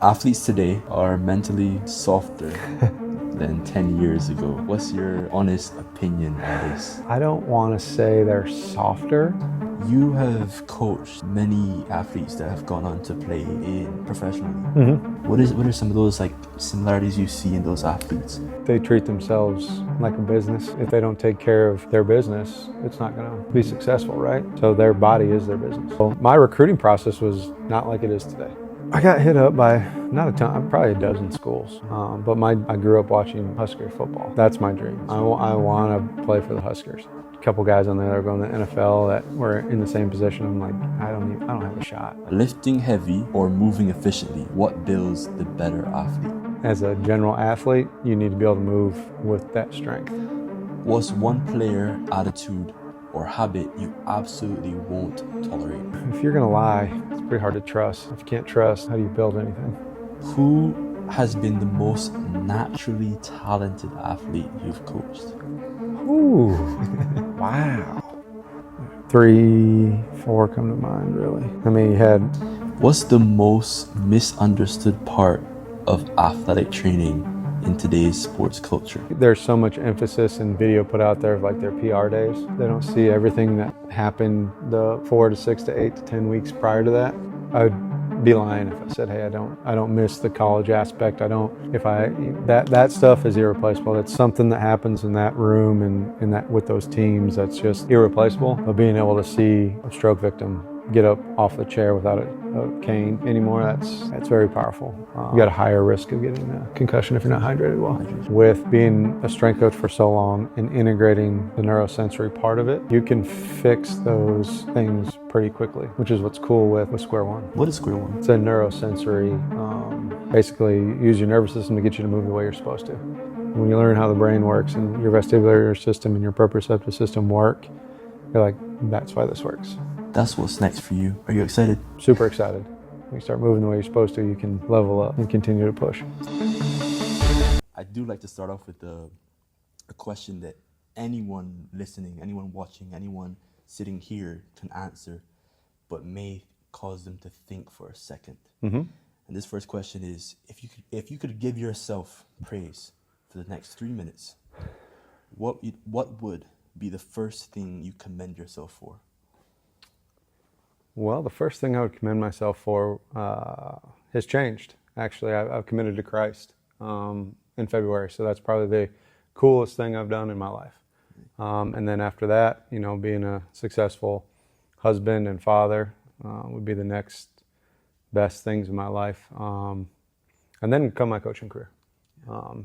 Athletes today are mentally softer than 10 years ago. What's your honest opinion on this? I don't want to say they're softer. You have coached many athletes that have gone on to play professionally. What are some of those similarities you see in those athletes? They treat themselves like a business. If they don't take care of their business, it's not going to be successful, right? So their body is their business. So my recruiting process was not like it is today. I got hit up by not a ton, probably a dozen schools, but I grew up watching Husker football. That's my dream. I want to play for the Huskers. A couple guys on there that are going to the NFL that were in the same position. I'm like, I don't have a shot. Lifting heavy or moving efficiently, what builds the better athlete? As a general athlete, you need to be able to move with that strength. What's one player, attitude, or habit you absolutely won't tolerate? If you're gonna lie, it's pretty hard to trust. If you can't trust, how do you build anything? Who has been the most naturally talented athlete you've coached? Ooh, wow. 3, 4 come to mind, really. I mean, you had... What's the most misunderstood part of athletic training in today's sports culture? There's so much emphasis and video put out there of like their PR days. They don't see everything that happened the 4 to 6 to 8 to 10 weeks prior to that. I would be lying if I said, hey, I don't miss the college aspect. That stuff is irreplaceable. It's something that happens in that room and that with those teams that's just irreplaceable. But being able to see a stroke victim get up off the chair without a cane anymore, that's very powerful. You got a higher risk of getting a concussion if you're not hydrated well. With being a strength coach for so long and integrating the neurosensory part of it, you can fix those things pretty quickly, which is what's cool with Square One. What is Square One? It's a neurosensory, basically use your nervous system to get you to move the way you're supposed to. When you learn how the brain works and your vestibular system and your proprioceptive system work, you're like, that's why this works. That's what's next for you. Are you excited? Super excited. When you start moving the way you're supposed to, you can level up and continue to push. I do like to start off with a question that anyone listening, anyone watching, anyone sitting here can answer, but may cause them to think for a second. And this first question is, if you could give yourself praise for the next 3 minutes, what would be the first thing you commend yourself for? Well, the first thing I would commend myself for has changed. Actually, I've committed to Christ in February, so that's probably the coolest thing I've done in my life. And then after that, being a successful husband and father would be the next best things in my life. And then come my coaching career. I've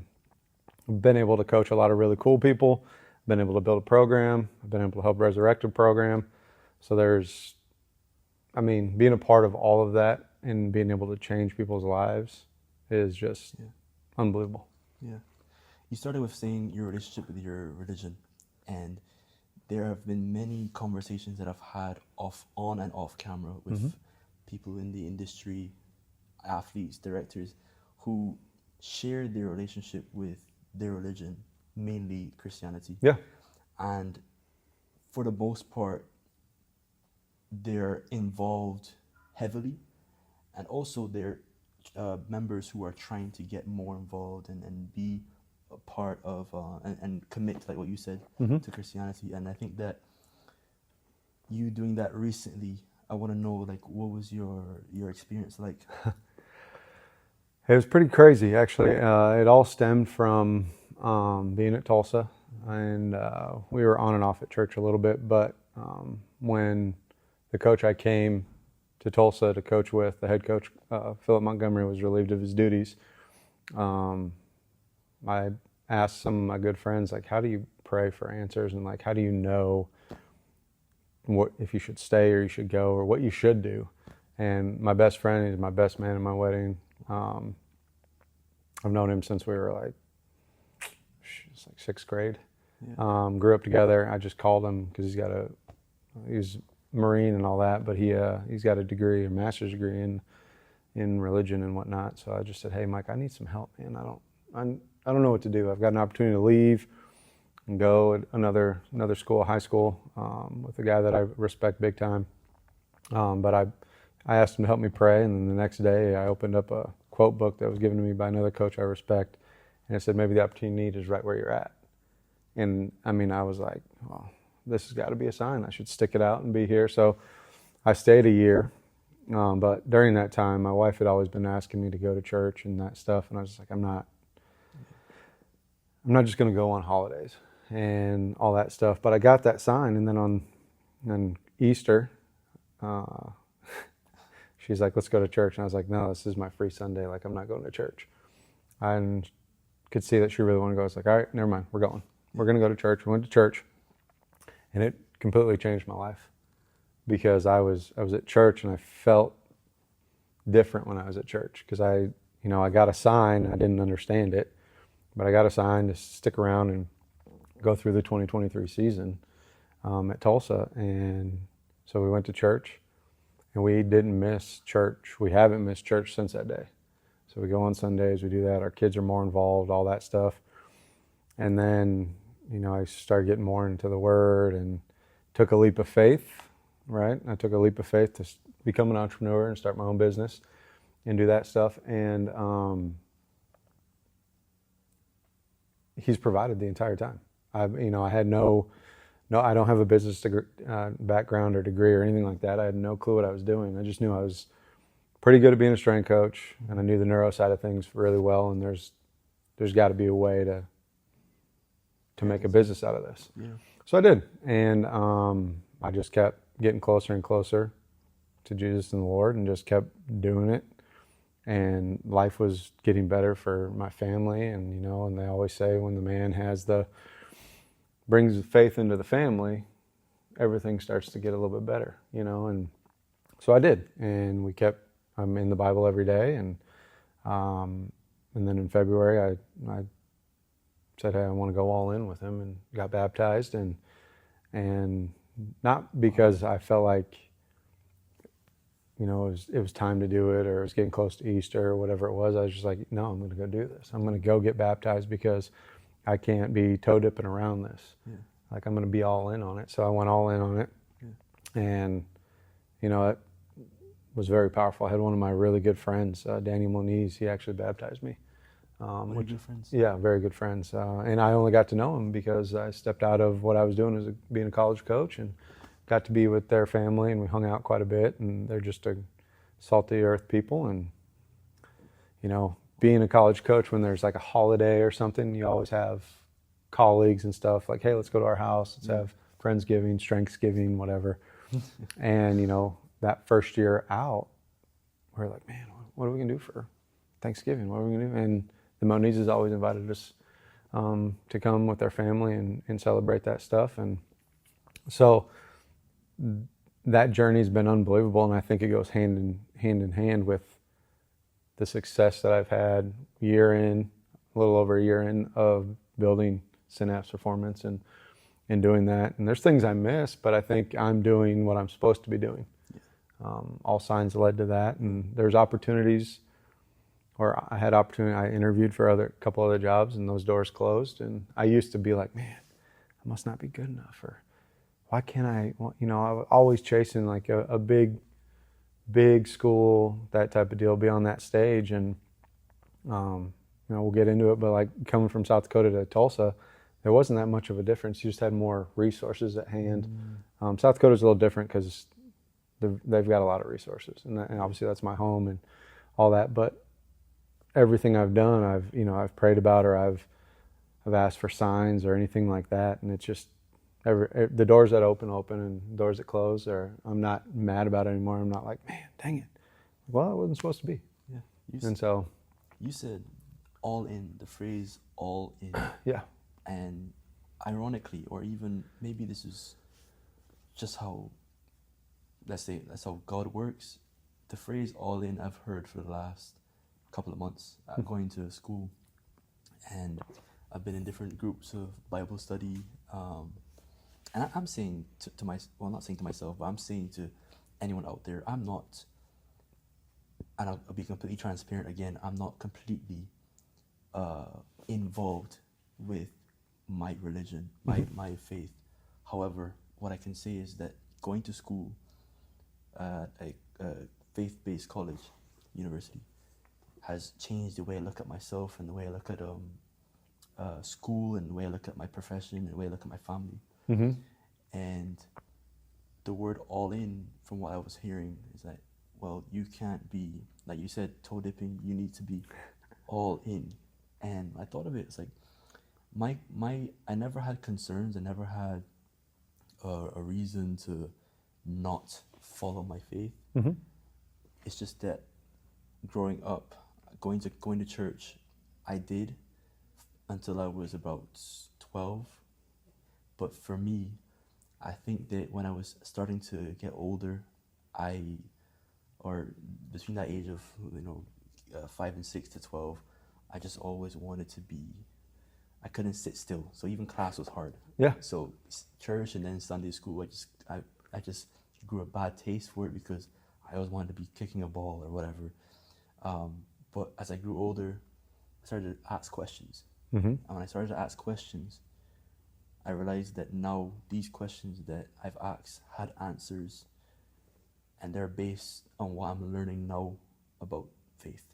been able to coach a lot of really cool people, been able to build a program, I've been able to help resurrect a program. So being a part of all of that and being able to change people's lives is just unbelievable. Yeah. You started with saying your relationship with your religion, and there have been many conversations that I've had on and off camera with people in the industry, athletes, directors, who share their relationship with their religion, mainly Christianity. Yeah. And for the most part, they're involved heavily, and also they're members who are trying to get more involved and be a part of and commit, like what you said, to Christianity. And I think that you doing that recently, I want to know, what was your experience like? It was pretty crazy, actually. It all stemmed from being at Tulsa, and we were on and off at church a little bit, but when the coach I came to Tulsa to coach with, the head coach, Philip Montgomery, was relieved of his duties. I asked some of my good friends, how do you pray for answers? And how do you know what if you should stay or you should go or what you should do? And my best friend, he's my best man in my wedding. I've known him since we were sixth grade. Yeah. Grew up together. I just called him because he's Marine and all that, but he's got a degree, a master's degree in religion and whatnot. So I just said, hey, Mike, I need some help, man. I don't know what to do. I've got an opportunity to leave and go at another school, high school, with a guy that I respect big time. But I asked him to help me pray, and then the next day I opened up a quote book that was given to me by another coach I respect, and it said, maybe the opportunity you need is right where you're at. And I mean, I was like, well, this has got to be a sign. I should stick it out and be here. So I stayed a year. But during that time, my wife had always been asking me to go to church and that stuff. And I was just like, I'm not just going to go on holidays and all that stuff. But I got that sign. And then on Easter, she's like, let's go to church. And I was like, no, this is my free Sunday. Like, I'm not going to church. I could see that she really wanted to go. I was like, all right, never mind. We're going. We're going to go to church. We went to church. And it completely changed my life, because I was at church and I felt different when I was at church, because I got a sign. I didn't understand it, but I got a sign to stick around and go through the 2023 season at Tulsa. And so we went to church, and we didn't miss church. We haven't missed church since that day. So we go on Sundays, we do that. Our kids are more involved, all that stuff. And then, I started getting more into the Word and took a leap of faith, right? I took a leap of faith to become an entrepreneur and start my own business and do that stuff. And He's provided the entire time. I had I don't have a business background or degree or anything like that. I had no clue what I was doing. I just knew I was pretty good at being a strength coach, and I knew the neuro side of things really well. And there's got to be a way to make a business out of this. Yeah. So I did, and I just kept getting closer and closer to Jesus and the Lord, and just kept doing it. And life was getting better for my family, and and they always say when the man brings faith into the family, everything starts to get a little bit better, And so I did, and I'm in the Bible every day, and then in February I said, hey, I want to go all in with him, and got baptized, and not because I felt like, it was time to do it, or it was getting close to Easter or whatever it was. I was just like, no, I'm going to go do this. I'm going to go get baptized, because I can't be toe dipping around this. Yeah. Like, I'm going to be all in on it. So I went all in on it. Yeah. And, it was very powerful. I had one of my really good friends, Danny Moniz, he actually baptized me. Good friends? Yeah, very good friends. And I only got to know him because I stepped out of what I was doing as being a college coach, and got to be with their family, and we hung out quite a bit, and they're just a salty earth people. And, being a college coach, when there's like a holiday or something, you always have colleagues and stuff like, hey, let's go to our house, let's have Friendsgiving, Strengthsgiving, whatever. And, that first year out, we're like, man, what are we going to do for Thanksgiving? What are we going to do? And the Monizes always invited us to come with their family and celebrate that stuff. And so that journey's been unbelievable, and I think it goes hand in hand with the success that I've had a little over a year in, of building Synapse Performance and doing that. And there's things I miss, but I think I'm doing what I'm supposed to be doing. Yeah. All signs led to that, and there's opportunities, or I had opportunity. I interviewed for a couple other jobs, and those doors closed. And I used to be like, man, I must not be good enough, or why can't I? Well, I was always chasing like a big school, that type of deal, be on that stage. And we'll get into it, but like coming from South Dakota to Tulsa, there wasn't that much of a difference. You just had more resources at hand. South Dakota's a little different because they've got a lot of resources, and obviously that's my home and all that. But everything I've done, I've prayed about, or I've asked for signs or anything like that, and it's just the doors that open, and doors that close, or I'm not mad about it anymore. I'm not like, man, dang it. Well, it wasn't supposed to be. Yeah. So you said all in, the phrase all in. Yeah. And ironically, or even maybe this is just how, let's say, that's how God works. The phrase all in I've heard for the last couple of months going to school, and I've been in different groups of Bible study. And I'm saying to not saying to myself, but I'm saying to anyone out there, I'm not, and I'll be completely transparent again, I'm not completely involved with my religion, my faith. However, what I can say is that going to school at a faith-based college, university, has changed the way I look at myself and the way I look at school and the way I look at my profession and the way I look at my family. Mm-hmm. And the word all in, from what I was hearing, is that, well, you can't be, like you said, toe dipping, you need to be all in. And I thought of it, it's like, I never had concerns, I never had a reason to not follow my faith. Mm-hmm. It's just that growing up, going to church, I did until I was about 12. But for me, I think that when I was starting to get older, or between that age of 5 and 6 to 12, I just always wanted to be. I couldn't sit still, so even class was hard. Yeah. So church and then Sunday school, I just grew a bad taste for it because I always wanted to be kicking a ball or whatever. But as I grew older, I started to ask questions. Mm-hmm. And when I started to ask questions, I realized that now these questions that I've asked had answers, and they're based on what I'm learning now about faith.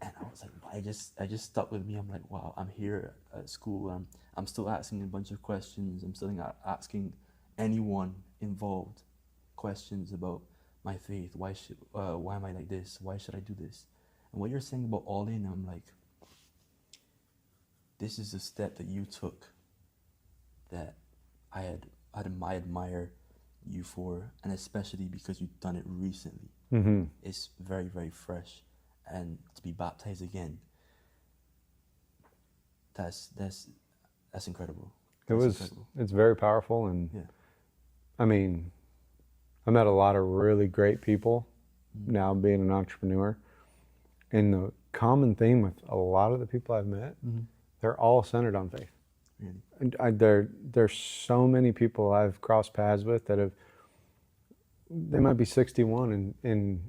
And I was like, I just stuck with me. I'm like, wow, I'm here at school. I'm still asking a bunch of questions. I'm still asking anyone involved questions about my faith. Why am I like this? Why should I do this? And what you're saying about all in, I'm like, this is a step that you took that I admire you for, and especially because you've done it recently. Mm-hmm. It's very, very fresh. And to be baptized again, that's incredible. It's very powerful, and yeah. I mean, I met a lot of really great people now being an entrepreneur, and the common theme with a lot of the people I've met, they're all centered on faith. Really? And there's so many people I've crossed paths with that they might be 61 and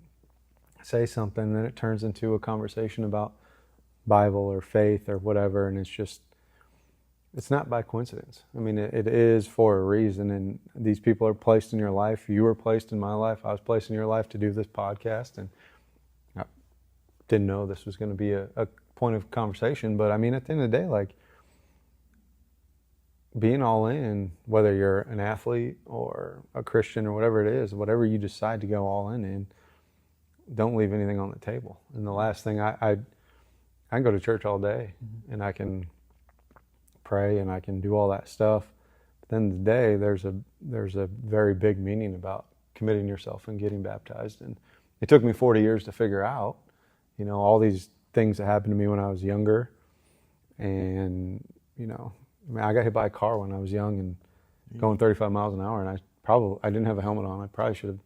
say something, and then it turns into a conversation about Bible or faith or whatever, and it's not by coincidence. I mean, it is for a reason, and these people are placed in your life. You were placed in my life. I was placed in your life to do this podcast, and I didn't know this was going to be a point of conversation, but I mean, at the end of the day, like, being all in, whether you're an athlete or a Christian or whatever it is, whatever you decide to go all in, don't leave anything on the table. And the last thing, I can go to church all day, and I can pray and I can do all that stuff. But then the day, there's a very big meaning about committing yourself and getting baptized. And it took me 40 years to figure out, all these things that happened to me when I was younger. And, I got hit by a car when I was young and going 35 miles an hour, and I didn't have a helmet on. I probably should have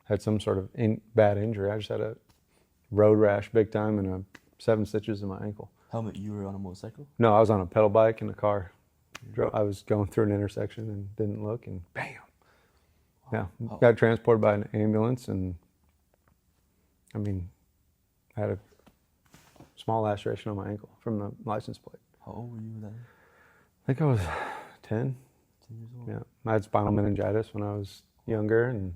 had some sort of bad injury. I just had a road rash big time and 7 stitches in my ankle. Helmet, you were on a motorcycle? No, I was on a pedal bike in the car. I was going through an intersection and didn't look, and bam. Yeah, got transported by an ambulance, and I mean, I had a small laceration on my ankle from the license plate. How old were you then? I think I was 10. 10 years old? Yeah, I had spinal meningitis when I was younger, and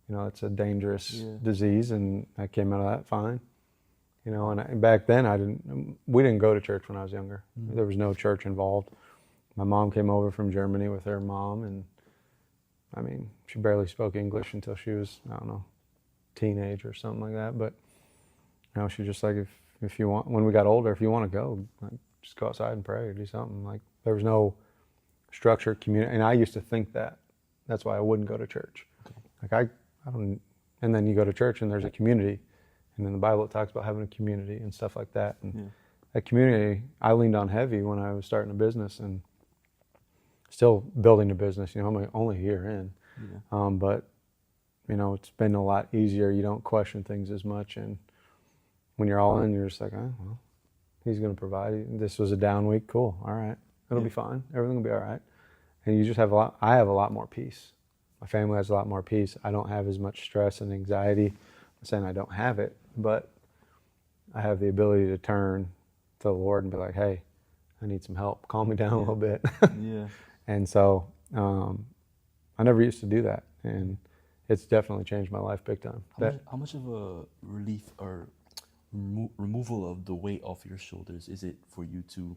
it's a dangerous disease, and I came out of that fine. And back then we didn't go to church when I was younger. There was no church involved. My mom came over from Germany with her mom, and I mean, she barely spoke English until she was, I don't know, teenage or something like that. But she just like, if you want, when we got older, if you want to go, like, just go outside and pray or do something. Like, there was no structured community, and I used to think that. That's why I wouldn't go to church. Okay. Like I don't. And then you go to church and there's a community, and in the Bible it talks about having a community and stuff like that. And that community I leaned on heavy when I was starting a business and still building a business. I'm only a year in, but it's been a lot easier. You don't question things as much, and when you're all in, you're just like, oh, well, he's going to provide. This was a down week. Cool. All right. It'll be fine. Everything will be all right. And you just have I have a lot more peace. My family has a lot more peace. I don't have as much stress and anxiety. I'm saying I don't have it, but I have the ability to turn to the Lord and be like, hey, I need some help. Calm me down a little bit. Yeah. And so I never used to do that. And it's definitely changed my life big time. How much of a relief or removal of the weight off your shoulders? Is it for you to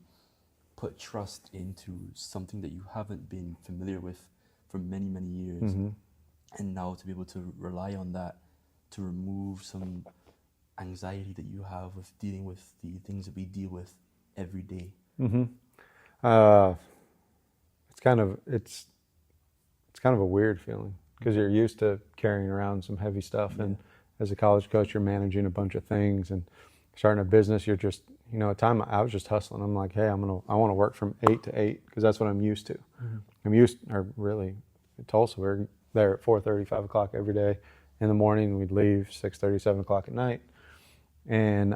put trust into something that you haven't been familiar with for many, many years, Mm-hmm. and now to be able to rely on that to remove some anxiety that you have with dealing with the things that we deal with every day? Mm-hmm. It's kind of a weird feeling because you're used to carrying around some heavy stuff, and as a college coach, you're managing a bunch of things, and starting a business, you're just, at time I was just hustling. I'm like, hey, I want to work from 8 to 8 because that's what I'm used to. Or really, in Tulsa, we're there at 4:30, 5 o'clock every day in the morning. We'd leave 6:30, 7 o'clock at night, and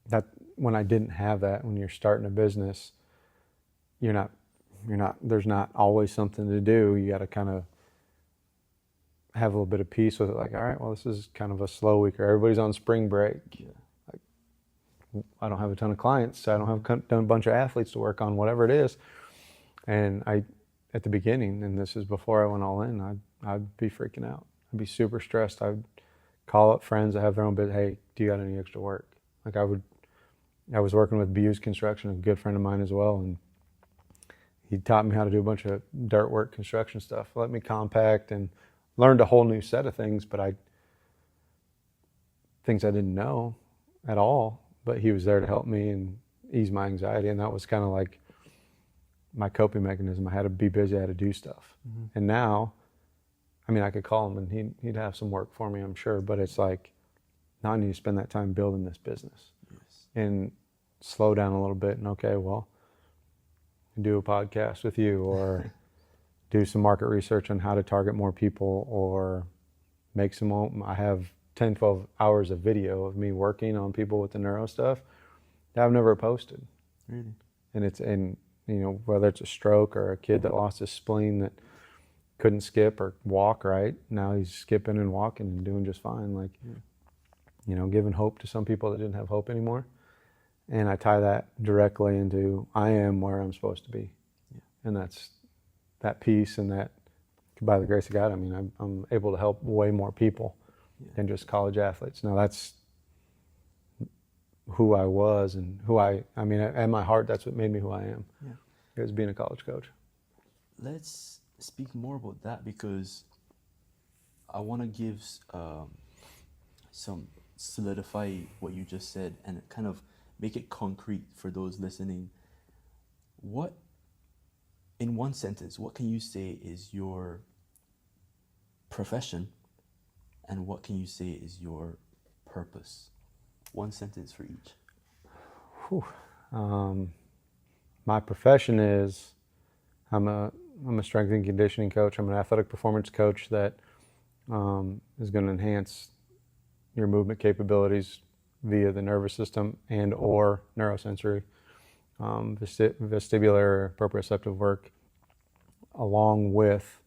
that when I didn't have that, when you're starting a business, there's not always something to do. You got to kind of have a little bit of peace with it. Like, all right, well, this is kind of a slow week, or everybody's on spring break. Like, I don't have a ton of clients, so I don't have done a bunch of athletes to work on, whatever it is. And at the beginning, and this is before I went all in, I'd be freaking out. I'd be super stressed. I'd call up friends that have their own business. Hey, do you got any extra work? Like I was working with Buse Construction, a good friend of mine as well, and he taught me how to do a bunch of dirt work, construction stuff, let me compact, and learned a whole new set of things, things I didn't know at all, but he was there to help me and ease my anxiety, and that was kind of like my coping mechanism. I had to be busy, I had to do stuff. And now, I could call him and he'd have some work for me, I'm sure, but it's like, now I need to spend that time building this business and slow down a little bit, and okay, well, do a podcast with you, or do some market research on how to target more people, or make I have 10, 12 hours of video of me working on people with the neuro stuff that I've never posted. Really? And whether it's a stroke or a kid that lost his spleen that couldn't skip or walk right, now he's skipping and walking and doing just fine. Like, giving hope to some people that didn't have hope anymore. And I tie that directly into I am where I'm supposed to be. And that's that peace, and that, by the grace of God, I'm able to help way more people than just college athletes. Now that's who I was, and at my heart, that's what made me who I am. It was being a college coach. Let's speak more about that, because I want to give solidify what you just said and kind of make it concrete for those listening. In one sentence, what can you say is your profession, and what can you say is your purpose? One sentence for each. My profession is I'm a strength and conditioning coach. I'm an athletic performance coach that is going to enhance your movement capabilities via the nervous system and or neurosensory, vestibular, proprioceptive work, along with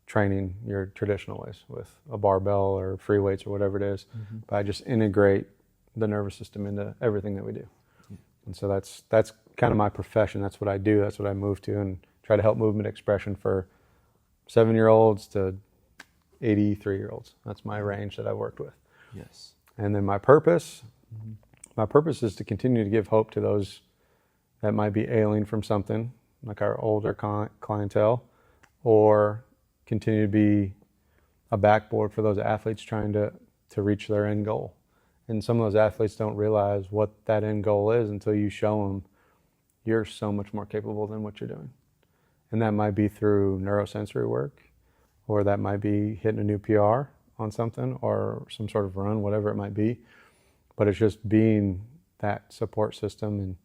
training your traditional ways with a barbell or free weights or whatever it is. But I just integrate the nervous system into everything that we do. And so that's kind of my profession. That's what I do. That's what I move to, and try to help movement expression for 7-year-olds to 83-year-olds. That's my range that I've worked with. Yes. And then my purpose is to continue to give hope to those that might be ailing from something, like our older clientele, or continue to be a backboard for those athletes trying to reach their end goal. And some of those athletes don't realize what that end goal is until you show them you're so much more capable than what you're doing. And that might be through neurosensory work, or that might be hitting a new PR on something, or some sort of run, whatever it might be. But it's just being that support system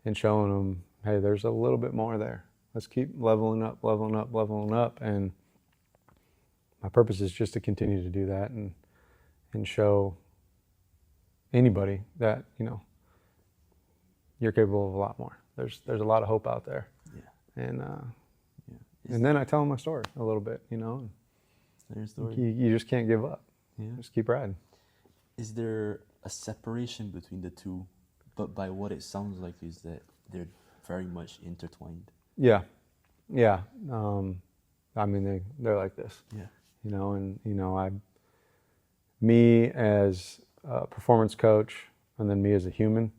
and showing them, hey, there's a little bit more there. Let's keep leveling up. And my purpose is just to continue to do that and show anybody that, you're capable of a lot more. There's a lot of hope out there. And then I tell them my story a little bit, Their story. You just can't give up. Just keep riding. Is there a separation between the two? But by what it sounds like is that they're very much intertwined. Yeah. They're like this. Yeah. Me as a performance coach, and then me as a human.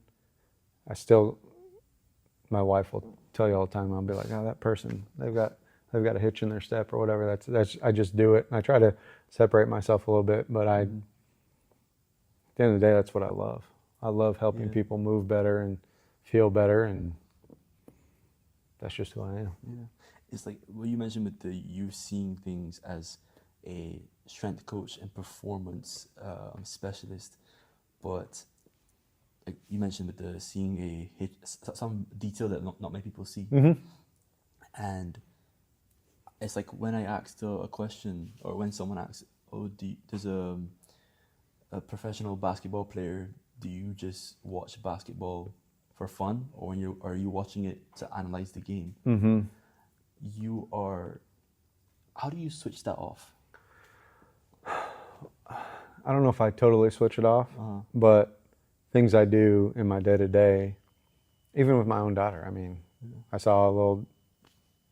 My wife will tell you all the time, I'll be like, oh, that person, they've got a hitch in their step or whatever. I just do it. And I try to separate myself a little bit, but at the end of the day, that's what I love. I love helping people move better and feel better, and that's just who I am. Yeah. It's like what you mentioned with you seeing things as a strength coach and performance specialist, but like you mentioned with the seeing some detail that not many people see. And it's like when I asked a question, or when someone asks, oh, there's a professional basketball player, do you just watch basketball for fun, or are you watching it to analyze the game? How do you switch that off? I don't know if I totally switch it off, but things I do in my day-to-day, even with my own daughter. I mean, I saw a little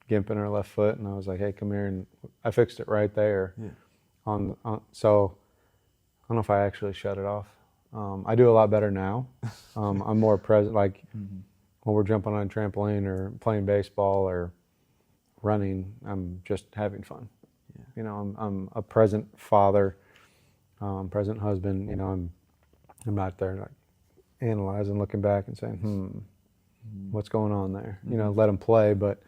gimp in her left foot, and I was like, hey, come here, and I fixed it right there. So I don't know if I actually shut it off. I do a lot better now. I'm more present, like when we're jumping on a trampoline or playing baseball or running, I'm just having fun. You know, I'm a present father, present husband. You know, I'm not there like analyzing, looking back and saying, what's going on there? You know, let them play. But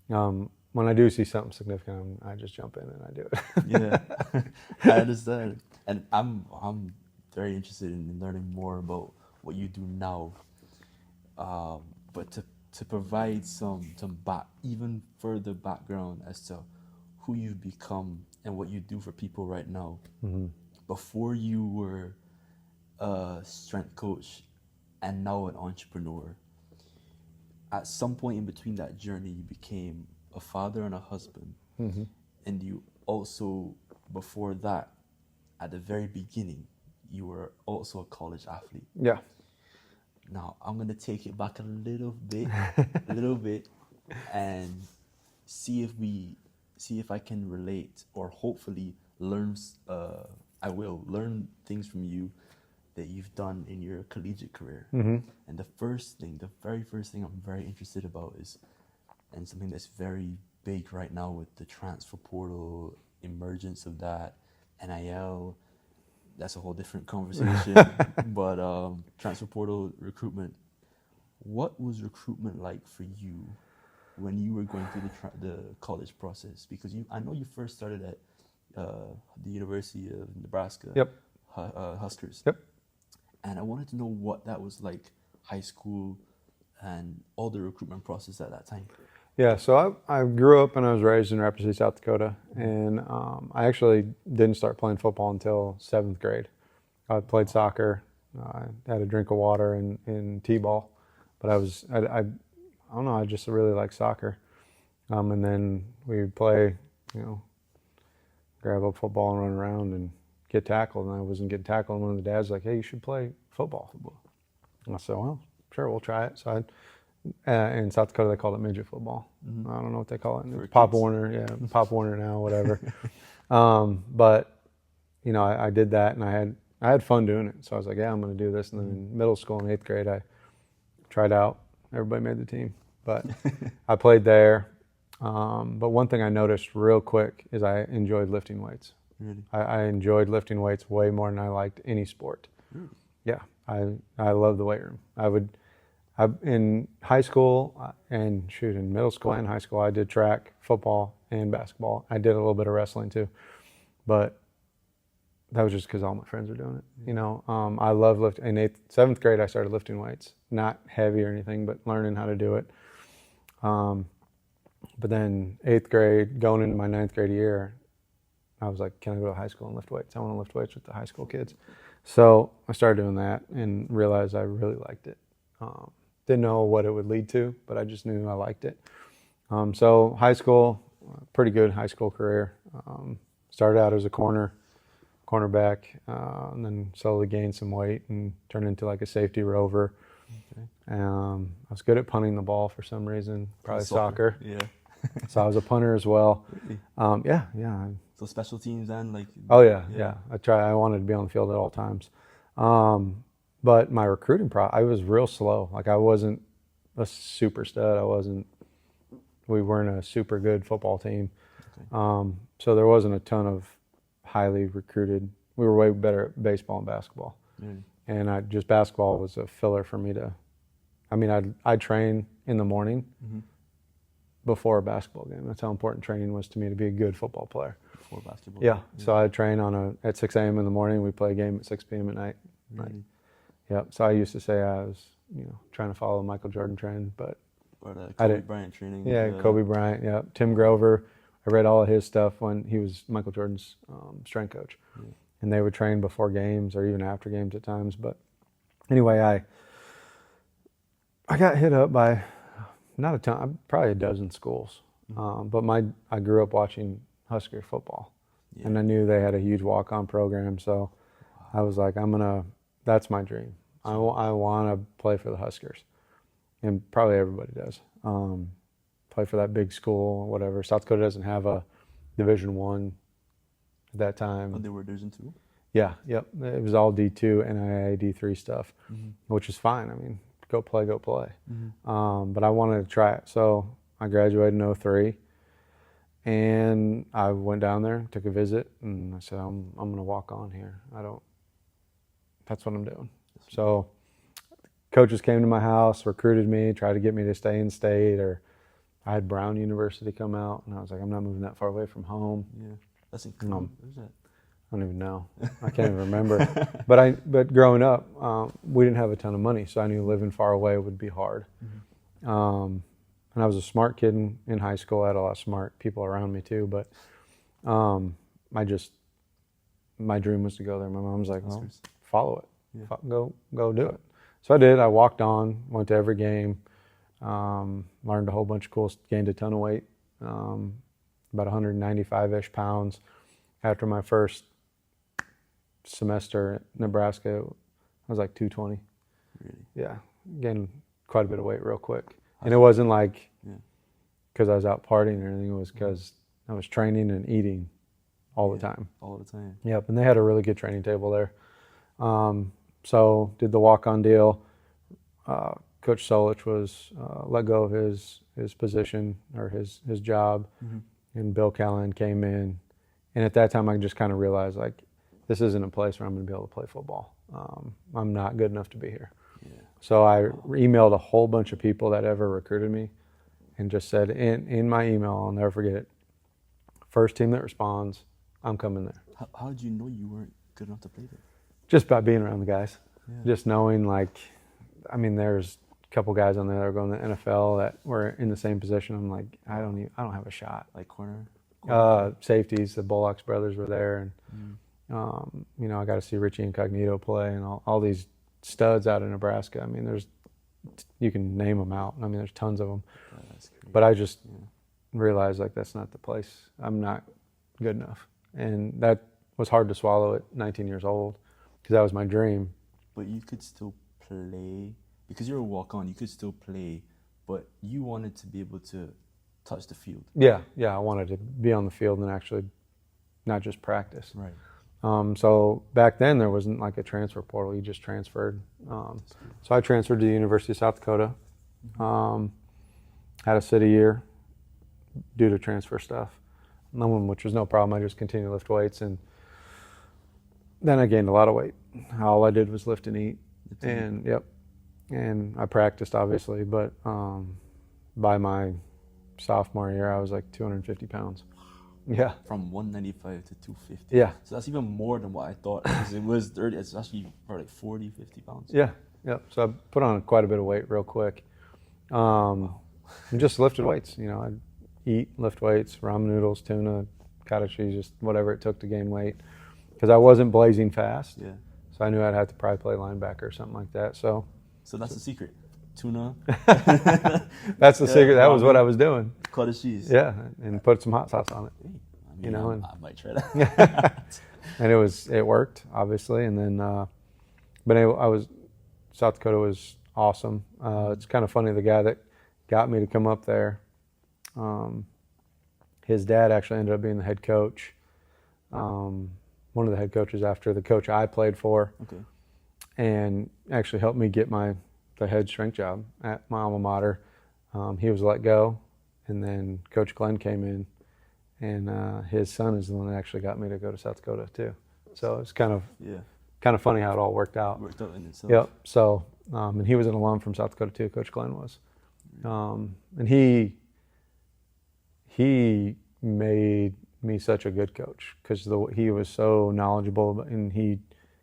when I do see something significant, I just jump in and I do it. I understand. And I'm very interested in learning more about what you do now. But to provide some even further background as to who you've become and what you do for people right now. Before you were a strength coach and now an entrepreneur, at some point in between that journey, you became a father and a husband. And you also, before that, at the very beginning, you were also a college athlete. Yeah. Now, I'm going to take it back a little bit, and see if I can relate, or hopefully I will learn things from you that you've done in your collegiate career. And the very first thing I'm very interested about is, and something that's very big right now with the transfer portal, emergence of that, NIL, that's a whole different conversation. But transfer portal recruitment, what was recruitment like for you when you were going through the college process? Because I know you first started at the University of Nebraska, Huskers. And I wanted to know what that was like, high school, and all the recruitment process at that time. Yeah, so I grew up and I was raised in Rapid City, South Dakota, and I actually didn't start playing football until 7th grade. I played soccer, I had a drink of water in t-ball, but I don't know, I just really like soccer. And then we would play, you know, grab a football and run around and get tackled, and I wasn't getting tackled, and one of the dads was like, hey, you should play football. And I said, well, sure, we'll try it. So in South Dakota, they called it midget football. I don't know what they call it. It's Pop Warner, Pop Warner now, whatever. But you know, I did that, and I had fun doing it. So I was like, yeah, I'm going to do this. And then in middle school in 8th grade, I tried out. Everybody made the team, but I played there. But one thing I noticed real quick is I enjoyed lifting weights. Really? I enjoyed lifting weights way more than I liked any sport. Really? Yeah, I love the weight room. In high school and in middle school and high school, I did track, football, and basketball. I did a little bit of wrestling too, but that was just because all my friends were doing it. You know, I love lifting. In 7th grade, I started lifting weights, not heavy or anything, but learning how to do it. But then 8th grade, going into my 9th grade year, I was like, can I go to high school and lift weights? I want to lift weights with the high school kids. So I started doing that and realized I really liked it. Didn't know what it would lead to, but I just knew I liked it. So high school, pretty good high school career. Started out as a cornerback, and then slowly gained some weight and turned into like a safety rover. Okay. I was good at punting the ball for some reason, probably soccer. Yeah. So I was a punter as well. Really? Yeah. So special teams then, like. Oh yeah. I wanted to be on the field at all times. But my recruiting I was real slow. Like I wasn't a super stud. We weren't a super good football team. Okay. So there wasn't a ton of highly recruited. We were way better at baseball and basketball. Really? And just basketball was a filler for me I'd train in the morning before a basketball game. That's how important training was to me to be a good football player. Before basketball? Yeah. So I'd train at 6 a.m. in the morning. We'd play a game at 6 p.m. at night. Really? Yep. So I used to say I was, trying to follow the Michael Jordan trend, but Or the I Kobe didn't. Bryant training. Yeah, Kobe Bryant. Yeah, Tim Grover. I read all of his stuff when he was Michael Jordan's strength coach, and they would train before games or even after games at times. But anyway, I got hit up by not a ton, probably a dozen schools, but I grew up watching Husker football, and I knew they had a huge walk-on program, so I was like, that's my dream. I want to play for the Huskers, and probably everybody does. Play for that big school, whatever. South Dakota doesn't have a Division I at that time. Oh, they were Division II? Yeah, yep. It was all D2, NAIA, D3 stuff, which is fine. I mean, go play. But I wanted to try it. So I graduated in 2003, and I went down there, took a visit, and I said, I'm going to walk on here. That's what I'm doing. So coaches came to my house, recruited me, tried to get me to stay in state, or I had Brown University come out, and I was like, I'm not moving that far away from home. Yeah, that's incredible. Where's that? I don't even know. I can't even remember. But growing up, we didn't have a ton of money, so I knew living far away would be hard. And I was a smart kid in high school. I had a lot of smart people around me too, but my dream was to go there. My mom was like, well, follow it. Yeah. Go do it. So I did. I walked on, went to every game, learned a whole bunch of cool, gained a ton of weight, about 195-ish pounds. After my first semester at Nebraska, I was like 220. Really? Yeah, gained quite a bit of weight real quick. And it wasn't like because I was out partying or anything. It was because I was training and eating all the time. All the time. Yep, and they had a really good training table there. So did the walk-on deal. Coach Solich was let go of his position or his job, and Bill Callahan came in. And at that time, I just kind of realized, like, this isn't a place where I'm going to be able to play football. I'm not good enough to be here. Yeah. So I emailed a whole bunch of people that ever recruited me and just said in my email, I'll never forget it, first team that responds, I'm coming there. How did you know you weren't good enough to play there? Just by being around the guys. Yeah. Just knowing, like, I mean, there's a couple guys on there that are going to the NFL that were in the same position. I'm like, I don't have a shot. Like corner? Safeties, the Bullocks brothers were there, and I got to see Richie Incognito play, and all these studs out of Nebraska. I mean, you can name them out. I mean, there's tons of them. But I just realized, like, that's not the place. I'm not good enough, and that was hard to swallow at 19 years old because that was my dream. But you could still play because you're a walk-on. You could still play, but you wanted to be able to touch the field. Yeah, I wanted to be on the field and actually not just practice. Right. So back then there wasn't like a transfer portal. You just transferred. So I transferred to the University of South Dakota. Had to sit a year due to transfer stuff, which was no problem. I just continued to lift weights, and then I gained a lot of weight. All I did was lift and eat, and I practiced obviously, but by my sophomore year, I was like 250 pounds. Yeah. From 195 to 250. Yeah. So that's even more than what I thought. Because it was 30. It's actually probably like 40, 50 pounds. Yeah. Yeah. So I put on quite a bit of weight real quick. And just lifted weights. I'd eat, lift weights, ramen noodles, tuna, cottage cheese, just whatever it took to gain weight. Because I wasn't blazing fast. Yeah. So I knew I'd have to probably play linebacker or something like that. So that's the secret. Tuna. That's the secret. That was what I was doing. Cottage cheese. Yeah, and put some hot sauce on it. I mean, I might try that. And it worked obviously. And then, South Dakota was awesome. It's kind of funny. The guy that got me to come up there, his dad actually ended up being the head coach. One of the head coaches after the coach I played for. Okay. and actually helped me get the head strength job at my alma mater. He was let go, and then Coach Glenn came in, and his son is the one that actually got me to go to South Dakota too. So it's kind of funny how it all worked out. Worked out in itself. Yep. So, and he was an alum from South Dakota too. Coach Glenn was, and he made me such a good coach because he was so knowledgeable, and he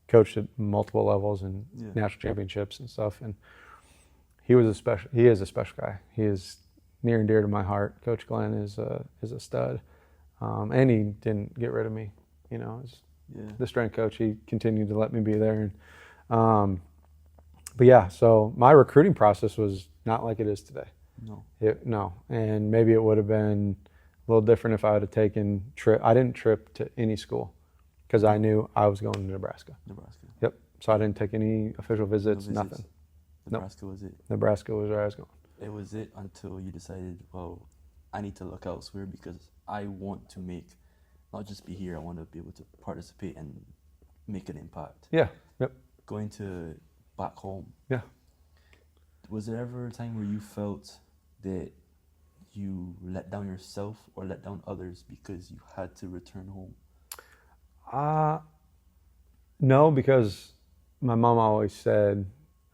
coached at multiple levels and national championships and stuff. And he is a special guy. He is near and dear to my heart. Coach Glenn is a stud, and he didn't get rid of me. You know, as the strength coach, he continued to let me be there. And but yeah, so my recruiting process was not like it is today. No, and maybe it would have been a little different if I would have taken trip. I didn't trip to any school because I knew I was going to Nebraska. Yep. So I didn't take any official visits, nothing. Nebraska was it? Nebraska was where I was going. It was it until you decided, well, I need to look elsewhere because I want to not just be here, I want to be able to participate and make an impact. Yeah. Yep. Going to back home. Yeah. Was there ever a time where you felt that you let down yourself or let down others because you had to return home? No, because my mom always said,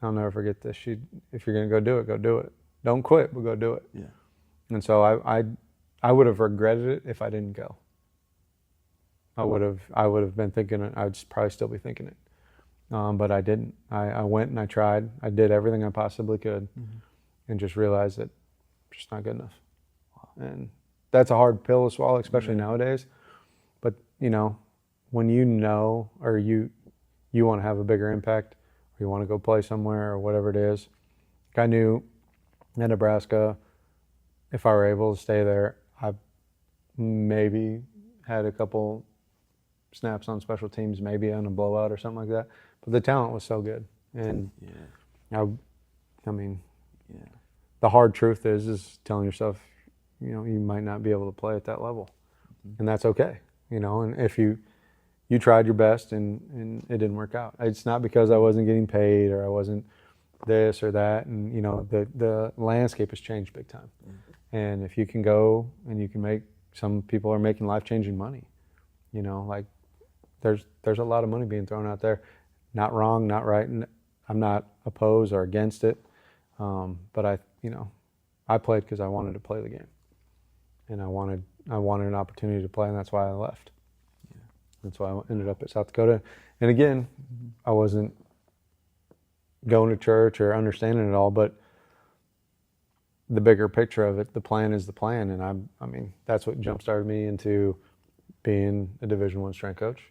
I'll never forget this. If you're going to go do it. Don't quit, but go do it. Yeah. And so I would have regretted it if I didn't go. I would have been thinking it. I would probably still be thinking it. But I didn't. I went and I tried. I did everything I possibly could, and just realized that I'm just not good enough. And that's a hard pill to swallow, especially nowadays. But when or you want to have a bigger impact, or you want to go play somewhere or whatever it is. I knew in Nebraska, if I were able to stay there, I maybe had a couple snaps on special teams, maybe on a blowout or something like that. But the talent was so good, and I mean, the hard truth is telling yourself, you might not be able to play at that level, and that's okay. And if you tried your best and it didn't work out, it's not because I wasn't getting paid or I wasn't this or that. And the landscape has changed big time. And if you can go and you can make, some people are making life-changing money. Like there's a lot of money being thrown out there. Not wrong, not right. And I'm not opposed or against it. But I played because I wanted to play the game, and I wanted an opportunity to play, and that's why I left. That's why I ended up at South Dakota. And again, I wasn't going to church or understanding it all, but the bigger picture of it, the plan is the plan. And I mean, that's what jump-started me into being a Division I strength coach,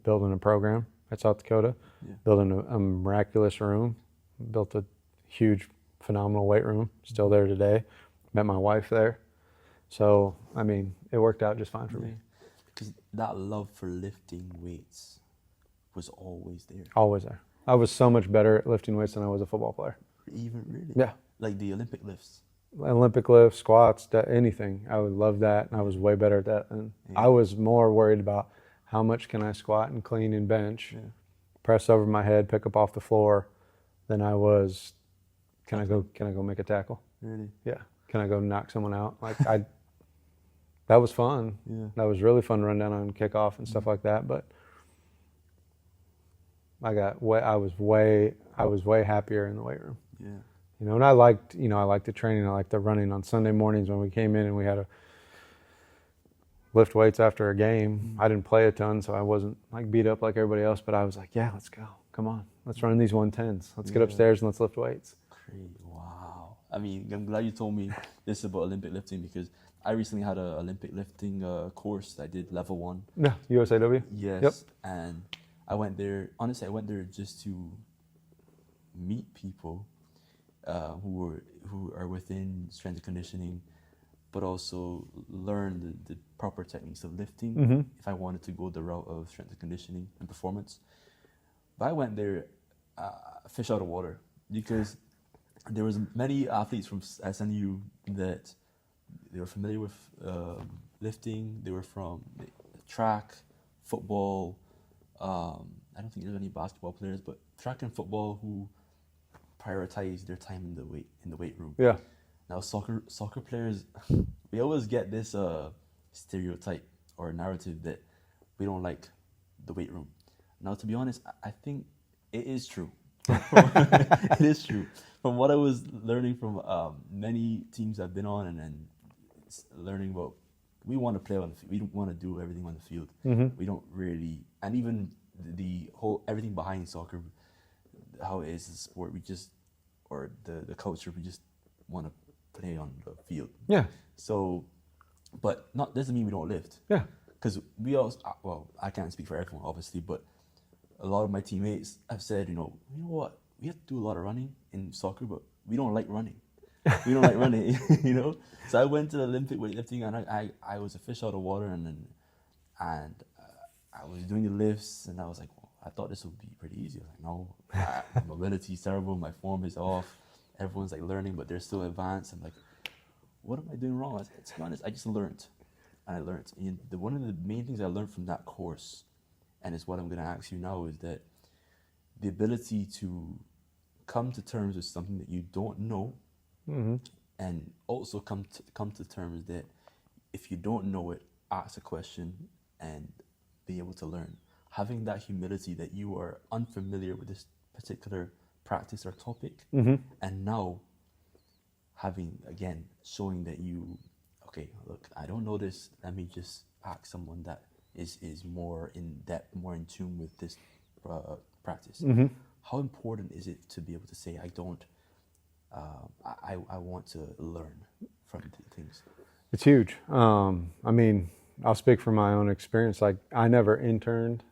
building a program at South Dakota, building a miraculous room, built a huge, phenomenal weight room, still there today. Met my wife there. So, I mean, it worked out just fine for me. Because that love for lifting weights was always there. Always there. I was so much better at lifting weights than I was a football player. Even really? Yeah. Like the Olympic lifts? Olympic lifts, squats, anything. I would love that, and I was way better at that. And I was more worried about how much can I squat and clean and bench, press over my head, pick up off the floor, than I was, can I go make a tackle? Really? Yeah. Can I go knock someone out? That was fun. Yeah. That was really fun to run down on kickoff and stuff like that. But I was way happier in the weight room. Yeah. And I liked the training. I liked the running on Sunday mornings when we came in and we had to lift weights after a game. I didn't play a ton, so I wasn't beat up like everybody else. But I was like, yeah, let's go. Come on, let's run these 110s. Let's get upstairs and let's lift weights. Great. Wow. I mean, I'm glad you told me this about Olympic lifting, because I recently had an Olympic lifting course. I did level 1. Yeah, USAW? Yes. Yep. And I went there just to meet people who are within strength and conditioning, but also learn the proper techniques of lifting if I wanted to go the route of strength and conditioning and performance. But I went there fish out of water, because there was many athletes from SNU that they were familiar with lifting. They were from track, football. I don't think there's any basketball players, but track and football who prioritize their time in the weight room. Yeah. Now soccer players, we always get this stereotype or narrative that we don't like the weight room. Now, to be honest, I think it is true. It is true. From what I was learning from many teams I've been on, and learning about, we want to play on the field. We don't want to do everything on the field. Mm-hmm. We don't really, and even the whole everything behind soccer, how it is a sport, we just, or the culture, we just want to play on the field. Yeah. So, but not doesn't mean we don't lift. Yeah. Because we also, well, I can't speak for everyone, obviously, but a lot of my teammates have said, you know what, we have to do a lot of running in soccer, but we don't like running. We don't like running, you know. So I went to the Olympic weightlifting, and I was a fish out of water, and I was doing the lifts, and I was like, well, I thought this would be pretty easy. I was like, no, my mobility is terrible, my form is off. Everyone's like learning, but they're still advanced. I'm like, what am I doing wrong? To be honest, I just learned. And I learned. And one of the main things I learned from that course, and it's what I'm going to ask you now, is that the ability to come to terms with something that you don't know, Mm-hmm. and also come to terms that if you don't know it, ask a question and be able to learn. Having that humility that you are unfamiliar with this particular practice or topic, Mm-hmm. and now having, again, showing that you, okay, look, I don't know this, let me just ask someone that is more in depth, more in tune with this practice. Mm-hmm. How important is it to be able to say, I don't, I want to learn from things? It's huge. I mean, I'll speak from my own experience. Like, I never interned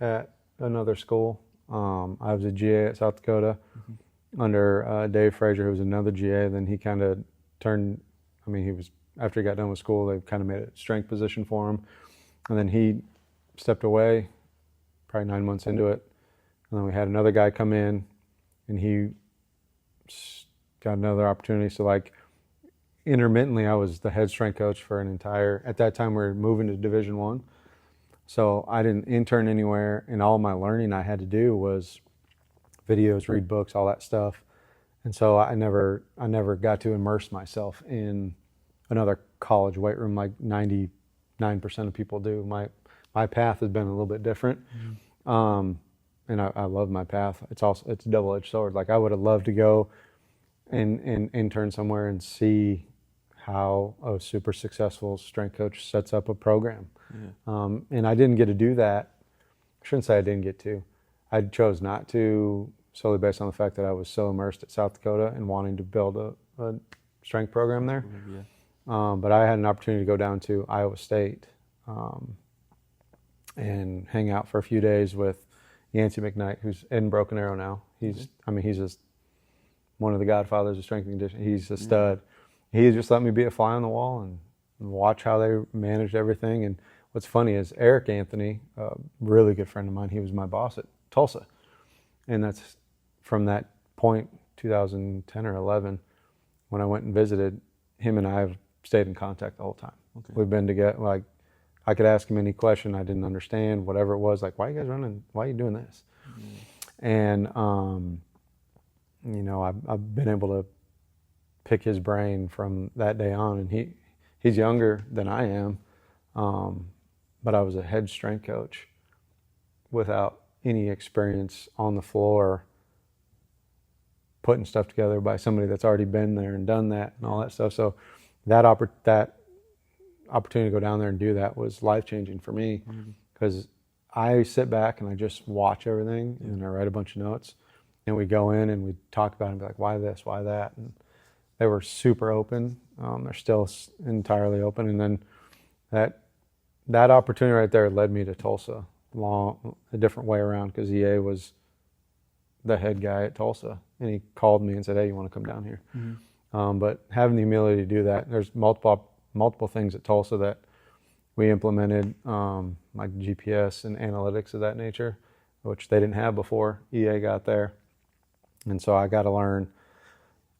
at another school. I was a GA at South Dakota under Dave Frazier, who was another GA. Then he kind of turned, I mean, after he got done with school, they kind of made a strength position for him. And then he stepped away, probably 9 months into it. And then we had another guy come in, and he got another opportunity. So, like, intermittently, I was the head strength coach for at that time we were moving to Division I. So I didn't intern anywhere, and all my learning I had to do was videos, read books, all that stuff. And so I never got to immerse myself in another college weight room like 99% of people do. My path has been a little bit different. Mm-hmm. And I love my path. It's a double-edged sword. Like, I would have loved to go and intern somewhere and see how a super successful strength coach sets up a program. Yeah. And I didn't get to do that. I shouldn't say I didn't get to. I chose not to, solely based on the fact that I was so immersed at South Dakota and wanting to build a strength program there. Yeah. But I had an opportunity to go down to Iowa State and hang out for a few days with Yancey McKnight, who's in Broken Arrow now. He's just one of the godfathers of strength and conditioning. He's a stud. He just let me be a fly on the wall and watch how they managed everything. And what's funny is Eric Anthony, a really good friend of mine, he was my boss at Tulsa. And that's from that point, 2010 or 11, when I went and visited, him and I have stayed in contact the whole time. Okay. We've been together. Like, I could ask him any question I didn't understand, whatever it was, like, why are you guys running? Why are you doing this? Mm. And, you know, I've been able to pick his brain from that day on, and he's younger than I am, but I was a head strength coach without any experience on the floor putting stuff together by somebody that's already been there and done that and all that stuff. So that opportunity to go down there and do that was life-changing for me, because I sit back and I just watch everything, and I write a bunch of notes, and we go in and we talk about it and be like, why this, why that? And they were super open. They're still entirely open. And then that opportunity right there led me to Tulsa, a different way around, because EA was the head guy at Tulsa, and he called me and said, hey, you want to come down here? Mm-hmm. But having the humility to do that, there's multiple things at Tulsa that we implemented, like GPS and analytics of that nature, which they didn't have before EA got there. And so I got to learn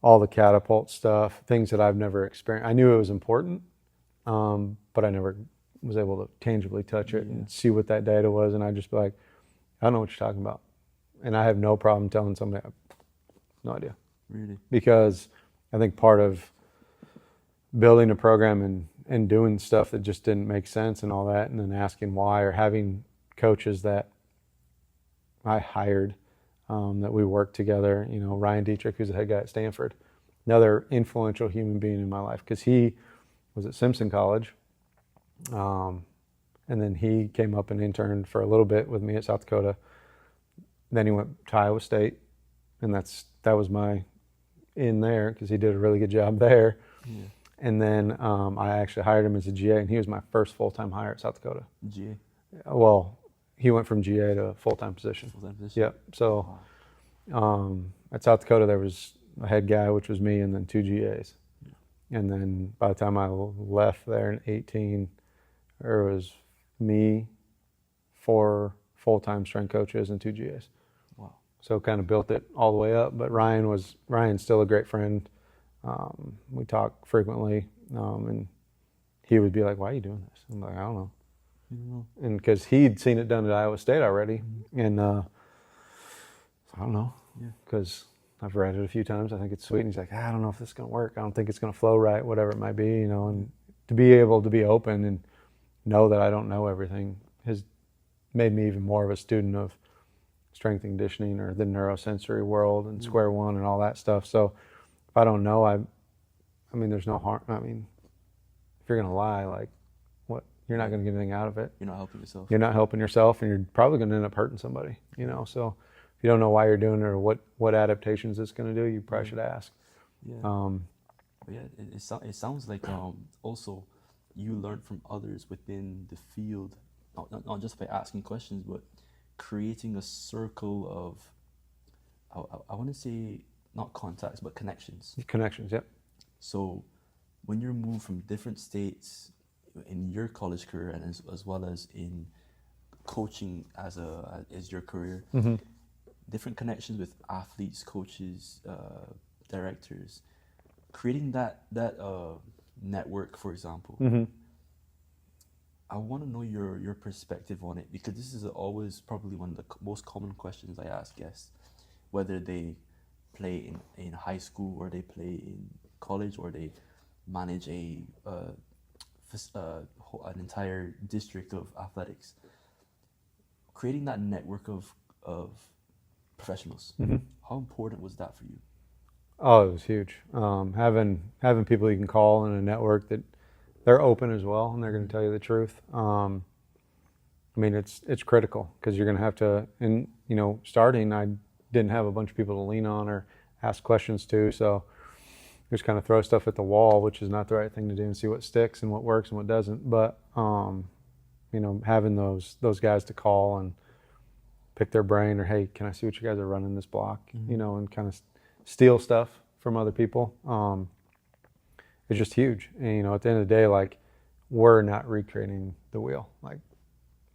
all the catapult stuff, things that I've never experienced. I knew it was important, but I never was able to tangibly touch it and see what that data was. And I'd just be like, I don't know what you're talking about. And I have no problem telling somebody, I have no idea. Really? Because I think part of building a program and doing stuff that just didn't make sense and all that, and then asking why, or having coaches that I hired, that we worked together, you know, Ryan Dietrich, who's the head guy at Stanford, another influential human being in my life, because he was at Simpson College, and then he came up and interned for a little bit with me at South Dakota. Then he went to Iowa State, and that was my in there, because he did a really good job there. Yeah. And then I actually hired him as a GA, and he was my first full-time hire at South Dakota. GA? Well, he went from GA to full-time position. Full-time position? Yep. So at South Dakota, there was a head guy, which was me, and then 2 GAs. Yeah. And then by the time I left there in 18, there was me, 4 full-time strength coaches, and 2 GAs. Wow. So kind of built it all the way up. But Ryan's still a great friend. We talk frequently, and he would be like, "Why are you doing this?" I'm like, "I don't know." And because he'd seen it done at Iowa State already, and so I don't know, because I've read it a few times. I think it's sweet. And he's like, "I don't know if this is going to work. I don't think it's going to flow right, whatever it might be, you know." And to be able to be open and know that I don't know everything has made me even more of a student of strength and conditioning, or the neurosensory world, and square one and all that stuff. So if I don't know, I mean, there's no harm. I mean, if you're going to lie, like, what? You're not going to get anything out of it. You're not helping yourself. You're not helping yourself, and you're probably going to end up hurting somebody, you know. So if you don't know why you're doing it, or what adaptations it's going to do, you probably should ask. Yeah. But yeah, it sounds like also you learn from others within the field, not just by asking questions, but creating a circle of, I want to say, not contacts, but connections. Connections, yep. So when you're moved from different states in your college career, and as well as in coaching as your career, different connections with athletes, coaches, directors, creating that network, for example. I want to know your perspective on it, because this is always probably one of the most common questions I ask guests, whether they play in high school, or they play in college, or they manage an entire district of athletics. Creating that network of professionals, how important was that for you? Oh, it was huge. Having people you can call in a network that they're open as well, and they're going to tell you the truth. I mean, it's critical, because you're going to have to, and you know, starting, I didn't have a bunch of people to lean on or ask questions to, so just kind of throw stuff at the wall, which is not the right thing to do, and see what sticks and what works and what doesn't. But you know, having those guys to call and pick their brain, or hey, can I see what you guys are running this block, you know, and kind of steal stuff from other people. It's just huge. And you know, at the end of the day, like, we're not recreating the wheel. Like,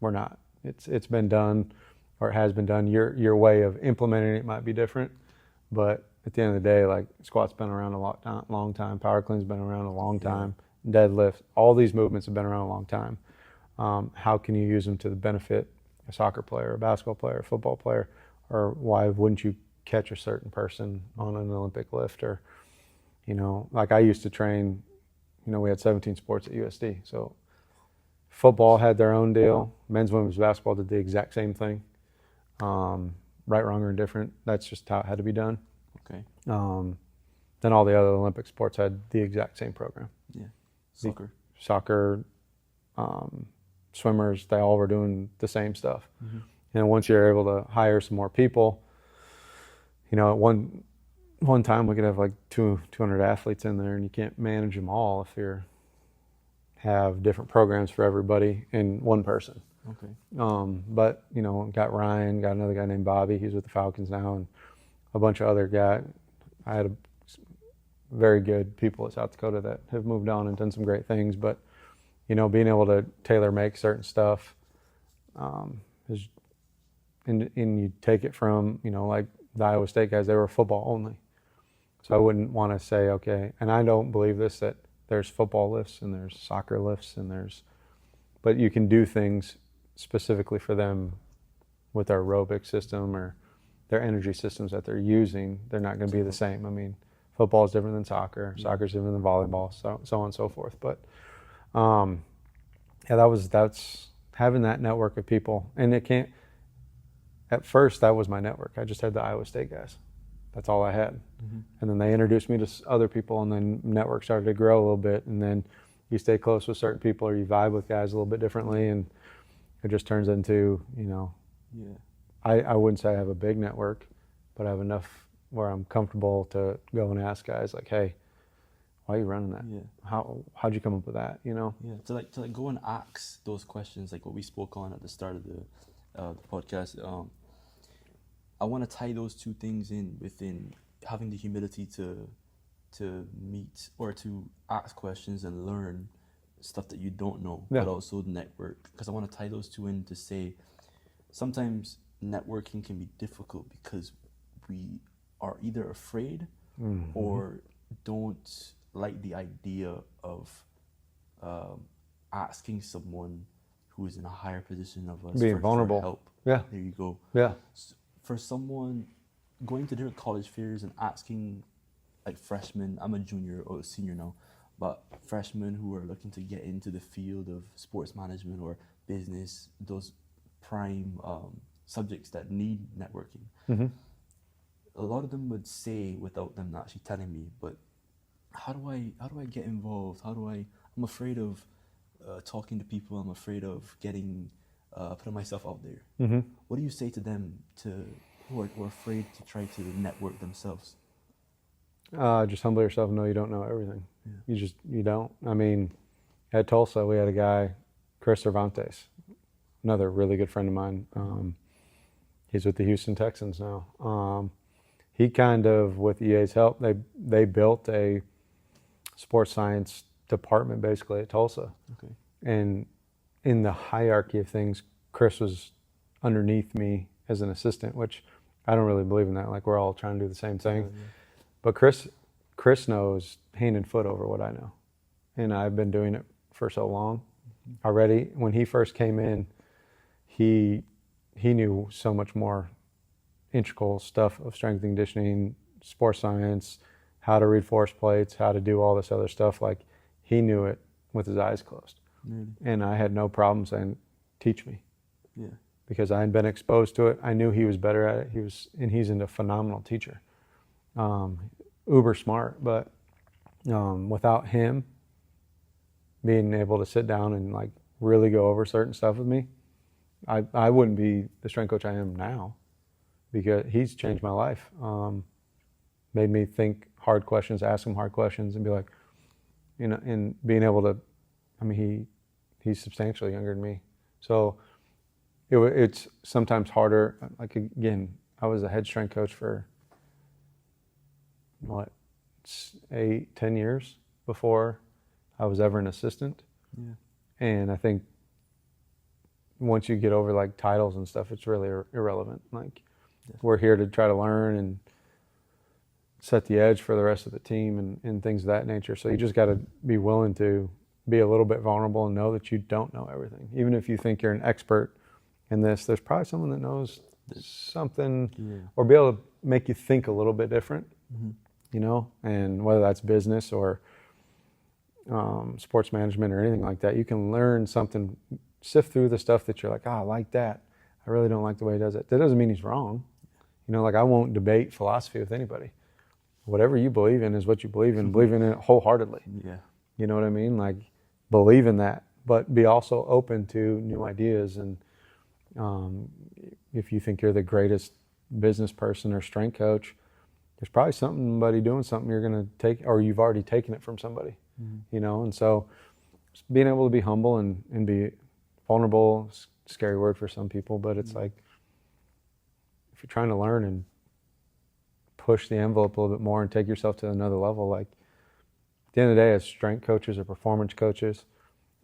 we're not. It's been done, or it has been done. Your way of implementing it might be different, but at the end of the day, like, squat's been around a long time. Power clean's been around a long time. Deadlift, all these movements have been around a long time. How can you use them to the benefit a soccer player, a basketball player, a football player, or why wouldn't you catch a certain person on an Olympic lift? Or, you know, like, I used to train, you know, we had 17 sports at USD. So football had their own deal. Men's, women's basketball did the exact same thing. Right, wrong, or indifferent. That's just how it had to be done. Okay. Then all the other Olympic sports had the exact same program. Yeah. Soccer, swimmers, they all were doing the same stuff. And once you're able to hire some more people, you know, at one time we could have like 200 athletes in there, and you can't manage them all if you have different programs for everybody in one person. Okay. But you know, got Ryan, got another guy named Bobby. He's with the Falcons now, and a bunch of other guys. I had very good people at South Dakota that have moved on and done some great things. But you know, being able to tailor make certain stuff is, and you take it from, you know, like the Iowa State guys, they were football only. So I wouldn't want to say, okay, and I don't believe this, that there's football lifts and there's soccer lifts but you can do things specifically for them with our aerobic system, or their energy systems that they're using, they're not going to be the same. I mean, football is different than soccer. Soccer is different than volleyball, so on and so forth. But yeah, that's having that network of people. And it can't, at first, that was my network. I just had the Iowa State guys. That's all I had. And then they introduced me to other people, and then network started to grow a little bit. And then you stay close with certain people, or you vibe with guys a little bit differently, and it just turns into, I wouldn't say I have a big network, but I have enough where I'm comfortable to go and ask guys like, hey, why are you running that? How'd you come up with that? Yeah, to go and ask those questions, like what we spoke on at the start of the podcast. I want to tie those two things in within having the humility to meet or to ask questions and learn stuff that you don't know, but also network. Because I want to tie those two in to say sometimes networking can be difficult because we are either afraid or don't like the idea of asking someone who is in a higher position of us being vulnerable. For help. Yeah. There you go. Yeah. For someone going to different college fairs and asking, like freshmen, I'm a junior or a senior now, but freshmen who are looking to get into the field of sports management or business, those prime subjects that need networking. A lot of them would say without them actually telling me, but how do I get involved? I'm afraid of talking to people. I'm afraid of getting putting myself out there. What do you say to them who are afraid to try to network themselves? Just humble yourself and know you don't know everything. You don't. I mean, at Tulsa, we had a guy, Chris Cervantes, another really good friend of mine. He's with the Houston Texans now. He kind of, with EA's help, they built a sports science department basically at Tulsa. Okay. And in the hierarchy of things, Chris was underneath me as an assistant, which I don't really believe in that. Like, we're all trying to do the same thing. But Chris knows hand and foot over what I know. And I've been doing it for so long already. When he first came in, he knew so much more integral stuff of strength and conditioning, sports science, how to read force plates, how to do all this other stuff. Like, he knew it with his eyes closed. Really? And I had no problem saying, teach me. Yeah. Because I had been exposed to it. I knew he was better at it. He's a phenomenal teacher. Uber smart, but without him being able to sit down and like really go over certain stuff with me, I wouldn't be the strength coach I am now, because he's changed my life. Made me think hard questions, ask him hard questions, and be like, and being able to, I mean, he's substantially younger than me. So it's sometimes harder. Like, again, I was a head strength coach for 8-10 years before I was ever an assistant. Yeah. And I think once you get over like titles and stuff, it's really irrelevant. Like, we're here to try to learn and set the edge for the rest of the team and things of that nature. So you just got to be willing to be a little bit vulnerable and know that you don't know everything. Even if you think you're an expert in this, there's probably someone that knows something, or be able to make you think a little bit different, and whether that's business or sports management or anything like that, you can learn something, sift through the stuff that you're like, I like that. I really don't like the way he does it. That doesn't mean he's wrong. Like, I won't debate philosophy with anybody. Whatever you believe in is what you believe in. Believe in it wholeheartedly. Yeah. You know what I mean? Like, believe in that, but be also open to new ideas. And if you think you're the greatest business person or strength coach, there's probably somebody doing something you're going to take, or you've already taken it from somebody, and so just being able to be humble and be vulnerable, scary word for some people, but it's like, if you're trying to learn and push the envelope a little bit more and take yourself to another level, like, at the end of the day, as strength coaches or performance coaches,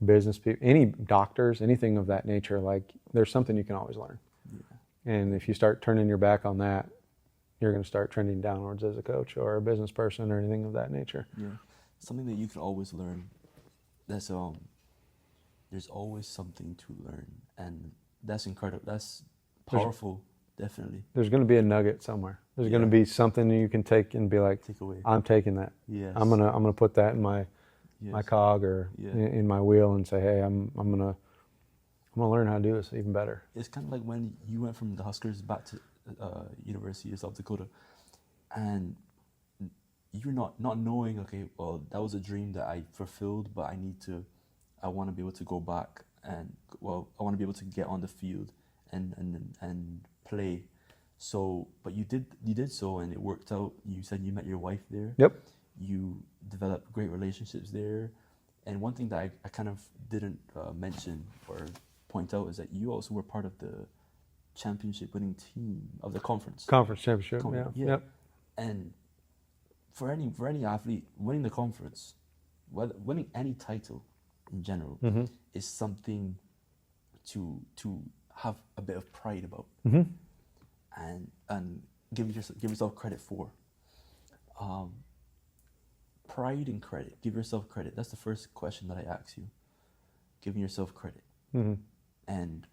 business people, any doctors, anything of that nature, like, there's something you can always learn. And if you start turning your back on that, you're going to start trending downwards as a coach or a business person or anything of that nature. Yeah, something that you can always learn. There's always something to learn, and that's incredible. That's powerful Definitely. There's going to be a nugget somewhere. There's going to be something you can take and be like, Take away. I'm taking that. Yes. I'm gonna put that in my cog or in my wheel and say, hey, I'm gonna learn how to do this even better. It's kind of like when you went from the Huskers back to University of South Dakota, and you're not knowing, okay, well, that was a dream that I fulfilled, but I want to be able to go back and, well, I want to be able to get on the field and play. So, but you did so, and it worked out. You said you met your wife there. Yep. You developed great relationships there. And one thing that I kind of didn't mention or point out is that you also were part of the championship winning team of the conference. Conference championship, yeah. Yep. And for any athlete, winning the conference, winning any title in general, is something to have a bit of pride about, and give yourself credit for. Pride and credit. Give yourself credit. That's the first question that I ask you. Giving yourself credit and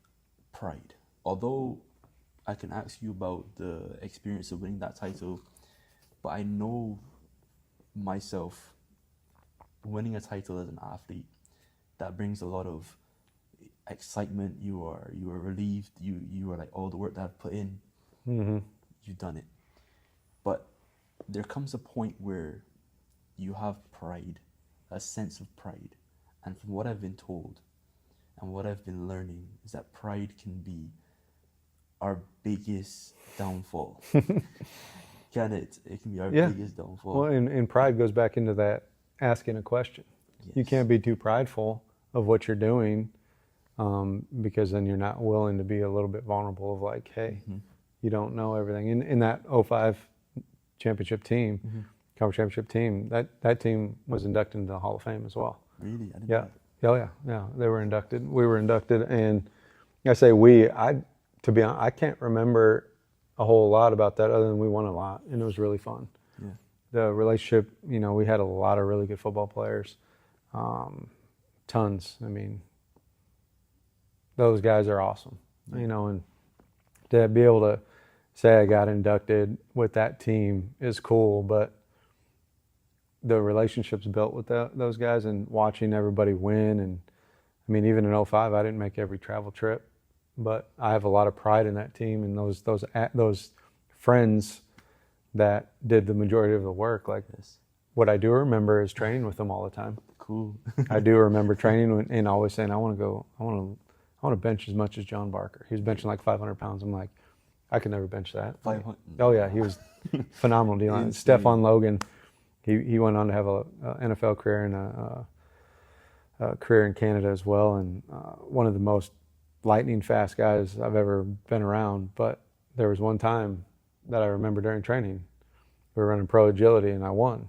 pride. Although I can ask you about the experience of winning that title, but I know myself, winning a title as an athlete, that brings a lot of excitement. You are relieved. You are like, all the work that I've put in, you've done it. But there comes a point where you have pride, a sense of pride. And from what I've been told and what I've been learning is that pride can be our biggest downfall. Can it? It can be our biggest downfall. Well, and pride goes back into that asking a question. Yes. You can't be too prideful of what you're doing, because then you're not willing to be a little bit vulnerable of like, hey, you don't know everything. In that 05 championship team, conference championship team, that team was inducted into the Hall of Fame as well. Really? I didn't know that. Oh yeah. They were inducted. We were inducted, and I say to be honest, I can't remember a whole lot about that other than we won a lot, and it was really fun. Yeah. The relationship, we had a lot of really good football players, tons. I mean, those guys are awesome, and to be able to say I got inducted with that team is cool, but the relationships built with those guys and watching everybody win, and I mean, even in 05, I didn't make every travel trip, but I have a lot of pride in that team and those friends that did the majority of the work. Like what I do remember is training with them all the time. Cool. I do remember training and always saying, I want to bench as much as John Barker. He was benching like 500 pounds. I'm like, I could never bench that. 500. Oh yeah, he was phenomenal dealing. Stephon Logan, he went on to have a NFL career and a career in Canada as well, and one of the most lightning fast guys I've ever been around. But there was one time that I remember during training, we were running pro agility and I won.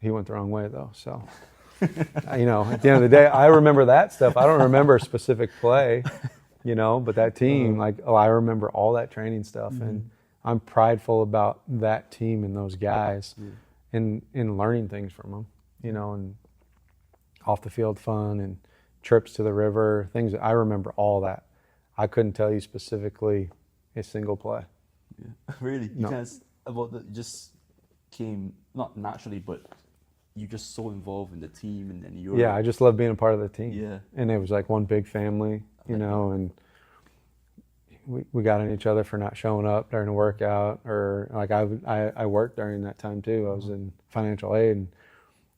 He went the wrong way though, so at the end of the day, I remember that stuff. I don't remember a specific play, but that team, I remember all that training stuff, and I'm prideful about that team and those guys, in learning things from them, and off the field fun and trips to the river, things. I remember all that. I couldn't tell you specifically a single play. Yeah. Really? No. Because just came not naturally, but you just so involved in the team, and you're. Yeah, I just love being a part of the team. Yeah. And it was like one big family, and we got on each other for not showing up during a workout, or like I worked during that time too. I was in financial aid, and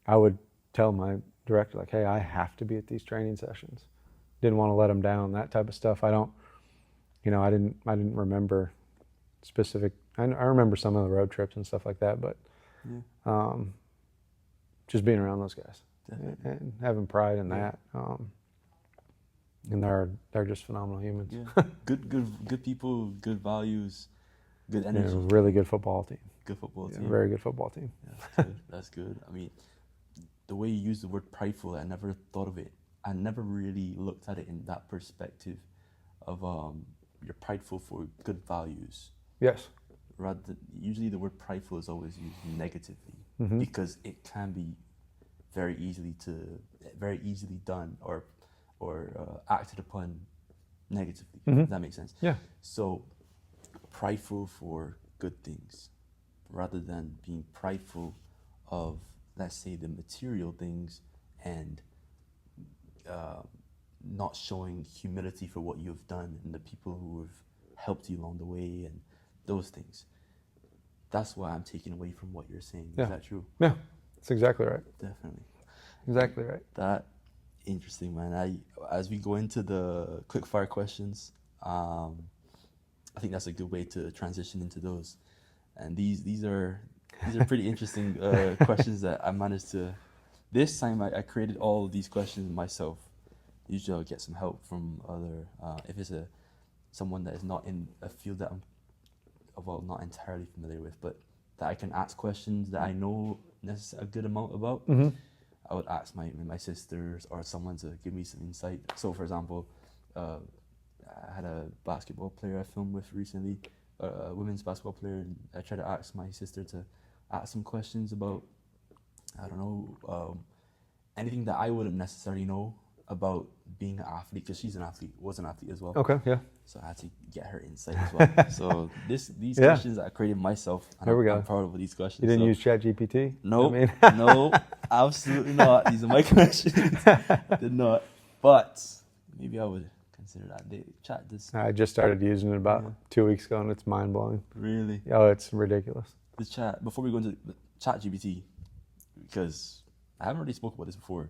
I would tell my director like, hey, I have to be at these training sessions. Didn't want to let them down, that type of stuff. I didn't remember specific. I remember some of the road trips and stuff like that, but just being around those guys and having pride in that. And they're just phenomenal humans. Yeah. Good people, good values, good energy. Yeah, really good football team. Good football team. Very good football team. Yeah, that's good. I mean, the way you use the word prideful, I never thought of it. I never really looked at it in that perspective of you're prideful for good values. Yes. Usually the word prideful is always used negatively because it can be very easily done or acted upon negatively. If that makes sense. Yeah. So prideful for good things rather than being prideful of, let's say, the material things and not showing humility for what you've done and the people who have helped you along the way and those things. That's what I'm taking away from what you're saying. Yeah. Is that true? Yeah, that's exactly right. Definitely. Exactly right. That interesting, man. As we go into the quick fire questions, I think that's a good way to transition into those. And these are pretty interesting questions that I managed to. This time I created all of these questions myself. Usually I'll get some help from other if it's someone that is not in a field that I'm not entirely familiar with, but that I can ask questions that I know a good amount about. Mm-hmm. I would ask my sisters or someone to give me some insight. So, for example, I had a basketball player I filmed with recently, a women's basketball player, and I tried to ask my sister to ask some questions about, I don't know, anything that I wouldn't necessarily know about being an athlete, because she's was an athlete as well. Okay, yeah. So I had to get her insight as well. So these Yeah. questions I created myself, and There we go. I'm proud of these questions. You didn't So- use ChatGPT? No, I mean, no, absolutely not. These are my questions. Did not. But maybe I would consider that. They chat this. I just started using it about Yeah. 2 weeks ago, and it's mind blowing. Really? Oh, it's ridiculous. The chat, before we go into chat GPT, because I haven't really spoken about this before,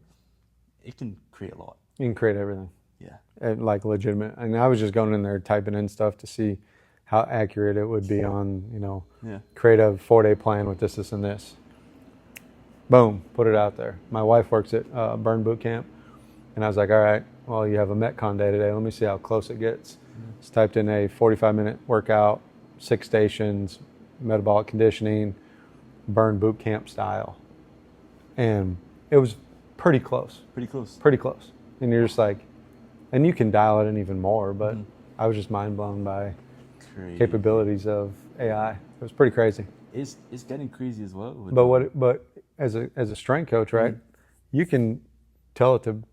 it can create a lot. You can create everything, Yeah. and like legitimate. And I was just going in there typing in stuff to see how accurate it would be on, Yeah. create a 4-day plan with this, this, and this. Boom, put it out there. My wife works at Burn Boot Camp, and I was like, all right, well, you have a Metcon day today. Let me see how close it gets. Just typed in a 45-minute workout, 6 stations, metabolic conditioning, Burn Boot Camp style. And it was pretty close. Pretty close. Pretty close. And you're just like, and you can dial it in even more, but Mhm. I was just mind blown by Crazy. capabilities of AI. It was pretty crazy. It's getting crazy as well. with But as a strength coach, right? You can tell it to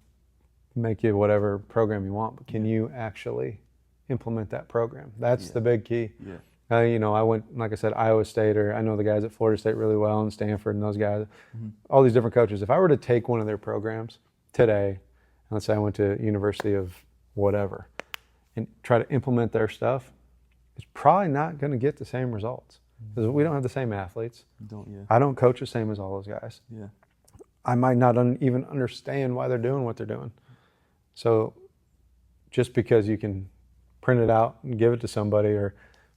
make you whatever program you want, but can you actually implement that program? That's Yeah. the big key. Yeah. I went, like I said, Iowa State, or I know the guys at Florida State really well, and Stanford, and those guys, all these different coaches. If I were to take one of their programs today, and let's say I went to University of whatever, and try to implement their stuff, it's probably not going to get the same results. Because we don't have the same athletes. Yeah. I don't coach the same as all those guys. Yeah. I might not even understand why they're doing what they're doing. So just because you can print it out and give it to somebody or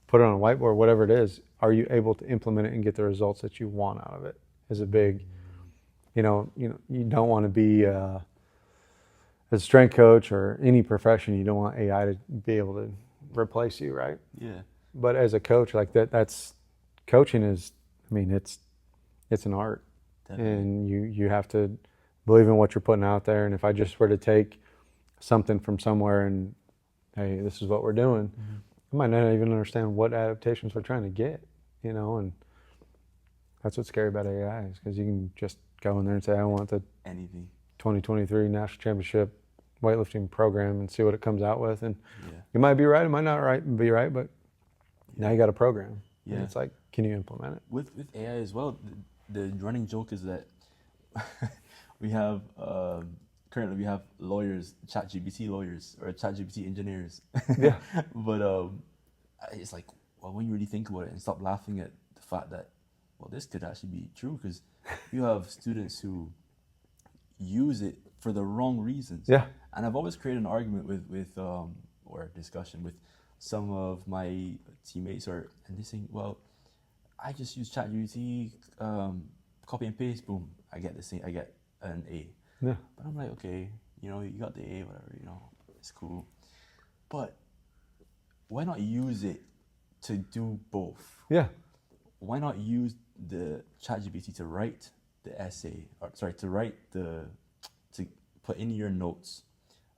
put it on a whiteboard, whatever it is, are you able to implement it and get the results that you want out of it? Is a big, you don't want to be as a strength coach or any profession, you don't want AI to be able to replace you, right? Yeah. But as a coach, like that's coaching is, it's an art. Definitely. And you have to believe in what you're putting out there. And if I just were to take something from somewhere and, hey, this is what we're doing, I might not even understand what adaptations we're trying to get, and that's what's scary about AI, is because you can just go in there and say, I want the Anything. 2023 National Championship weightlifting program, and see what it comes out with. And Yeah. you might be right, it might not be right, but now you got a program. Yeah. And it's like, can you implement it? With AI as well, the running joke is that we have currently we have lawyers, ChatGPT lawyers or ChatGPT engineers. Yeah. But it's like, well, when you really think about it and stop laughing at the fact that, well, this could actually be true, because you have students who use it for the wrong reasons. Yeah. And I've always created an argument with or a discussion with some of my teammates, and they're saying, well, I just use ChatGPT, copy and paste, boom, I get an A. Yeah. But I'm like, okay, you got the A, whatever, it's cool. But why not use it to do both? Yeah. Why not use the ChatGPT to write the essay, to put in your notes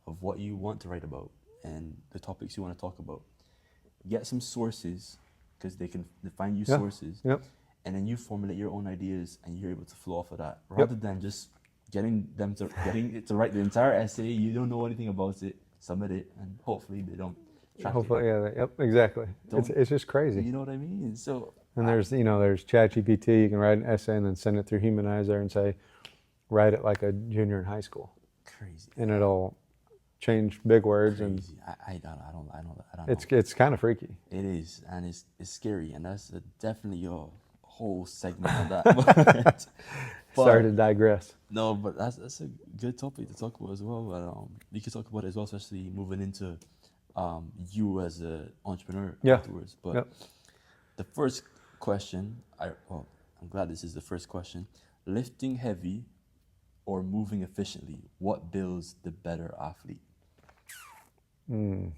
of what you want to write about and the topics you want to talk about. Get some sources, because they can find you sources. Yep. And then you formulate your own ideas and you're able to flow off of that, rather than just getting it to write the entire essay. You don't know anything about it, submit it, and hopefully they don't track it. Hopefully, yeah, yep, exactly. It's just crazy. You know what I mean? So And there's ChatGPT. You can write an essay and then send it through Humanizer and say, write it like a junior in high school, crazy. and it'll change big words. Crazy. And I don't know. it's kind of freaky. It is, and it's scary, and that's definitely a whole segment on that. Sorry to digress. No, but that's a good topic to talk about as well. But we could talk about it as well, especially moving into you as an entrepreneur afterwards. But the first question, I'm glad this is the first question. Lifting heavy or moving efficiently, what builds the better athlete? I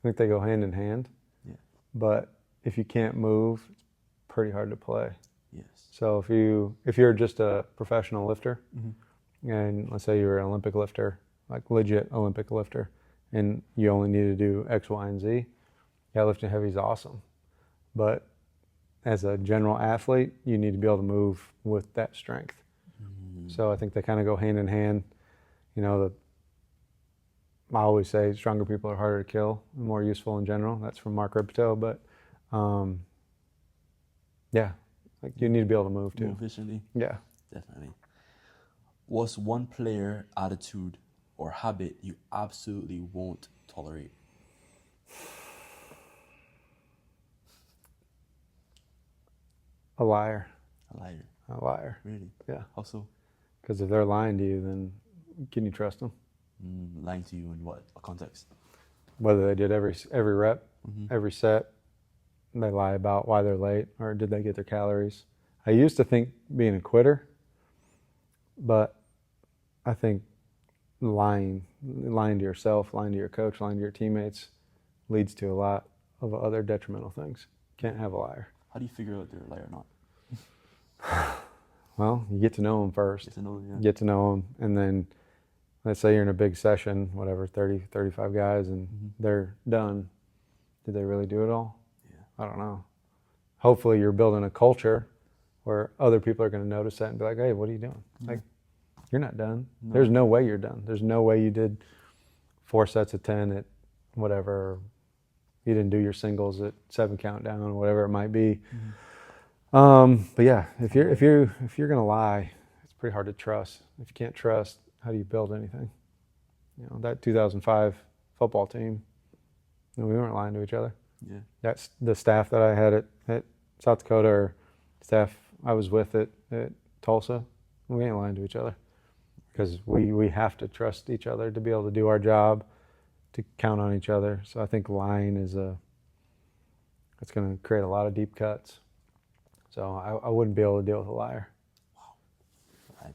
think they go hand in hand. Yeah. But if you can't move, it's pretty hard to play. Yes. So if you're just a professional lifter, and let's say you're an Olympic lifter, like legit Olympic lifter, and you only need to do X, Y, and Z, yeah, lifting heavy is awesome. But as a general athlete, you need to be able to move with that strength. So I think they kind of go hand in hand. I always say stronger people are harder to kill and more useful in general. That's from Mark Ripito. But like you need to be able to move too. Move efficiently. Yeah. Definitely. What's one player attitude or habit you absolutely won't tolerate? A liar. A liar. A liar. Really? Yeah. How so? Because if they're lying to you, then can you trust them? Lying to you in what context? Whether they did every rep, every set, they lie about why they're late, or did they get their calories. I used to think being a quitter, but I think lying to yourself, lying to your coach, lying to your teammates leads to a lot of other detrimental things. Can't have a liar. How do you figure out they're a liar or not? Well, you get to know them first. Get to know them, and then let's say you're in a big session, whatever, 30, 35 guys, and they're done. Did they really do it all? Yeah. I don't know. Hopefully you're building a culture where other people are going to notice that and be like, hey, what are you doing? Like, you're not done. No. There's no way you're done. There's no way you did 4 sets of 10 at whatever. You didn't do your singles at 7 countdown, whatever it might be. But yeah, if you're going to lie, it's pretty hard to trust. If you can't trust, how do you build anything? That 2005 football team, we weren't lying to each other. Yeah. That's the staff that I had at South Dakota, or staff I was with at Tulsa. We ain't lying to each other because we have to trust each other to be able to do our job, to count on each other. So I think lying it's going to create a lot of deep cuts. So I wouldn't be able to deal with a liar. I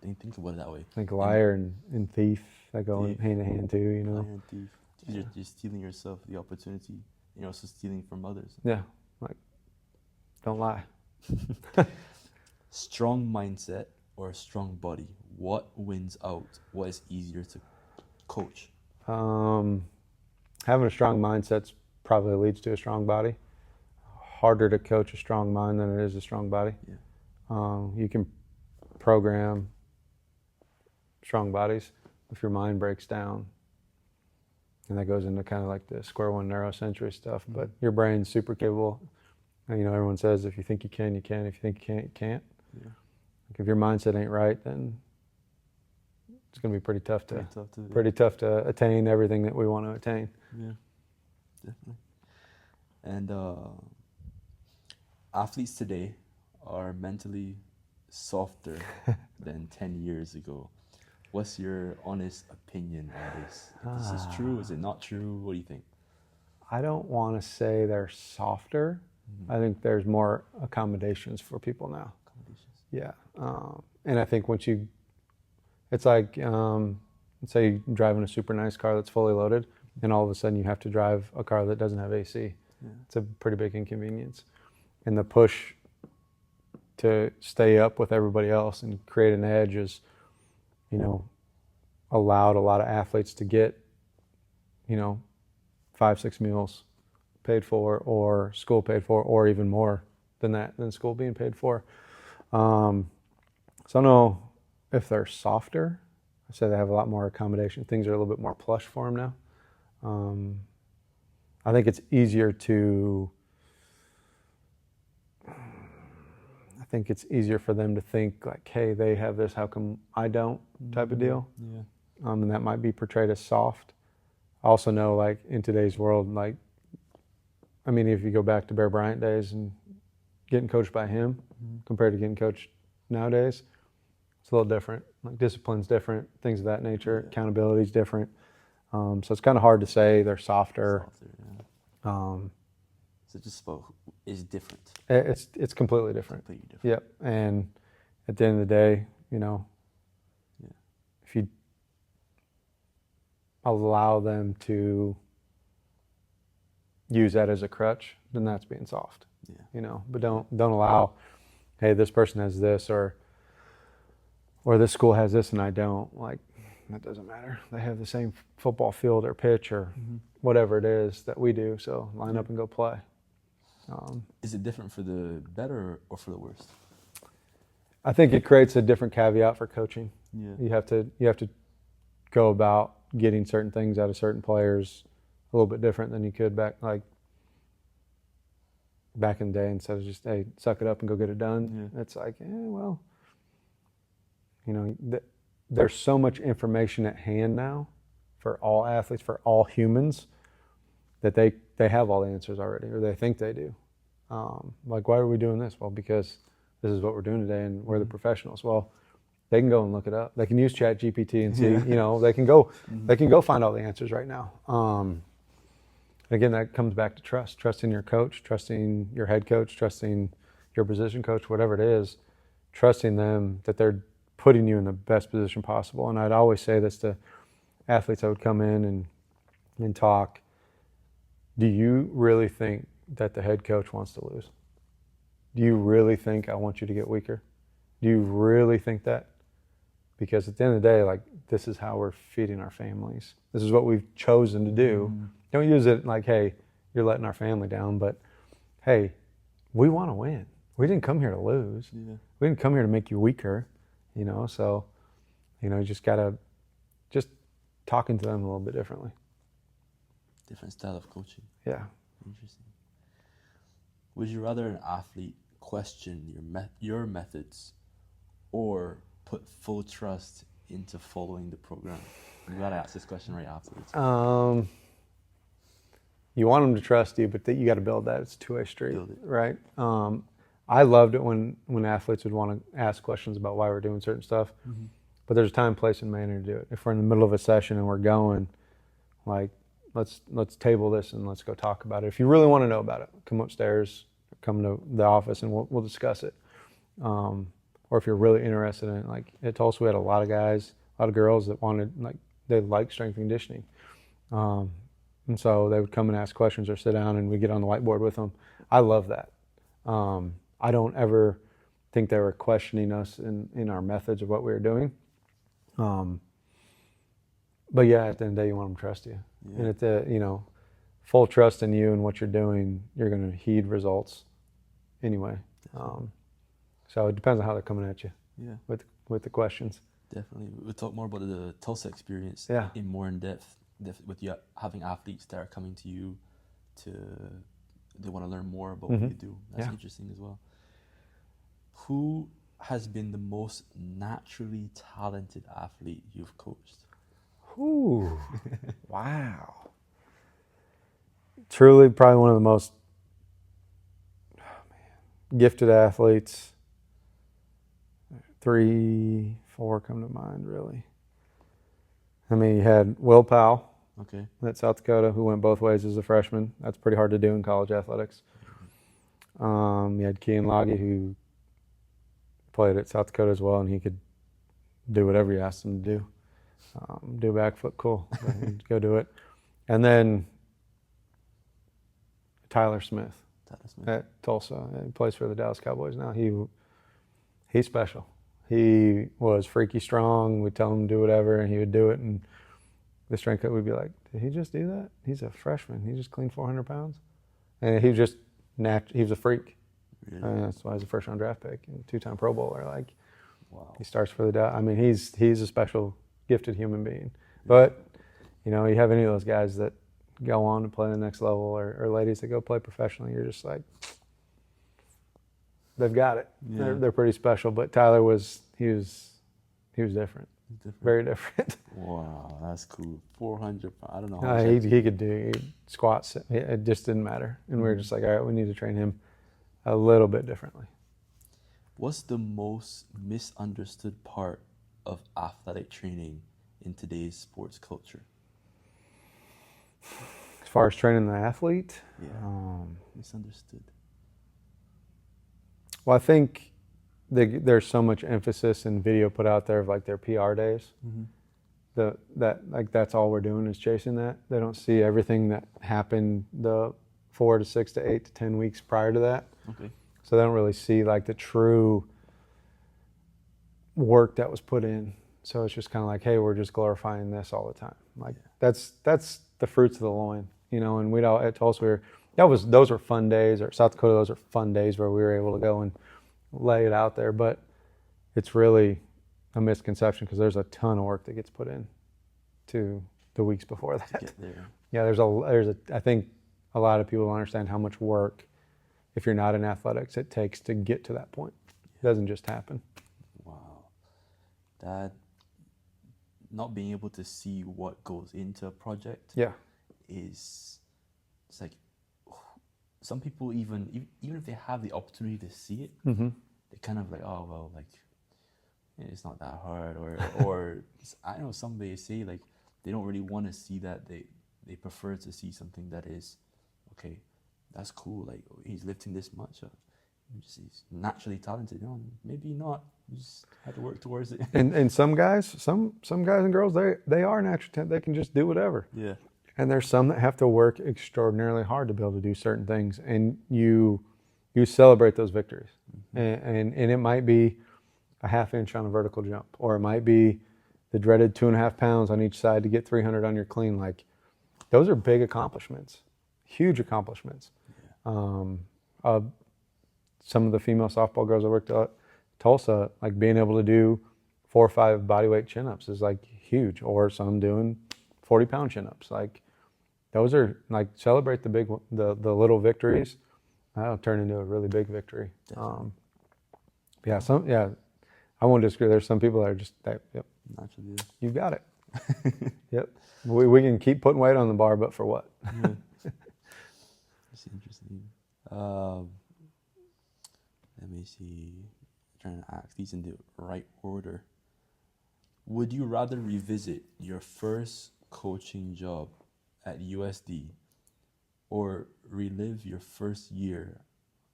didn't think about it that way. I think liar and thief, that go hand in hand too, Liar and thief. Because you're stealing yourself the opportunity. You're also stealing from others. Yeah, like, don't lie. Strong mindset or a strong body? What wins out? What is easier to coach? Having a strong mindset probably leads to a strong body. Harder to coach a strong mind than it is a strong body. Yeah. You can program strong bodies if your mind breaks down. And that goes into kind of like the square one neurosensory stuff. But your brain's super capable. And, everyone says if you think you can, you can. If you think you can't, you can't. Yeah. Like if your mindset ain't right, then it's going to be pretty tough to attain everything that we want to attain. Yeah, definitely. And athletes today are mentally softer than 10 years ago. What's your honest opinion on this? Is this true? Is it not true? What do you think? I don't want to say they're softer. I think there's more accommodations for people now. Yeah. And I think it's like, let's say you're driving a super nice car that's fully loaded, and all of a sudden you have to drive a car that doesn't have AC. Yeah. It's a pretty big inconvenience. And the push to stay up with everybody else and create an edge is, allowed a lot of athletes to get, 5-6 meals paid for, or school paid for, or even more than that, than school being paid for. So I don't know if they're softer. I say they have a lot more accommodation. Things are a little bit more plush for them now. I think it's easier to, I think it's easier for them to think like, hey, they have this, how come I don't, type of deal. Yeah. And that might be portrayed as soft. I also know, like, in today's world, like, I mean, if you go back to Bear Bryant days and getting coached by him compared to getting coached nowadays, it's a little different. Like, discipline's different, things of that nature. Accountability's different. So it's kind of hard to say they're softer. So just about is different. It's completely different. Completely different. Yep. And at the end of the day, you know, if you allow them to use that as a crutch, then that's being soft. Yeah. You know, but don't allow, hey, this person has this, or this school has this and I don't. Like, that doesn't matter. They have the same football field or pitch or whatever it is that we do. So line up and go play. Is it different for the better or for the worse? I think it creates a different caveat for coaching. Yeah. You have to go about getting certain things out of certain players a little bit different than you could back in the day, instead of just, hey, suck it up and go get it done. Yeah. It's like, well, you know, there's so much information at hand now for all athletes, for all humans, that they have all the answers already, or they think they do. Like, why are we doing this? Well, because this is what we're doing today and we're the professionals. Well, they can go and look it up. They can use ChatGPT and see, you know, they can go find all the answers right now. Again, that comes back to trust. Trusting your coach, trusting your head coach, trusting your position coach, whatever it is, trusting them that they're putting you in the best position possible. And I'd always say this to athletes that would come in and talk. Do you really think that the head coach wants to lose? Do you really think I want you to get weaker? Do you really think that? Because at the end of the day, like, this is how we're feeding our families. This is what we've chosen to do. Don't use it like, hey, you're letting our family down, but hey, we want to win. We didn't come here to lose. Yeah. We didn't come here to make you weaker, you know, so, you know, you just gotta talking to them a little bit differently. Different style of coaching. Yeah. Interesting. Would you rather an athlete question your methods or put full trust into following the program? I'm glad I asked this question right afterwards. You want them to trust you, but you got to build that. It's a two-way street, right? I loved it when athletes would want to ask questions about why we're doing certain stuff, but there's time, place, and manner to do it. If we're in the middle of a session and we're going, like, let's table this and let's go talk about it. If you really want to know about it, come upstairs, come to the office, and we'll discuss it. Or if you're really interested in it, like at Tulsa, we had a lot of guys, a lot of girls that wanted, like, they liked strength and conditioning. And so they would come and ask questions or sit down and we get on the whiteboard with them. I love that. I don't ever think they were questioning us in our methods of what we were doing. But yeah, at the end of the day, you want them to trust you. Yeah. And at the, you know, full trust in you and what you're doing, you're going to heed results anyway. So it depends on how they're coming at you. Yeah. With the questions. Definitely. We'll talk more about the Tulsa experience in depth with you having athletes that are coming to you they want to learn more about what you do. That's interesting as well. Who has been the most naturally talented athlete you've coached? Ooh, wow. Truly probably one of the most gifted athletes. 3, 4 come to mind, really. I mean, you had Will Powell at South Dakota, who went both ways as a freshman. That's pretty hard to do in college athletics. You had Kean Loggy, who played at South Dakota as well, and he could do whatever you asked him to do. Do a backflip, cool. Go do it. And then Tyler Smith at Tulsa. He plays for the Dallas Cowboys now. He's special. He was freaky strong. We'd tell him to do whatever, and he would do it. And the strength coach would be like, did he just do that? He's a freshman. He just cleaned 400 pounds. And he was just he was a freak. Really? And that's why he's a first-round draft pick and 2-time Pro Bowler. Like, wow. He starts for the Dallas. I mean, he's a special, gifted human being. But, you know, you have any of those guys that go on to play the next level, or ladies that go play professionally, you're just like, they've got it. Yeah. They're pretty special. But Tyler was different. Different. Very different. Wow, that's cool. 400 pounds. I don't know how No, much he could do squats. It just didn't matter. And we were Mhm. just like, all right, we need to train him a little bit differently. What's the most misunderstood part of athletic training in today's sports culture? As far as training the athlete, Yeah. Misunderstood. well, I think there's so much emphasis and video put out there of like their PR days. Mm-hmm. That's all we're doing is chasing that. They don't see everything that happened the 4 to 6 to 8 to 10 weeks prior to that. Okay. So they don't really see like the true work that was put in. So it's just kind of like, hey, we're just glorifying this all the time. Like that's the fruits of the loin, And we'd all at Tulsa, those were fun days, or South Dakota, those are fun days where we were able to go and lay it out there. But it's really a misconception because there's a ton of work that gets put in to the weeks before that. To get there. Yeah, I think a lot of people don't understand how much work, if you're not in athletics, it takes to get to that point. It doesn't just happen. Wow. That not being able to see what goes into a project Yeah. it's like some people even if they have the opportunity to see it, Mm-hmm. they kind of like, oh well, like it's not that hard, or I know some they say like they don't really want to see that, they prefer to see something that is okay, that's cool, like he's lifting this much, he's naturally talented, maybe not, you just have to work towards it. And some guys and girls, they are natural talent. They can just do whatever. Yeah. And there's some that have to work extraordinarily hard to be able to do certain things, and you celebrate those victories. Mm-hmm. And it might be a half inch on a vertical jump, or it might be the dreaded 2.5 pounds on each side to get 300 on your clean. Like those are big accomplishments, huge accomplishments. Yeah. Some of the female softball girls I worked at Tulsa, like being able to do 4 or 5 bodyweight chin-ups is like huge, or some doing 40-pound chin-ups. Like those are like, celebrate the little victories. That'll turn into a really big victory. I won't disagree. There's some people that are just that. Yep, Naturally. you've got it. Yep, we can keep putting weight on the bar, but for what? Yeah. That's interesting. Let me see. I'm trying to ask these in the right order. Would you rather revisit your first coaching job at USD or relive your first year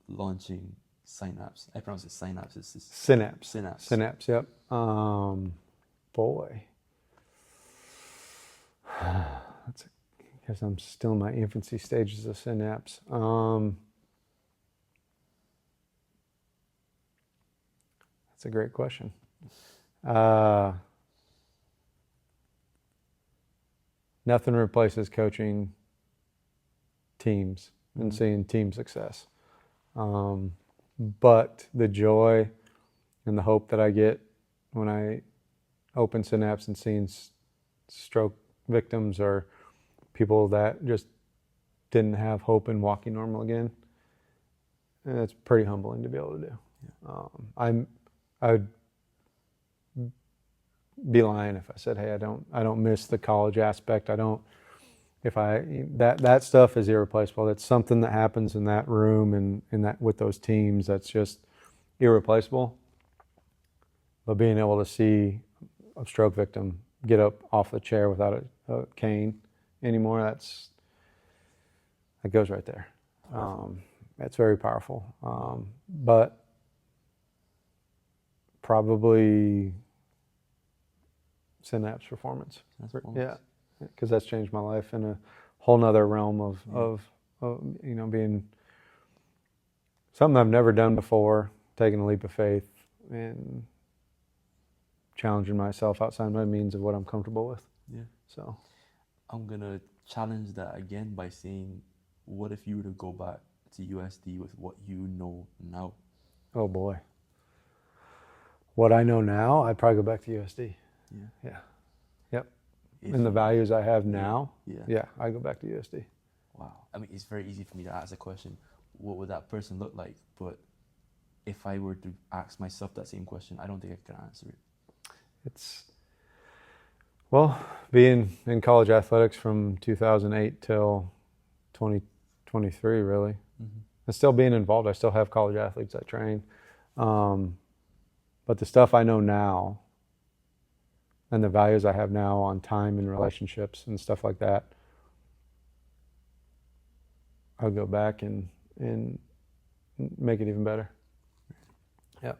launching Synapse? I pronounce it Synapse. It's Synapse. Synapse. Yep. Boy. Because I'm still in my infancy stages of Synapse. That's a great question. Nothing replaces coaching teams and seeing team success. But the joy and the hope that I get when I open Synapse and seeing stroke victims or people that just didn't have hope in walking normal again, it's pretty humbling to be able to do. Yeah. I would be lying if I said, hey, I don't miss the college aspect. That stuff is irreplaceable. That's something that happens in that room and in that with those teams that's just irreplaceable. But being able to see a stroke victim get up off the chair without a cane anymore, that goes right there. It's very powerful. But probably Synapse Performance. Yeah, because that's changed my life in a whole nother realm of being something I've never done before, taking a leap of faith and challenging myself outside my means of what I'm comfortable with. Yeah. So I'm gonna challenge that again by saying, what if you were to go back to USD with what you know now? Oh boy. What I know now, I'd probably go back to USD. Yeah. Yeah. Yep. and the values I have now, Yeah. I go back to USD. Wow. I mean, it's very easy for me to ask a question, what would that person look like? But if I were to ask myself that same question, I don't think I could answer it. Well, being in college athletics from 2008 till 2023, really, and still being involved. I still have college athletes I train. But the stuff I know now and the values I have now on time and relationships and stuff like that, I'll go back and make it even better. Yeah.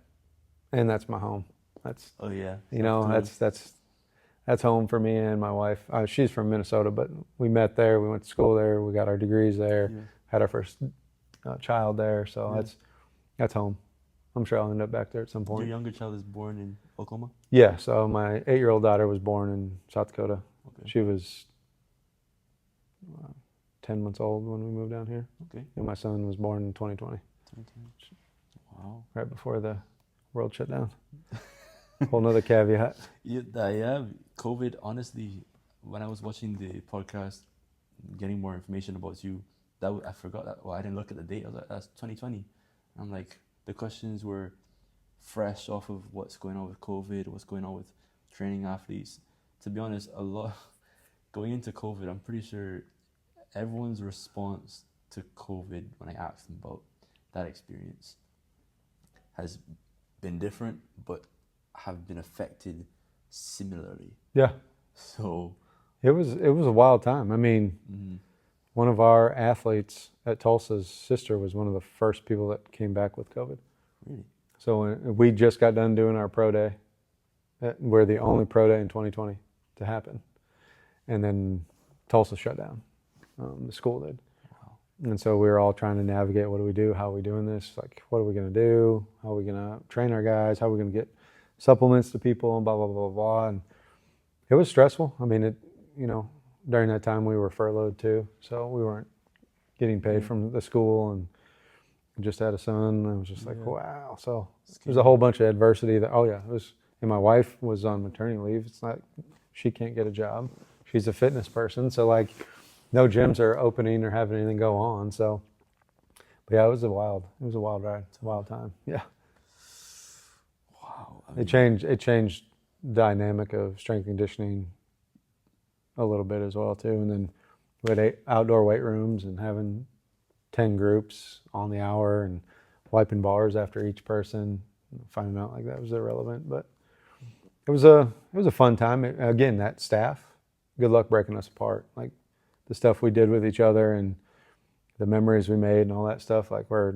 And that's my home. That's, that's home for me and my wife. She's from Minnesota, but we met there. We went to school there. We got our degrees there. Yeah. Had our first child there. So that's home. I'm sure I'll end up back there at some point. Your younger child is born in Oklahoma? Yeah. So my 8-year-old daughter was born in South Dakota. Okay. She was 10 months old when we moved down here. Okay. And my son was born in 2020. Wow. Right before the world shut down. Whole nother caveat. Yeah, COVID, honestly, when I was watching the podcast, getting more information about you, I forgot that, I didn't look at the date. I was like, that's 2020. I'm like, the questions were fresh off of what's going on with COVID, what's going on with training athletes. To be honest, a lot, going into COVID, I'm pretty sure everyone's response to COVID, when I asked them about that experience, has been different, but have been affected similarly. Yeah. So it was a wild time. I mean, one of our athletes at Tulsa's sister was one of the first people that came back with COVID. Really? So we just got done doing our pro day. We're the only pro day in 2020 to happen. And then Tulsa shut down. The school did. Wow. And so we were all trying to navigate, what do we do? How are we doing this? Like, what are we going to do? How are we going to train our guys? How are we going to get supplements to people and blah, blah, blah, blah. And it was stressful. I mean, during that time we were furloughed too. So we weren't getting paid from the school and just had a son. I was just like, wow. So there's a whole bunch of adversity and my wife was on maternity leave. It's not, she can't get a job. She's a fitness person. So like no gyms are opening or having anything go on. So, but yeah, it was a wild ride. It's a wild time. Yeah. Wow. It changed dynamic of strength conditioning a little bit as well too. And then we had outdoor weight rooms and having 10 groups on the hour and wiping bars after each person, finding out like that was irrelevant. But it was a fun time. Again, that staff, good luck breaking us apart. Like the stuff we did with each other and the memories we made and all that stuff, like we're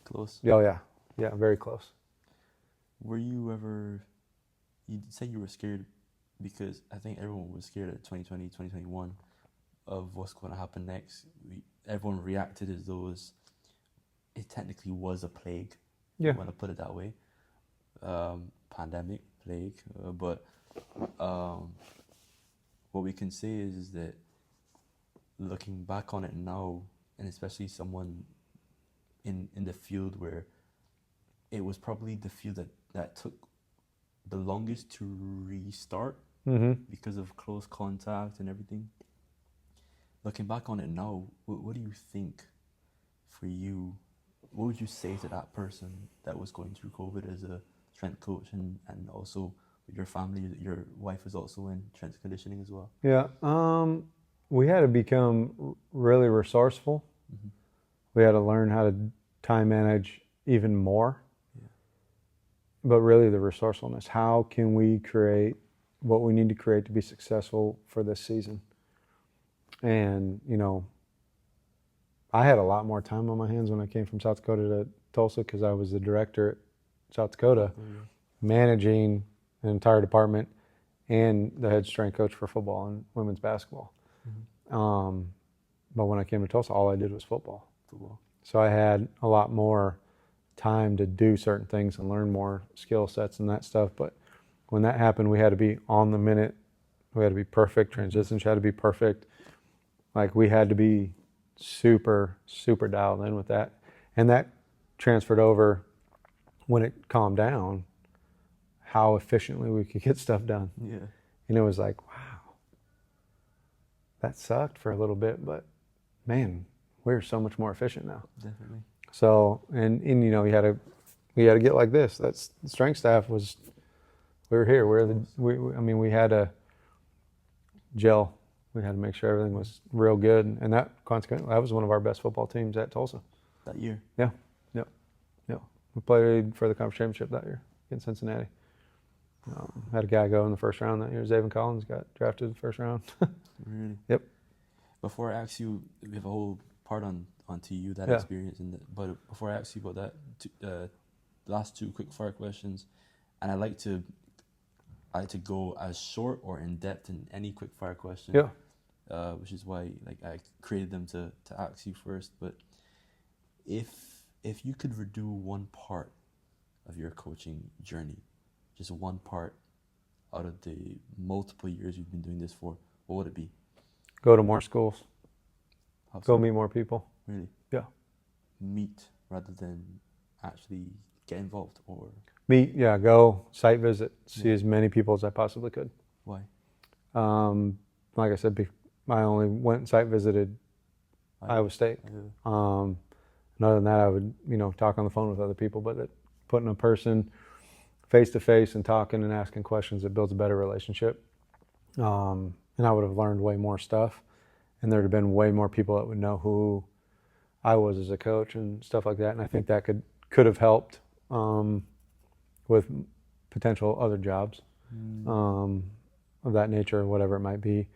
close. Oh yeah. Yeah, very close. Were you ever, you said you were scared, because I think everyone was scared at 2020, 2021 of what's going to happen next. Everyone reacted as though it technically was a plague. Yeah. I want to put it that way. Pandemic, plague. But what we can say is that looking back on it now, and especially someone in the field where it was probably the field that took the longest to restart because of close contact and everything. Looking back on it now, what do you think for you? What would you say to that person that was going through COVID as a strength coach and also with your family? Your wife is also in strength conditioning as well. Yeah, we had to become really resourceful. We had to learn how to time manage even more. But really the resourcefulness. How can we create what we need to create to be successful for this season? And, I had a lot more time on my hands when I came from South Dakota to Tulsa because I was the director at South Dakota, managing an entire department and the head strength coach for football and women's basketball. But when I came to Tulsa, all I did was football. So I had a lot more time to do certain things and learn more skill sets and that stuff. But when that happened, we had to be on the minute. We had to be perfect. Transitions had to be perfect. Like we had to be super, super dialed in with that. And that transferred over when it calmed down, how efficiently we could get stuff done. Yeah. And it was like, wow. that sucked for a little bit, but man, we're so much more efficient now. Definitely. So, and you know, we had to get like this. That's the strength staff was, we were here. We had a gel. We had to make sure everything was real good. And that consequently, that was one of our best football teams at Tulsa. That year? Yeah. We played for the conference championship that year against Cincinnati. Had a guy go in the first round that year. Jevon Collins got drafted in the first round. Really? Yep. Before I ask you, we have a whole part on TU, that Yeah. experience. But before I ask you about that, last two quick fire questions, and I like to go as short or in depth in any quick fire question. Yeah. Which is why I created them to ask you first. But if you could redo one part of your coaching journey, just one part out of the multiple years you've been doing this for, what would it be? Go to more schools. How Go so? meet more people. Really? Yeah. Meet rather than actually get involved, or Go site visit, see Yeah. as many people as I possibly could. why? Like I said, I only went and site visited Iowa State. And other than that, I would, talk on the phone with other people, but putting a person face to face and talking and asking questions, it builds a better relationship. And I would have learned way more stuff, and there'd have been way more people that would know who I was as a coach and stuff like that. And I think that could have helped with potential other jobs of that nature or whatever it might be.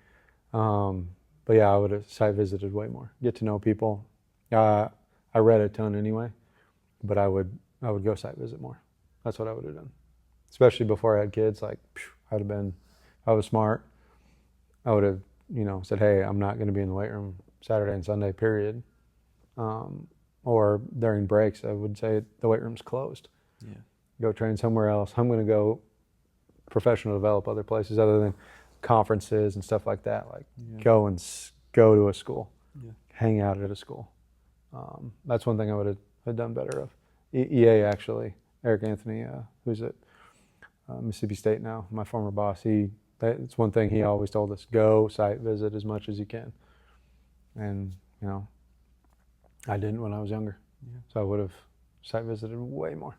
But yeah, I would have site visited way more, get to know people. I read a ton anyway, but I would go site visit more. That's what I would have done, especially before I had kids. Like, I was smart. I would have, said, hey, I'm not going to be in the weight room Saturday and Sunday, period. Or during breaks, I would say the weight room's closed. Yeah. Go train somewhere else. I'm going to go professional develop other places other than conferences and stuff like that. Like go to a school, hang out at a school. That's one thing I would have done better of. EA actually, Eric Anthony, who's at Mississippi State now, my former boss, it's one thing he always told us: go site visit as much as you can. And I didn't when I was younger, so I would have site visited way more.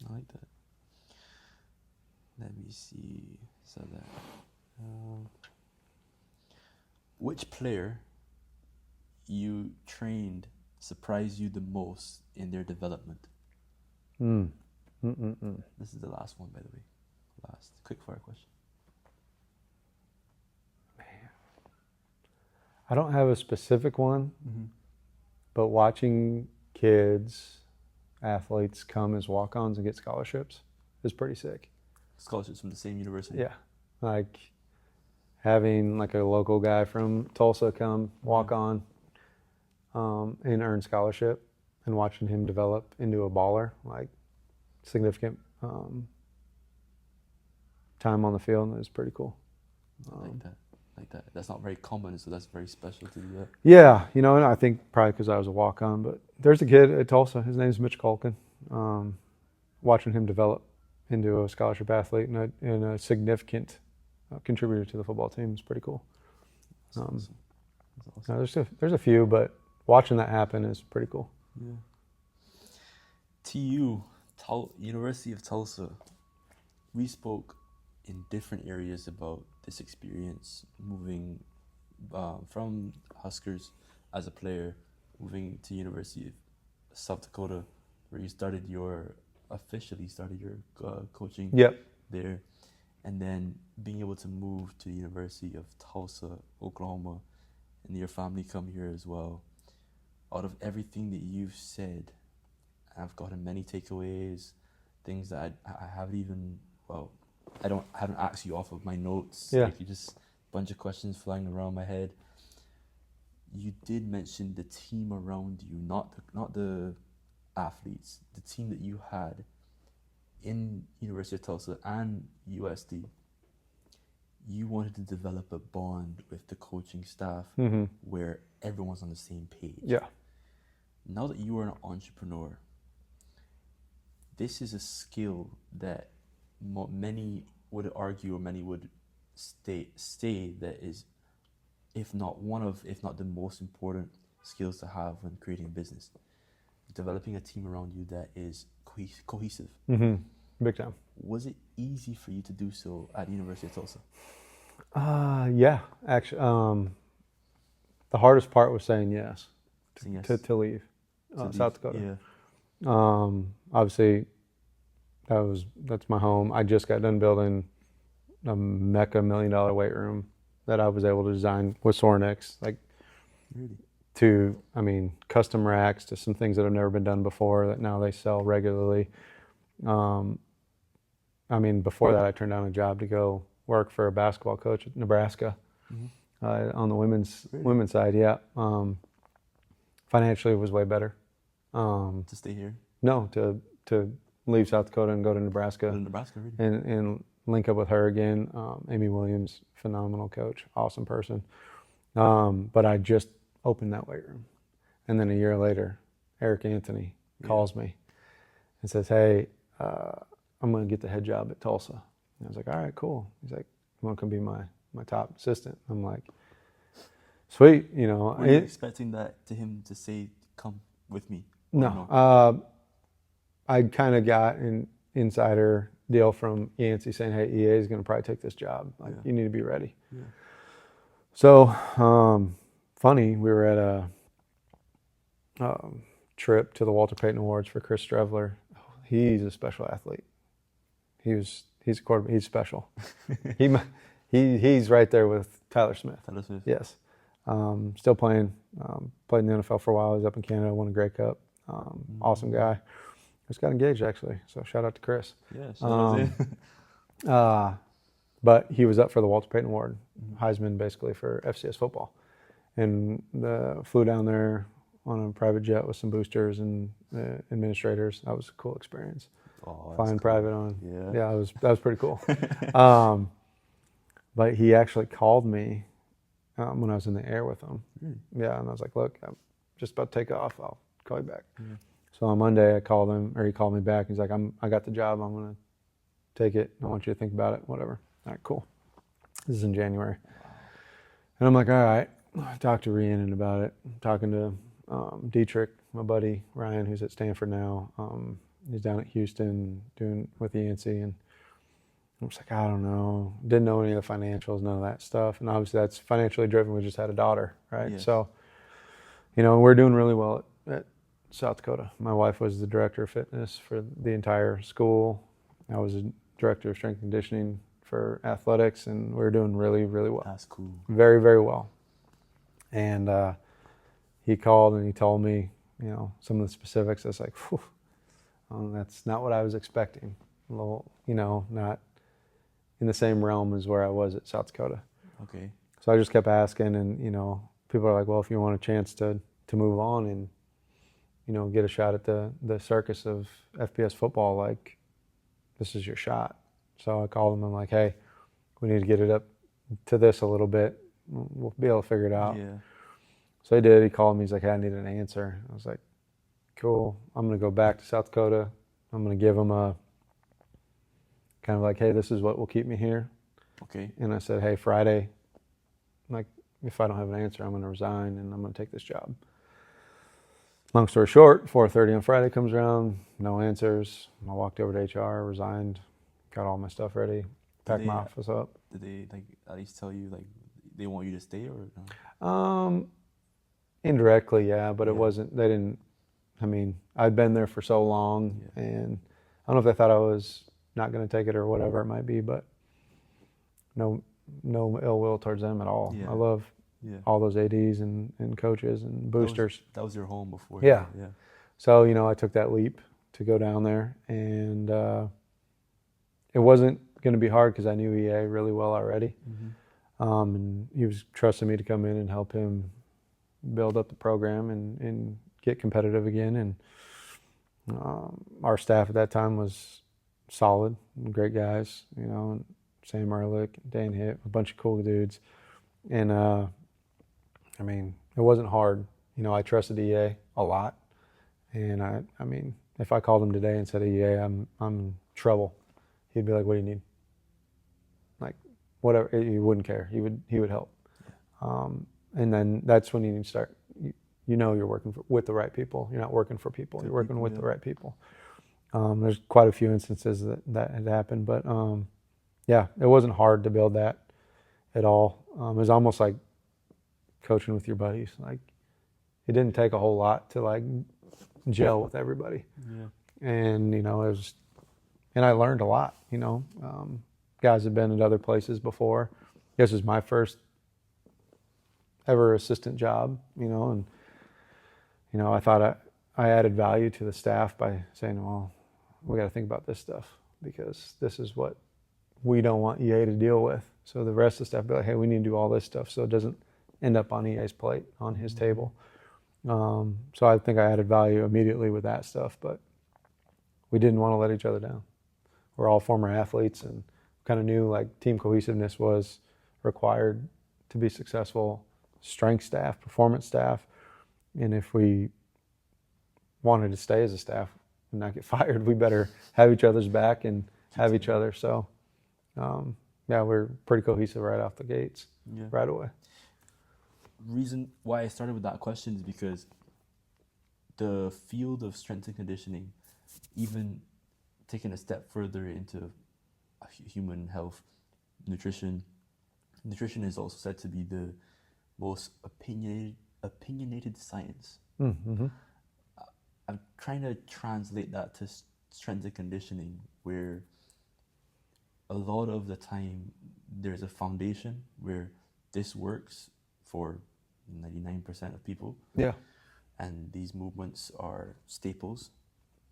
I like that. Let me see. So that. Which player you trained surprised you the most in their development? This is the last one, by the way. Last quick fire question. I don't have a specific one, but watching kids, athletes come as walk-ons and get scholarships is pretty sick. Scholarships from the same university? Yeah. Like having like a local guy from Tulsa come walk on and earn scholarship, and watching him develop into a baller, like significant time on the field, is pretty cool. I like that. That's not very common, so that's very special to do that. Yeah, and I think probably because I was a walk-on, but there's a kid at Tulsa, his name's Mitch Culkin. Watching him develop into a scholarship athlete and a significant contributor to the football team is pretty cool. That's awesome. There's a few, but watching that happen is pretty cool. Yeah. TU, University of Tulsa. We spoke in different areas about this experience, moving from Huskers as a player, moving to University of South Dakota, where you officially started your coaching there, and then being able to move to the University of Tulsa, Oklahoma, and your family come here as well. Out of everything that you've said, I've gotten many takeaways, things that I haven't asked you off of my notes. Yeah. Like, you just a bunch of questions flying around my head. You did mention the team around you, not the athletes, the team that you had in University of Tulsa and USD. You wanted to develop a bond with the coaching staff where everyone's on the same page. Yeah. Now that you are an entrepreneur, this is a skill that many would argue, or many would say that if not the most important skills to have when creating a business. Developing a team around you that is cohesive. Mm-hmm. Big time. Was it easy for you to do so at the University of Tulsa? Yeah, actually, the hardest part was saying yes, Saying yes. to leave South Dakota. Yeah. Obviously, that's my home. I just got done building a mecca $1 million weight room that I was able to design with Sornex, like Really? to, custom racks to some things that have never been done before that now they sell regularly. Before that, I turned down a job to go work for a basketball coach at Nebraska. Mm-hmm. On the women's side. Yeah. Financially, it was way better. To stay here? No, to leave South Dakota and go to Nebraska. Go to Nebraska, really? And link up with her again. Amy Williams, phenomenal coach, awesome person. But I just opened that weight room, and then a year later, Eric Anthony calls me and says, "Hey, I'm going to get the head job at Tulsa." And I was like, "All right, cool." He's like, "You want to come be my top assistant?" I'm like, "Sweet." Were you expecting him to say, "Come with me"? No. I kind of got an insider deal from Yancey saying, "Hey, EA is going to probably take this job. You need to be ready." Yeah. So, funny, we were at a trip to the Walter Payton Awards for Chris Strevler. He's a special athlete. He's a quarterback. He's special. He's right there with Tyler Smith. Tyler Smith. Yes. Still playing. Played in the NFL for a while. He was up in Canada, won a Grey Cup. Awesome guy. Just got engaged, actually. So shout out to Chris. Yeah, shout out to But he was up for the Walter Payton Award, Heisman basically for FCS football. And flew down there on a private jet with some boosters and administrators. That was a cool experience. Oh, Flying cool. private on. Yeah, that was pretty cool. But he actually called me when I was in the air with him. Really? Yeah, and I was like, "Look, I'm just about to take off. I'll call you back." Yeah. So on Monday, I called him, or he called me back. He's like, I got the job. I'm going to take it. I want you to think about it, whatever. All right, cool. This is in January. And I'm like, all right. I talked to Rhiannon about it. I'm talking to Dietrich, my buddy, Ryan, who's at Stanford now. He's down at Houston doing with Yancey. And I'm just like, I don't know. Didn't know any of the financials, none of that stuff. And obviously that's financially driven. We just had a daughter, right? Yes. So, we're doing really well at South Dakota. My wife was the director of fitness for the entire school. I was a director of strength and conditioning for athletics, and we were doing really, really well. That's cool. Very, very well. And he called and he told me, some of the specifics. I was like, whew, that's not what I was expecting. A little, not in the same realm as where I was at South Dakota. Okay. So I just kept asking, and people are like, well, if you want a chance to move on and get a shot at the circus of FBS football, like, this is your shot. So I called him. I'm like, hey, we need to get it up to this a little bit. We'll be able to figure it out. Yeah. So he did. He called me. He's like, hey, I need an answer. I was like, cool. I'm going to go back to South Dakota. I'm going to give him a kind of like, hey, this is what will keep me here. Okay. And I said, hey, Friday, like, if I don't have an answer, I'm going to resign and I'm going to take this job. Long story short, 4:30 on Friday comes around, no answers. I walked over to HR, resigned, got all my stuff ready, packed my office up. Did they at least tell you they want you to stay or no? Indirectly, yeah, but it wasn't. They didn't. I'd been there for so long, and I don't know if they thought I was not going to take it or whatever it might be, but no ill will towards them at all. Yeah. I love all those ADs and coaches and boosters. That was your home before. Yeah. Yeah. So, I took that leap to go down there, and it wasn't going to be hard because I knew EA really well already. Mm-hmm. And he was trusting me to come in and help him build up the program and get competitive again. And our staff at that time was solid, great guys, and Sam Ehrlich, Dan Hitt, a bunch of cool dudes. And it wasn't hard. I trusted EA a lot. And if I called him today and said, EA, I'm in trouble, he'd be like, what do you need? Like, whatever. He wouldn't care. He would help. And then that's when you need to start, you know you're working with the right people. You're not working for people. You're working with the right people. There's quite a few instances that had happened, but yeah, it wasn't hard to build that at all. It was almost like coaching with your buddies. Like, it didn't take a whole lot to like gel with everybody. Yeah. And, you know, and I learned a lot, you know. Guys have been at other places before. This was my first ever assistant job, you know, and, you know, I thought I added value to the staff by saying, well, we got to think about this stuff because this is what we don't want EA to deal with. So the rest of the staff be like, hey, we need to do all this stuff so it doesn't end up on EA's plate, on his table. So I think I added value immediately with that stuff, but we didn't want to let each other down. We're all former athletes and kind of knew like team cohesiveness was required to be successful. Strength staff, performance staff, and if we wanted to stay as a staff and not get fired, we better have each other's back and have each other. So, yeah, we're pretty cohesive right off the gates, right away. Reason why I started with that question is because the field of strength and conditioning, even taking a step further into human health, nutrition is also said to be the most opinionated science. Mm-hmm. I'm trying to translate that to strength and conditioning, where a lot of the time there's a foundation where this works for 99% of people. Yeah. And these movements are staples.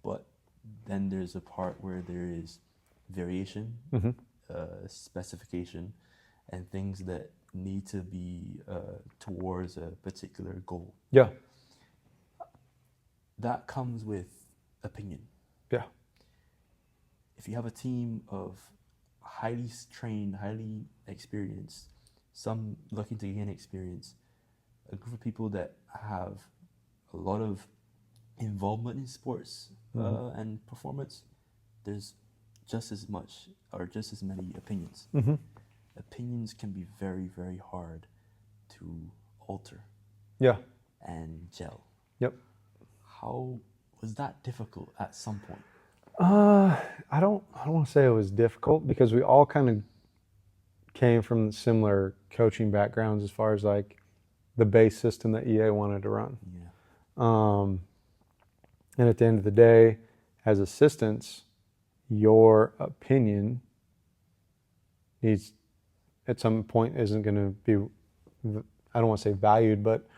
But then there's a part where there is variation, specification, and things that need to be towards a particular goal. Yeah. That comes with opinion. Yeah. If you have a team of highly trained, highly experienced, some looking to gain experience, a group of people that have a lot of involvement in sports and performance, there's just as much or just as many opinions. Opinions can be very, very hard to alter. Yeah. And gel. Yep. How was that difficult at some point? I don't want to say it was difficult because we all kind of came from similar coaching backgrounds as far as like the base system that EA wanted to run. Yeah. And at the end of the day, as assistants, your opinion needs at some point isn't going to be, I don't want to say valued, but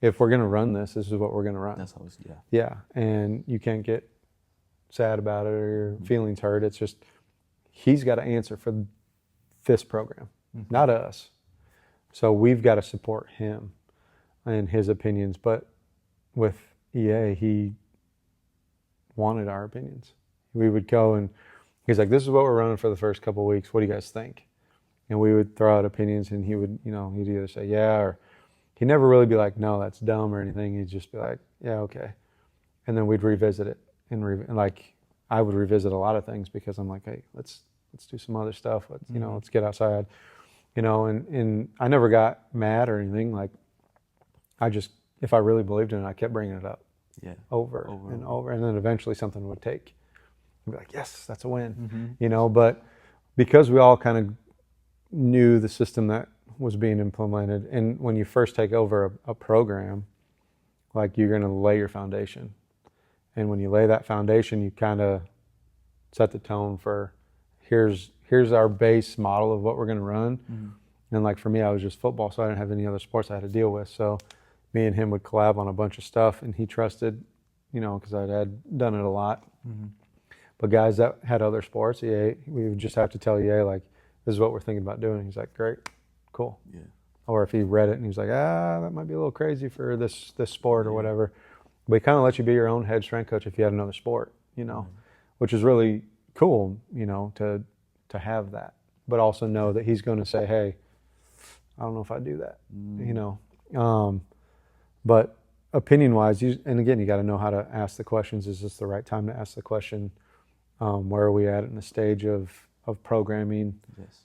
if we're going to run this is what we're going to run. That's how it's, yeah. Yeah, and you can't get sad about it or your feelings hurt. It's just, he's got to answer for this program, not us. So we've got to support him and his opinions. But with EA, he wanted our opinions. We would go and he's like, this is what we're running for the first couple of weeks. What do you guys think? And we would throw out opinions and he would, he'd either say, yeah, or he'd never really be like, no, that's dumb or anything. He'd just be like, yeah, okay. And then we'd revisit it. And like, I would revisit a lot of things because I'm like, hey, let's do some other stuff. Let's get outside, and I never got mad or anything. Like, I just, if I really believed in it, I kept bringing it up. Yeah. Over and over. And then eventually something would take. I'd be like, yes, that's a win. But because we all kind of knew the system that was being implemented, and when you first take over a program, like, you're going to lay your foundation. And when you lay that foundation, you kind of set the tone for here's our base model of what we're going to run. And like for me, I was just football, so I didn't have any other sports I had to deal with. So me and him would collab on a bunch of stuff, and he trusted, because I had done it a lot. But guys that had other sports, we would just have to tell EA, like, this is what we're thinking about doing. He's like, great, cool. Yeah. Or if he read it and he was like, that might be a little crazy for this sport or whatever. But he kind of lets you be your own head strength coach if you had another sport, which is really cool, to have that. But also know that he's going to say, hey, I don't know if I do that, But opinion-wise, and again, you got to know how to ask the questions. Is this the right time to ask the question? Where are we at in the stage of of programming. Yes.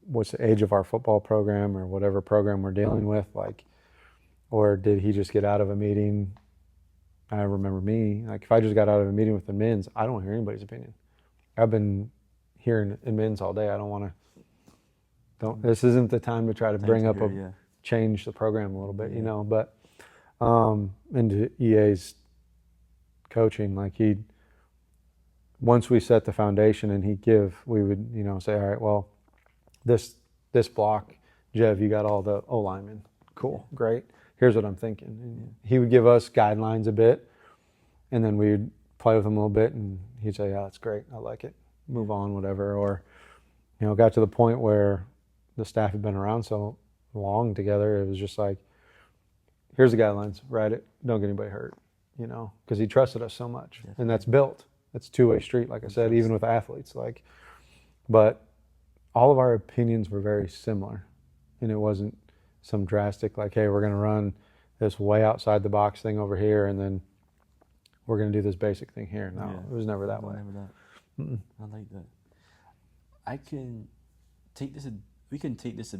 What's the age of our football program or whatever program we're dealing with, like, or did he just get out of a meeting? I remember me, like, if I just got out of a meeting with the men's, I don't hear anybody's opinion. I've been hearing in men's all day. I don't want to, this isn't the time to try to bring up change the program a little bit, you know, but into EA's coaching, like once we set the foundation and we would, you know, say, all right, well, this block, Jev, you got all the O linemen. Cool, great. Here's what I'm thinking. And he would give us guidelines a bit, and then we'd play with him a little bit, and he'd say, yeah, that's great. I like it. Move on, whatever. Or, you know, got to the point where the staff had been around so long together, it was just like, here's the guidelines, write it, don't get anybody hurt, you know, because he trusted us so much. And that's built. It's a two-way street, like I said, even with athletes. Like, but all of our opinions were very similar, and it wasn't some drastic, like, hey, we're going to run this way outside the box thing over here, and then we're going to do this basic thing here. No, it was never that way. Never that. I like that. I can take this. We can take this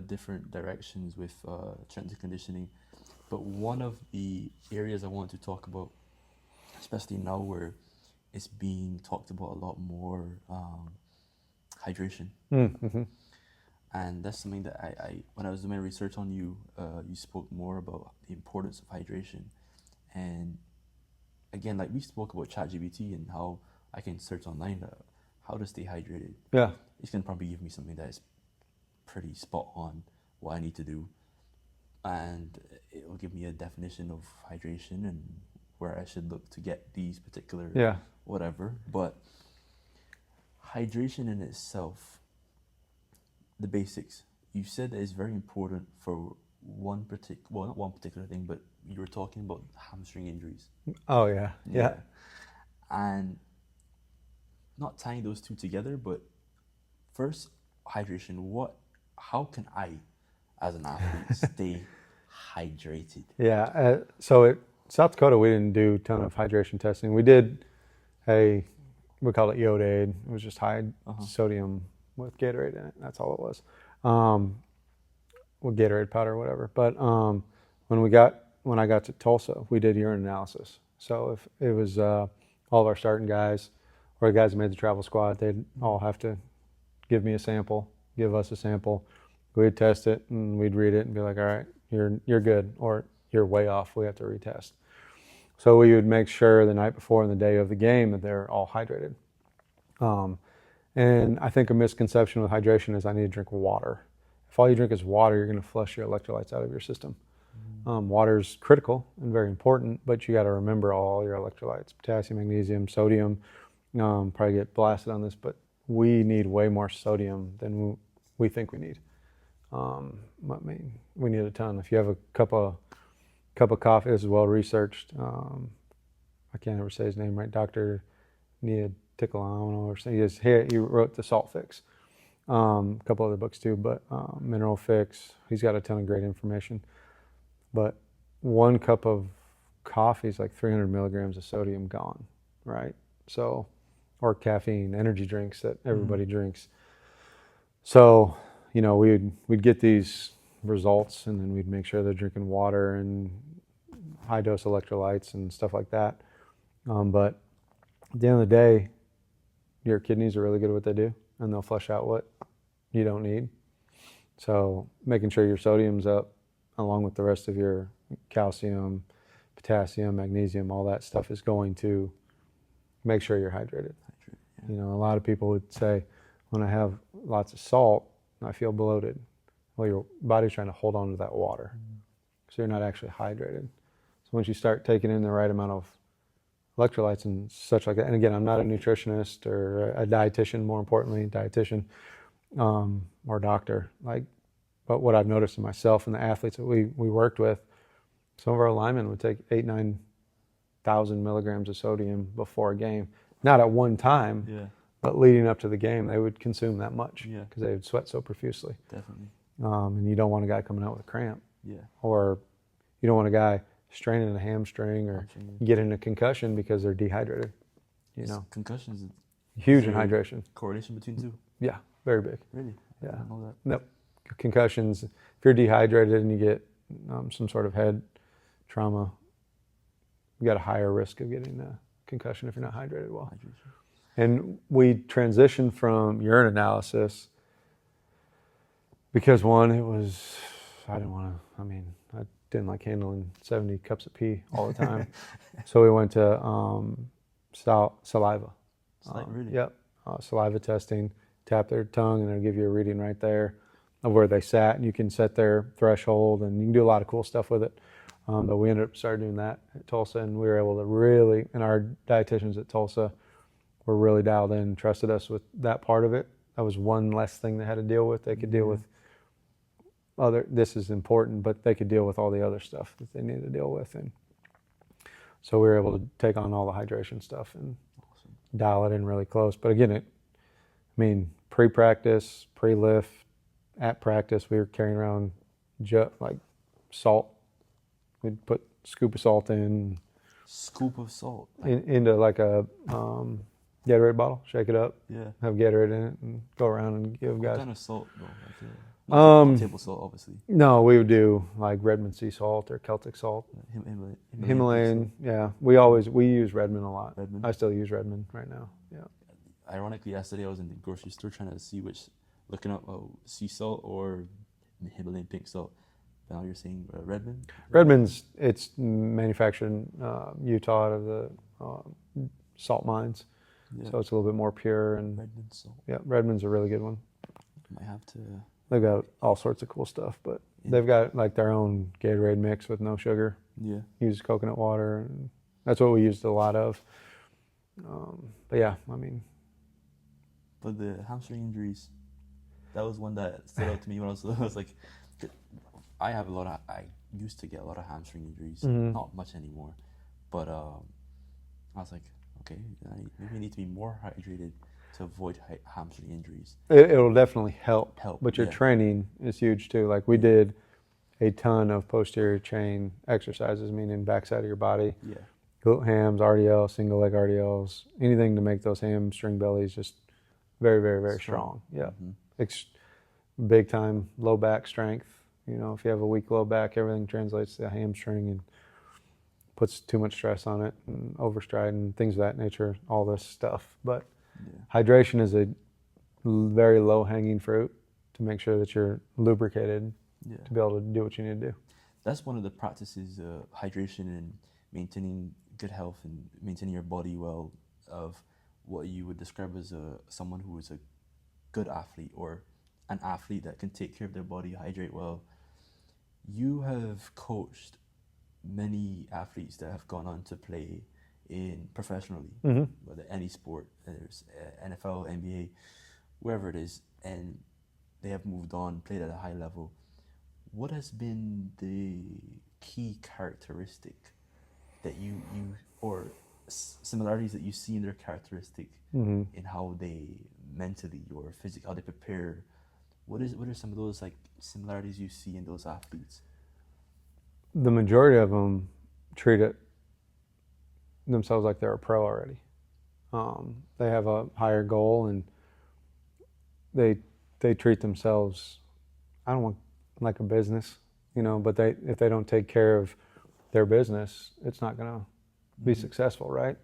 different directions with strength and conditioning, but one of the areas I want to talk about, especially now where it's being talked about a lot more, hydration. Mm-hmm. And that's something that I when I was doing my research on you, you spoke more about the importance of hydration. And again, like we spoke about ChatGPT and how I can search online how to stay hydrated. Yeah. It's going to probably give me something that is pretty spot on what I need to do. And it will give me a definition of hydration and where I should look to get these particular whatever. But hydration in itself, the basics, you said that it's very important for not one particular thing, but you were talking about hamstring injuries. Oh, yeah. And not tying those two together, but first, hydration. How can I, as an athlete, stay hydrated? Yeah, so at South Dakota, we didn't do a ton of hydration testing. We did we called it Iodade. It was just high sodium with Gatorade in it. That's all it was. With Gatorade powder or whatever. But when I got to Tulsa, we did urine analysis. So if it was all of our starting guys or the guys that made the travel squad, they'd all have to give us a sample. We'd test it and we'd read it and be like, all right, you're good, or you're way off, we have to retest. So we would make sure the night before and the day of the game that they're all hydrated. And I think a misconception with hydration is I need to drink water. If all you drink is water, you're going to flush your electrolytes out of your system. Water is critical and very important, but you got to remember all your electrolytes: potassium, magnesium, sodium. Probably get blasted on this, but we need way more sodium than we think we need. I mean, we need a ton. If you have a cup of coffee, this is well researched. I can't ever say his name right. Dr. Ticcolano or something. He wrote the Salt Fix. A couple other books too, but Mineral Fix. He's got a ton of great information. But 1 cup of coffee is like 300 milligrams of sodium gone, right? So, or caffeine, energy drinks that everybody drinks. So, you know, we'd get these results, and then we'd make sure they're drinking water and high dose electrolytes and stuff like that. But at the end of the day, your kidneys are really good at what they do, and they'll flush out what you don't need. So making sure your sodium's up along with the rest of your calcium, potassium, magnesium, all that stuff is going to make sure you're hydrated. You know, a lot of people would say, when I have lots of salt, I feel bloated. Well, your body's trying to hold on to that water. So you're not actually hydrated. So once you start taking in the right amount of electrolytes and such like that, and again, I'm not a nutritionist or a dietitian, more importantly, or doctor, but what I've noticed in myself and the athletes that we worked with, some of our linemen would take 9,000 milligrams of sodium before a game. Not at one time, but leading up to the game, they would consume that much because they would sweat so profusely. Definitely. And you don't want a guy coming out with a cramp. Yeah. Or you don't want a guy straining a hamstring or getting a concussion because they're dehydrated. You know, concussions Huge Is in there hydration. correlation between two? Yeah, very big. Really? I Yeah. didn't know that. Nope. Concussions. If you're dehydrated and you get some sort of head trauma, you got a higher risk of getting a concussion if you're not hydrated well. Hydration. And we transitioned from urine analysis because one, it was, I didn't like handling 70 cups of pee all the time. So we went to saliva. Really? Yep. Saliva testing. Tap their tongue and it'll give you a reading right there of where they sat, and you can set their threshold, and you can do a lot of cool stuff with it. But we ended up starting doing that at Tulsa, and we were able to really, and our dietitians at Tulsa were really dialed in and trusted us with that part of it. That was one less thing they had to deal with. They could deal with this is important, but they could deal with all the other stuff that they needed to deal with. And so we were able to take on all the hydration stuff and dial it in really close. But again, pre-practice, pre-lift, at practice, we were carrying around like salt. We'd put a scoop of salt in. Scoop of salt? Into like a Gatorade bottle, shake it up, have Gatorade in it, and go around and give guys. What kind of salt, though? Not table salt, obviously. No, we would do like Redmond sea salt or Celtic salt. Himalayan, yeah. We use Redmond a lot. Redmond? I still use Redmond right now, yeah. Ironically, yesterday I was in the grocery store trying to see looking up sea salt or Himalayan pink salt. Now you're saying Redmond? Redmond's, it's manufactured in Utah out of the salt mines. Yeah. So it's a little bit more pure. And Redmond salt. Yeah, Redmond's a really good one. Might have to. They've got all sorts of cool stuff, but they've got like their own Gatorade mix with no sugar. Yeah. Use coconut water, and that's what we used a lot of. But yeah, But the hamstring injuries, that was one that stood out to me when I was like, I used to get a lot of hamstring injuries, not much anymore, but I was like, okay, maybe I need to be more hydrated to avoid hamstring injuries. It'll definitely help. But your yeah. training is huge too. Like we did a ton of posterior chain exercises, meaning backside of your body. Yeah. Glute hams, RDL, single leg RDLs, anything to make those hamstring bellies just very, very, very strong. Yeah. Mm-hmm. Big time low back strength. You know, if you have a weak low back, everything translates to a hamstring and puts too much stress on it, and overstride and things of that nature, all this stuff. But hydration is a very low-hanging fruit to make sure that you're lubricated to be able to do what you need to do. That's one of the practices, hydration and maintaining good health and maintaining your body well, of what you would describe as someone who is a good athlete or an athlete that can take care of their body, hydrate well. You have coached many athletes that have gone on to play professionally, whether any sport, there's NFL, NBA, wherever it is, and they have moved on, played at a high level. What has been the key characteristic that you or similarities that you see in their characteristic in how they mentally or physically, how they prepare? What are some of those like similarities you see in those athletes? The majority of them treat it themselves like they're a pro already. They have a higher goal, and they treat themselves, I don't want like a business, but if they don't take care of their business, it's not going to be successful, right?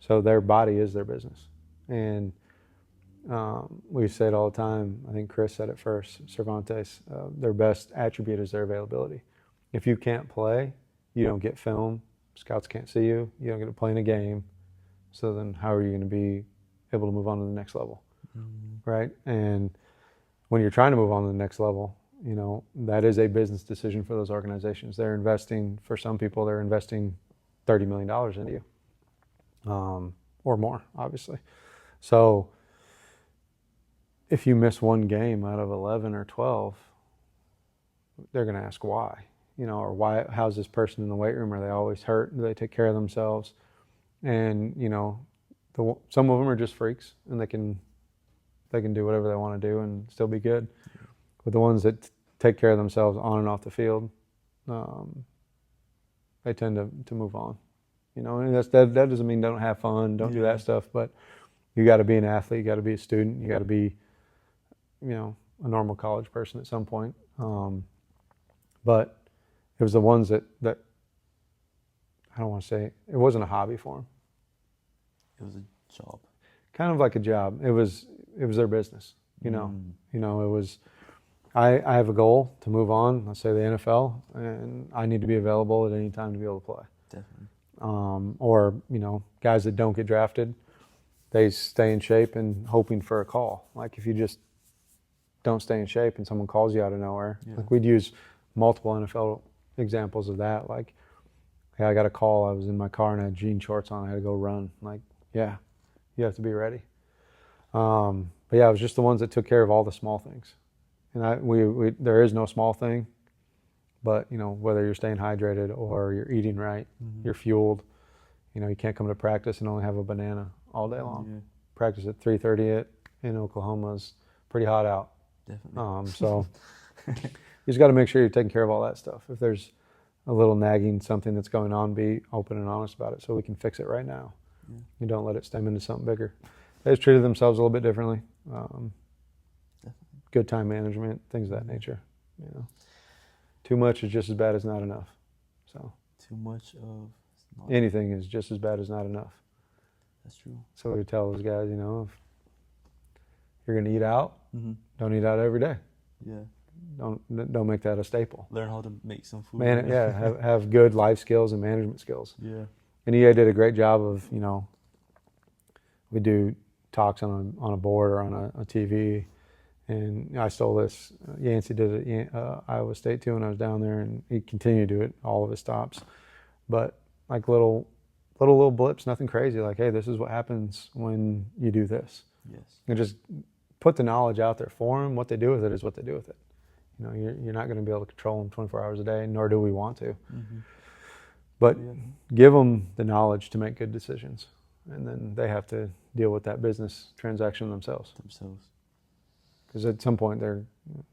So their body is their business. And we say it all the time. I think Chris said it first, Cervantes, their best attribute is their availability. If you can't play, you don't get film, scouts can't see you, you don't get to play in a game, so then how are you going to be able to move on to the next level, right? And when you're trying to move on to the next level, that is a business decision for those organizations. They're investing, for some people, they're investing $30 million into you, or more, obviously. So if you miss one game out of 11 or 12, they're going to ask why. Or why? How's this person in the weight room? Are they always hurt? Do they take care of themselves? And some of them are just freaks, and they can do whatever they want to do and still be good. But the ones that take care of themselves on and off the field, they tend to move on. And that doesn't mean don't have fun, don't do that stuff, but You got to be an athlete, you got to be a student, you got to be, a normal college person at some point. But it was the ones that I don't want to say, it wasn't a hobby for them. It was a job. Kind of like a job. It was their business, It was, I have a goal to move on, let's say the NFL, and I need to be available at any time to be able to play. Definitely. Or, guys that don't get drafted, they stay in shape and hoping for a call. Like if you just don't stay in shape and someone calls you out of nowhere, like we'd use multiple NFL examples of that. Like, hey, I got a call. I was in my car and I had jean shorts on. I had to go run. Like, yeah, you have to be ready. But yeah, it was just the ones that took care of all the small things. And there is no small thing, but whether you're staying hydrated or you're eating right, you're fueled. You can't come to practice and only have a banana all day long. Yeah. Practice at 3:30 in Oklahoma is pretty hot out. Definitely. So you just got to make sure you're taking care of all that stuff. If there's a little nagging something that's going on, be open and honest about it so we can fix it right now. Yeah. You don't let it stem into something bigger. They just treated themselves a little bit differently. Good time management, things of that nature. Too much is just as bad as not enough. So too much of anything is just as bad as not enough. That's true. So we tell those guys, if you're going to eat out, don't eat out every day. Yeah. Don't make that a staple. Learn how to make some food. Have good life skills and management skills. Yeah. And EA did a great job of, we do talks on a board or on a TV. And I stole this. Yancey did it at Iowa State too when I was down there, and he continued to do it, all of his stops. But like little blips, nothing crazy. Like, hey, this is what happens when you do this. Yes. And just put the knowledge out there for them. What they do with it is what they do with it. You're not going to be able to control them 24 hours a day, nor do we want to. But give them the knowledge to make good decisions, and then they have to deal with that business transaction themselves. Because at some point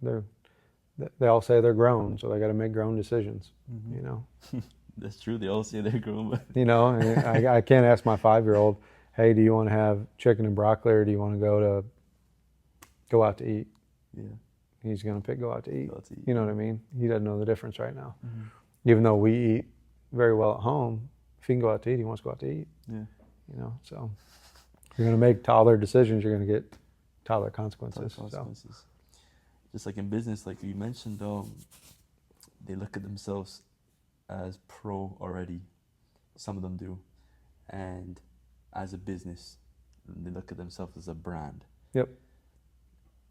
they all say they're grown, so they got to make grown decisions. That's true. They all say they're grown. And I can't ask my 5-year-old, hey, do you want to have chicken and broccoli, or do you want to go out to eat? Yeah. He's going to pick go out to eat. Go out to eat. You know what I mean? He doesn't know the difference right now. Even though we eat very well at home, if he can go out to eat, he wants to go out to eat. Yeah. So if you're going to make toddler decisions, you're going to get toddler consequences. Just like in business, like you mentioned, they look at themselves as pro already. Some of them do. And as a business, they look at themselves as a brand. Yep.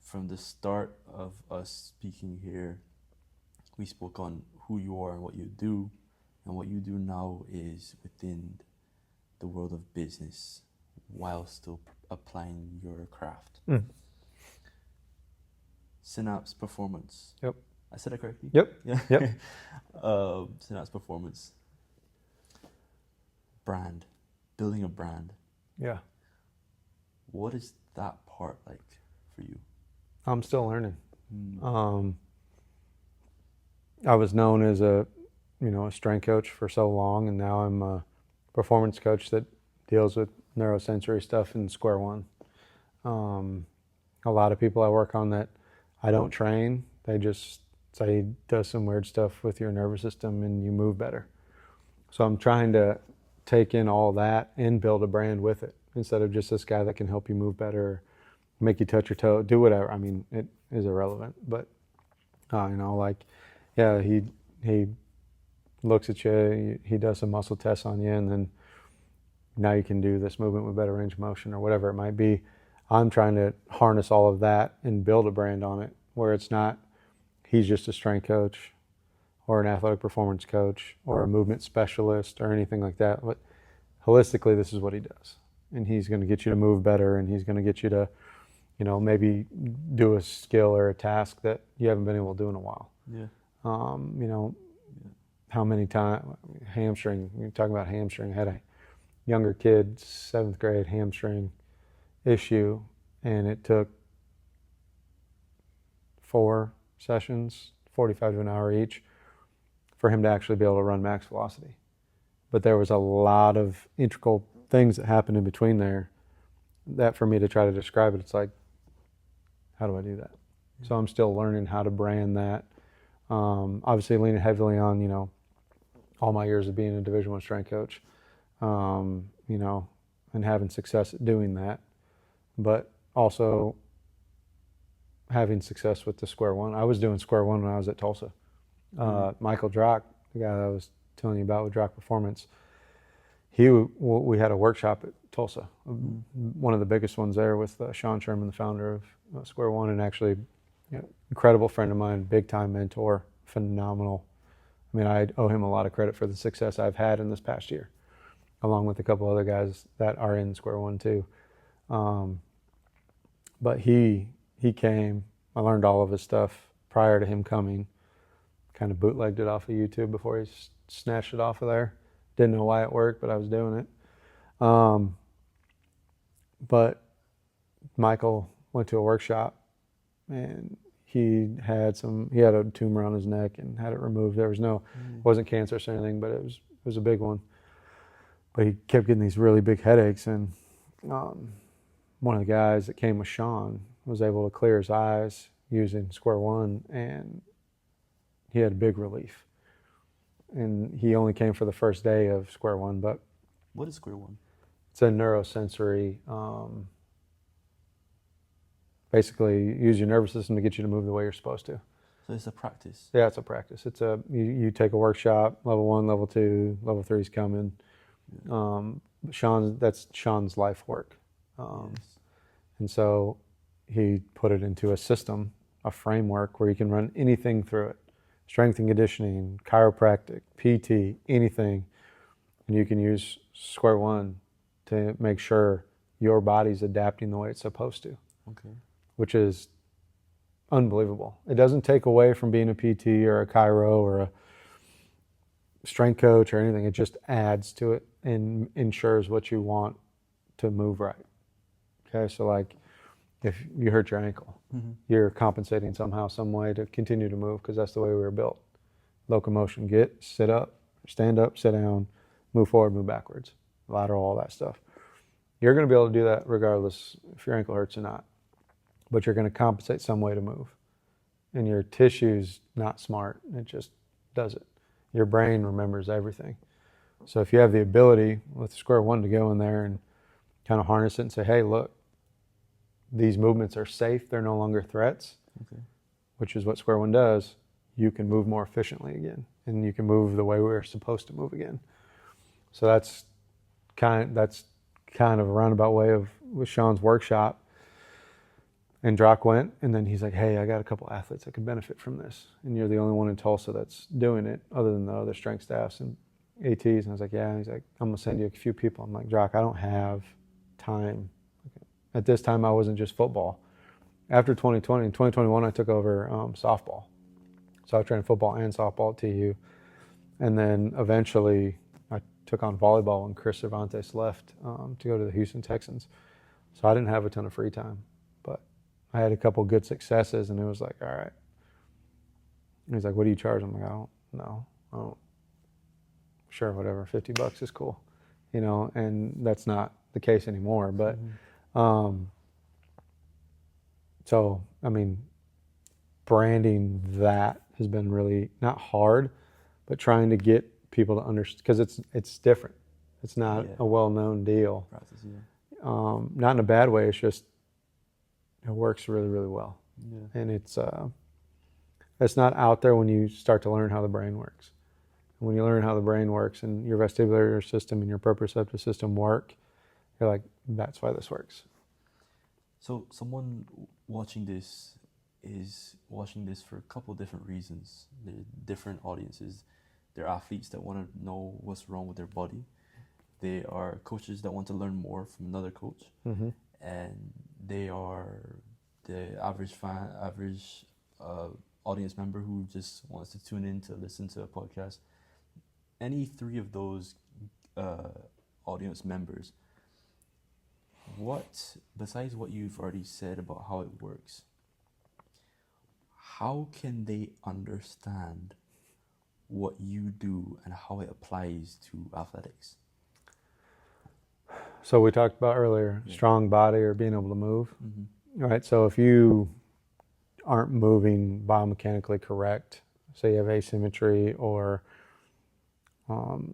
From the start of us speaking here, we spoke on who you are and what you do. And what you do now is within the world of business while still applying your craft. Synapse Performance. Yep. I said it correctly? Yep. Yeah. Yep. Synapse Performance. Brand. Building a brand. Yeah. What is that part like for you? I'm still learning. I was known as a strength coach for so long, and now I'm a performance coach that deals with neurosensory stuff in square one. A lot of people I work on that I don't train, they just say does some weird stuff with your nervous system and you move better. So I'm trying to take in all that and build a brand with it, instead of just this guy that can help you move better, make you touch your toe, do whatever. I mean, it is irrelevant, but he looks at you, he does some muscle tests on you, and then now you can do this movement with better range of motion or whatever it might be. I'm trying to harness all of that and build a brand on it, where it's not he's just a strength coach or an athletic performance coach or a movement specialist or anything like that. But holistically, this is what he does. And he's going to get you to move better, and he's going to get you to, maybe do a skill or a task that you haven't been able to do in a while. Yeah. How many times, hamstring, you're talking about hamstring, I had a younger kid, 7th grade hamstring issue, and it took 4 sessions, 45 to an hour each, for him to actually be able to run max velocity. But there was a lot of integral things that happened in between there that for me to try to describe it, it's like, how do I do that? So I'm still learning how to brand that. Obviously leaning heavily on, all my years of being a Division I strength coach, and having success at doing that, but also having success with the Square One. I was doing Square One when I was at Tulsa. Michael Drock, the guy that I was telling you about with Drock Performance, we had a workshop at Tulsa, one of the biggest ones there, with Sean Sherman, the founder of Square One, and actually, incredible friend of mine, big time mentor, phenomenal. I mean, I owe him a lot of credit for the success I've had in this past year, along with a couple other guys that are in Square One too. But he came, I learned all of his stuff prior to him coming, kind of bootlegged it off of YouTube before he snatched it off of there. Didn't know why it worked, but I was doing it. But Michael went to a workshop, and he had a tumor on his neck and had it removed. There was wasn't cancerous or anything, but it was a big one. But he kept getting these really big headaches, and one of the guys that came with Sean was able to clear his eyes using Square One, and he had a big relief. And he only came for the first day of Square One. But what is Square One? It's a neurosensory, basically use your nervous system to get you to move the way you're supposed to. So it's a practice? Yeah, it's a practice. You take a workshop, level 1, level 2, level 3 is coming. That's Sean's life work. Yes. And so he put it into a system, a framework where you can run anything through it. Strength and conditioning, chiropractic, PT, anything. And you can use Square One to make sure your body's adapting the way it's supposed to. Okay. Which is unbelievable. It doesn't take away from being a PT or a chiro or a strength coach or anything. It just adds to it and ensures what you want to move right. Okay, so like if you hurt your ankle, you're compensating somehow, some way to continue to move, because that's the way we were built. Locomotion, sit up, stand up, sit down, move forward, move backwards, lateral, all that stuff. You're going to be able to do that regardless if your ankle hurts or not, but you're going to compensate some way to move. And your tissue's not smart, it just does it. Your brain remembers everything. So if you have the ability with Square One to go in there and kind of harness it and say, hey, look, these movements are safe, they're no longer threats, which is what Square One does, you can move more efficiently again, and you can move the way we were supposed to move again. So that's kind of a roundabout way of with Sean's workshop. And Drock went, and then he's like, hey, I got a couple athletes that could benefit from this, and you're the only one in Tulsa that's doing it other than the other strength staffs and ATs. And I was like, yeah. And he's like, I'm gonna send you a few people. I'm like, Drock, I don't have time. At this time, I wasn't just football. After 2020, in 2021, I took over softball. So I trained football and softball at TU. And then eventually I took on volleyball when Chris Cervantes left to go to the Houston Texans. So I didn't have a ton of free time, but I had a couple good successes, and it was like, all right. And he's like, what do you charge? I'm like, I don't know. Sure, whatever, $50 is cool. And that's not the case anymore. But so, I mean, branding that has been really not hard, but trying to get people to understand, because it's different. It's not a well-known deal. Practice, not in a bad way. It's just it works really, really well. Yeah. And it's not out there when you start to learn how the brain works. And when you learn how the brain works and your vestibular system and your proprioceptive system work, you're like, that's why this works. So someone watching this is watching this for a couple of different reasons. There are different audiences. There are athletes that want to know what's wrong with their body. They are coaches that want to learn more from another coach. And they are the average audience member who just wants to tune in to listen to a podcast. Any three of those audience members, besides what you've already said about how it works, how can they understand what you do and how it applies to athletics? So we talked about earlier, strong body or being able to move. Mm-hmm. All right, so if you aren't moving biomechanically correct, say you have asymmetry or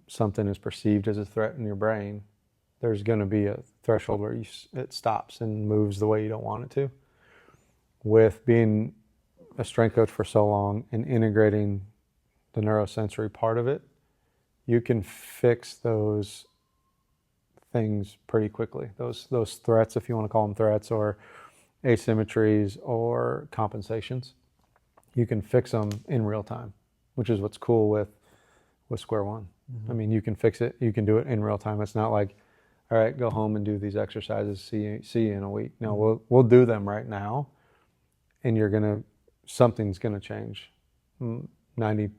something is perceived as a threat in your brain, there's going to be a threshold where it stops and moves the way you don't want it to. With being a strength coach for so long and integrating the neurosensory part of it, you can fix those things pretty quickly. Those threats, if you want to call them threats, or asymmetries or compensations, you can fix them in real time, which is what's cool with Square One. Mm-hmm. I mean, you can fix it. You can do it in real time. It's not like, all right, go home and do these exercises. See you in a week. No, mm-hmm. we'll do them right now, and something's gonna change 99%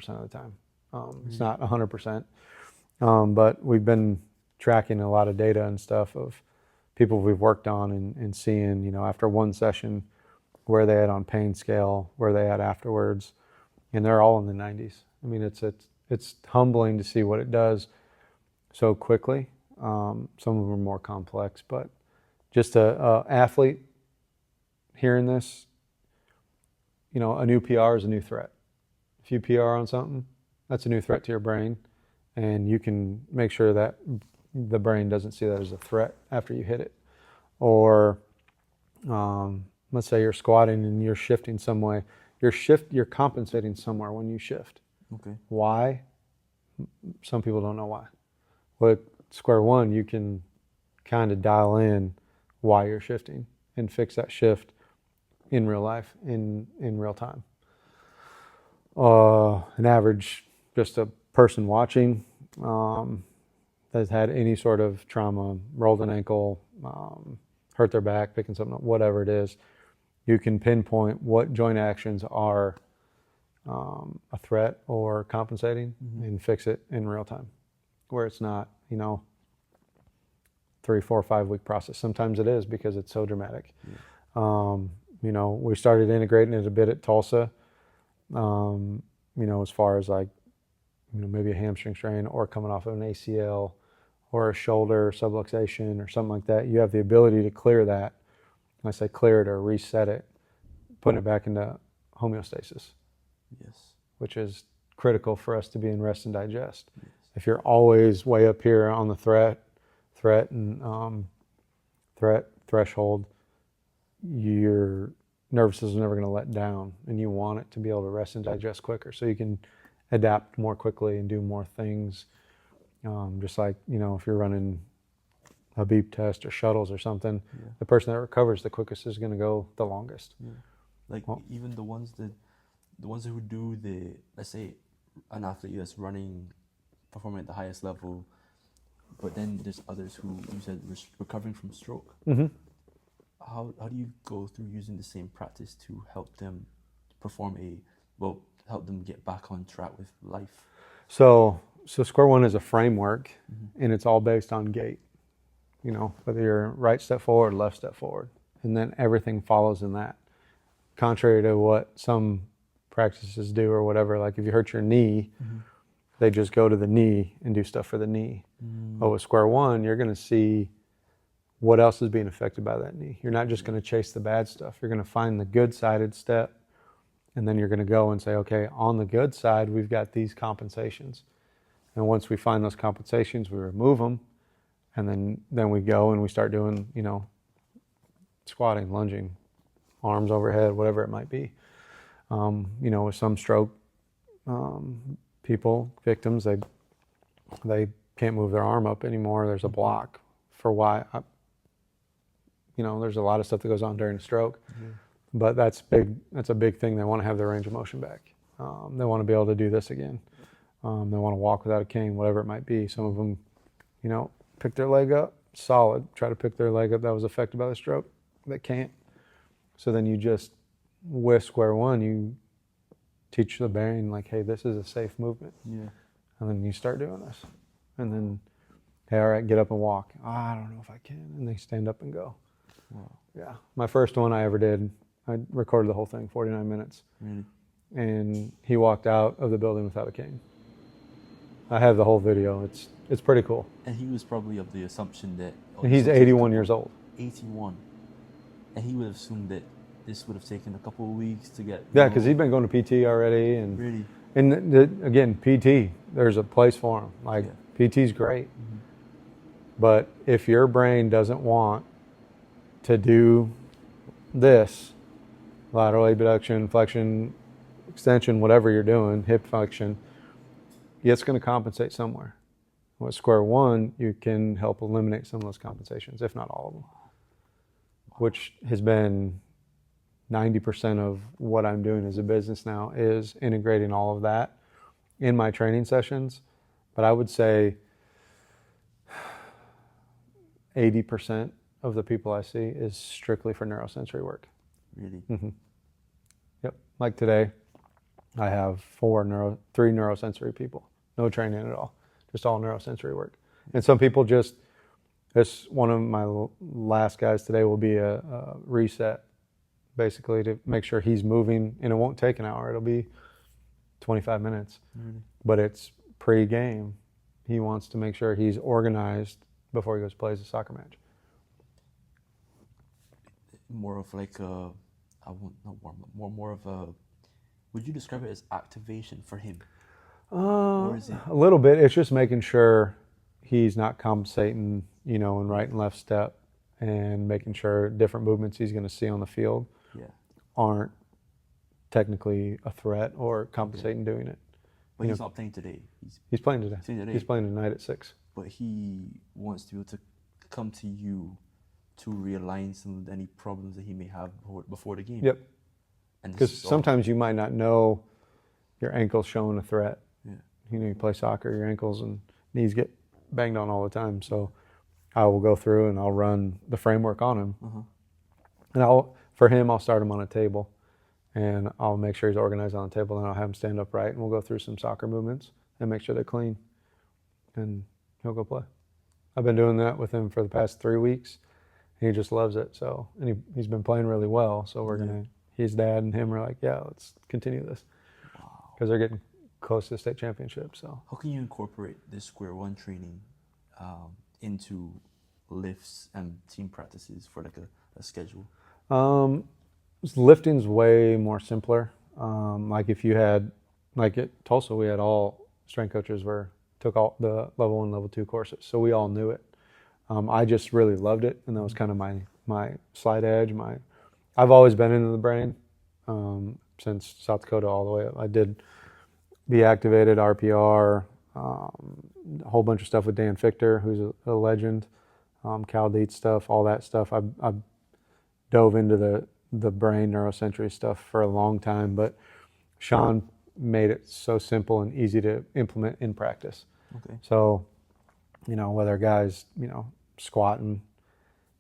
of the time. Mm-hmm. It's not 100%, but we've been tracking a lot of data and stuff of people we've worked on and seeing, after one session, where they at on pain scale, where they at afterwards, and they're all in the 90s. I mean, it's humbling to see what it does so quickly. Some of them are more complex, but just a athlete hearing this, a new PR is a new threat. If you PR on something, that's a new threat to your brain, and you can make sure that the brain doesn't see that as a threat after you hit it. Or let's say you're squatting and you're shifting some way. You're compensating somewhere when you shift. Okay. Why? Some people don't know why. With Square One, you can kind of dial in why you're shifting and fix that shift in real life, in real time. An average, just a person watching that's had any sort of trauma, rolled an ankle, hurt their back, picking something up, whatever it is, you can pinpoint what joint actions are a threat or compensating, mm-hmm. and fix it in real time, where it's not, 3, 4, 5 week process. Sometimes it is because it's so dramatic. Yeah. We started integrating it a bit at Tulsa, as far as like, maybe a hamstring strain or coming off of an ACL or a shoulder subluxation or something like that. You have the ability to clear that. When I say clear it or reset it, putting it back into homeostasis. Yes. Which is critical for us to be in rest and digest. Yes. If you're always way up here on the threat and threshold, your nervous system is never going to let down, and you want it to be able to rest and digest quicker so you can adapt more quickly and do more things. Just like, if you're running a beep test or shuttles or something, yeah. The person that recovers the quickest is going to go the longest. Yeah. Even the ones who do let's say an athlete that's performing at the highest level, but then there's others who you said recovering from stroke. Mm-hmm. How do you go through using the same practice to help them help them get back on track with life? So Square One is a framework, mm-hmm. and it's all based on gait. Whether you're right step forward, left step forward, and then everything follows in that. Contrary to what some practices do or whatever, like if you hurt your knee, mm-hmm. they just go to the knee and do stuff for the knee. Mm-hmm. But with Square One, you're going to see what else is being affected by that knee. You're not just going to chase the bad stuff. You're going to find the good-sided step, and then you're going to go and say, okay, on the good side, we've got these compensations. And once we find those compensations, we remove them, and then we go and we start doing, squatting, lunging, arms overhead, whatever it might be. With some stroke victims, they can't move their arm up anymore. There's a block for why. There's a lot of stuff that goes on during a stroke, mm-hmm. but that's big. That's a big thing. They want to have their range of motion back. They want to be able to do this again. They want to walk without a cane, whatever it might be. Some of them, pick their leg up, solid. Try to pick their leg up that was affected by the stroke. They can't. So then you just, with Square One, you teach the brain, like, hey, this is a safe movement. Yeah. And then you start doing this. And then, hey, all right, get up and walk. I don't know if I can. And they stand up and go. Wow. Yeah. My first one I ever did, I recorded the whole thing, 49 minutes. Really? And he walked out of the building without a cane. I have the whole video. It's pretty cool. And he was probably of the assumption that And he's 81 years old. 81, and he would have assumed that this would have taken a couple of weeks to get. Yeah, because he's been going to PT already, and Really? again, PT. There's a place for him. Like PT's great, but if your brain doesn't want to do this, lateral abduction, flexion, extension, whatever you're doing, hip flexion, it's going to compensate somewhere. With square one, you can help eliminate some of those compensations, if not all of them, which has been 90% of what I'm doing as a business now, is integrating all of that in my training sessions. But I would say 80% of the people I see is strictly for neurosensory work. Really? Mm-hmm. Yep. Like today, I have three neurosensory people. No training at all. Just all neurosensory work. And some people just, one of my last guys today will be a reset, basically to make sure he's moving, and it won't take an hour. It'll be 25 minutes. Really? But it's pre-game. He wants to make sure he's organized before he goes plays a soccer match. More of like a, more of a, would you describe it as activation for him? Or is it? A little bit. It's just making sure he's not compensating, in right and left step, and making sure different movements he's going to see on the field aren't technically a threat or compensating doing it. But he's not playing today. He's playing today. He's playing tonight at 6. But he wants to be able to come to you to realign any problems that he may have before the game. Yep. Because sometimes you might not know your ankle's showing a threat. Yeah. You play soccer, your ankles and knees get banged on all the time. So I will go through and I'll run the framework on him. And for him, I'll start him on a table, and I'll make sure he's organized on the table, and I'll have him stand upright, and we'll go through some soccer movements and make sure they're clean, and he'll go play. I've been doing that with him for the past 3 weeks, and he just loves it. So, and he's been playing really well. So his dad and him are like, yeah, let's continue this. Wow. Because they're getting close to the state championship. So how can you incorporate this square one training into lifts and team practices for like a schedule? Lifting's way more simpler. Like if you had, like at Tulsa, we had all strength coaches took all the level 1, level 2 courses. So we all knew it. I just really loved it. And that was kind of my slight edge. I've always been into the brain, since South Dakota all the way up. I did Be Activated, RPR, a whole bunch of stuff with Dan Fichter, who's a legend, Cal Dietz stuff, all that stuff. I dove into the brain neurosensory stuff for a long time, but Sean made it so simple and easy to implement in practice. Okay. So, whether a guy's, squatting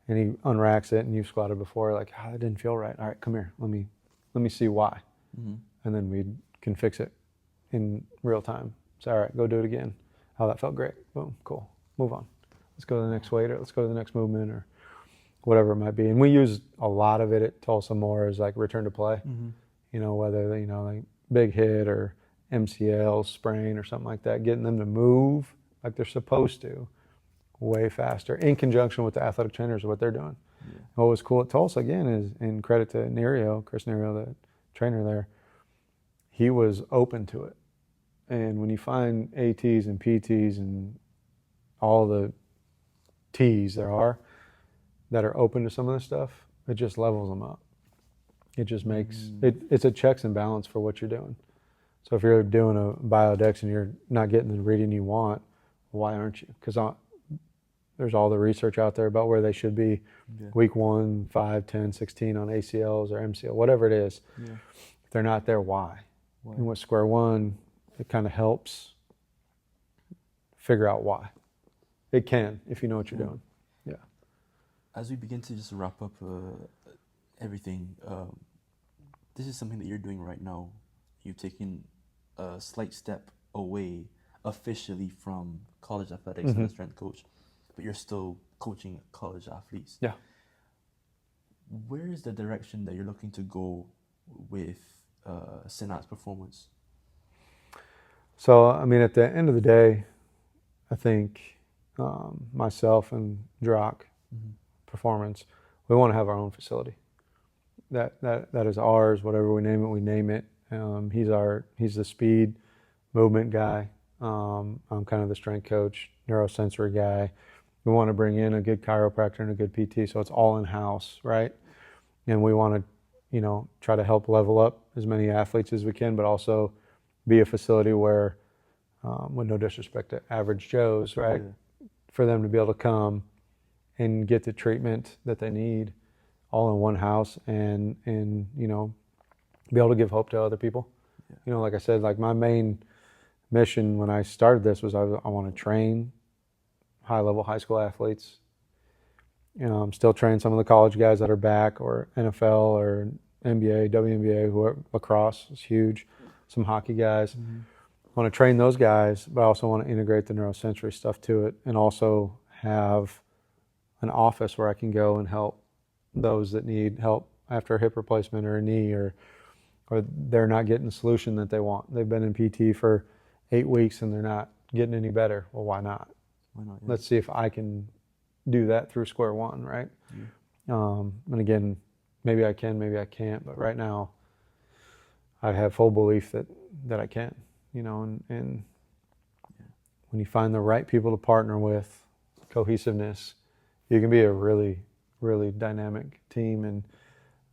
and he unracks it and you've squatted before, like, that didn't feel right. All right, come here. Let me see why. Mm-hmm. And then we can fix it in real time. Say, all right, go do it again. Oh, that felt great. Boom, cool. Move on. Let's go to the next weight, or let's go to the next movement, or whatever it might be. And we use a lot of it at Tulsa more as like return to play. Mm-hmm. Whether like big hit or MCL, sprain or something like that, getting them to move like they're supposed to way faster in conjunction with the athletic trainers, what they're doing. Yeah. What was cool at Tulsa, again, is in credit to Chris Nerio, the trainer there, he was open to it. And when you find ATs and PTs and all the Ts there are that are open to some of this stuff, it just levels them up. It just makes it's a checks and balance for what you're doing. So if you're doing a biodex and you're not getting the reading you want, why aren't you? Because there's all the research out there about where they should be week 1, 5, 10, 16 on ACLs or MCL, whatever it is. Yeah. If they're not there, why? And with square one, it kind of helps figure out why. It can, if you know what you're doing. Yeah. As we begin to just wrap up everything, this is something that you're doing right now. You've taken a slight step away officially from college athletics and a strength coach, but you're still coaching college athletes. Yeah. Where is the direction that you're looking to go with Synapse Performance? So, I mean, at the end of the day, I think myself and Drock Performance, we want to have our own facility. That is ours. Whatever we name it. He's the speed movement guy. I'm kind of the strength coach, neurosensory guy. We want to bring in a good chiropractor and a good PT, so it's all in house, right? And we want to, try to help level up as many athletes as we can, but also be a facility where, with no disrespect to average Joes, right, for them to be able to come and get the treatment that they need all in one house and be able to give hope to other people. Yeah. Like I said, like my main mission when I started this was I want to train high-level high school athletes. Still train some of the college guys that are back, or NFL or NBA, WNBA, who are lacrosse is huge. Some hockey guys. I want to train those guys, but I also want to integrate the neurosensory stuff to it, and also have an office where I can go and help those that need help after a hip replacement or a knee, or they're not getting the solution that they want. They've been in PT for 8 weeks and they're not getting any better. Well, why not? Why not? Yeah. Let's see if I can do that through square one, right? Yeah. And again, maybe I can, maybe I can't, but right now I have full belief that I can, and when you find the right people to partner with, cohesiveness, you can be a really, really dynamic team and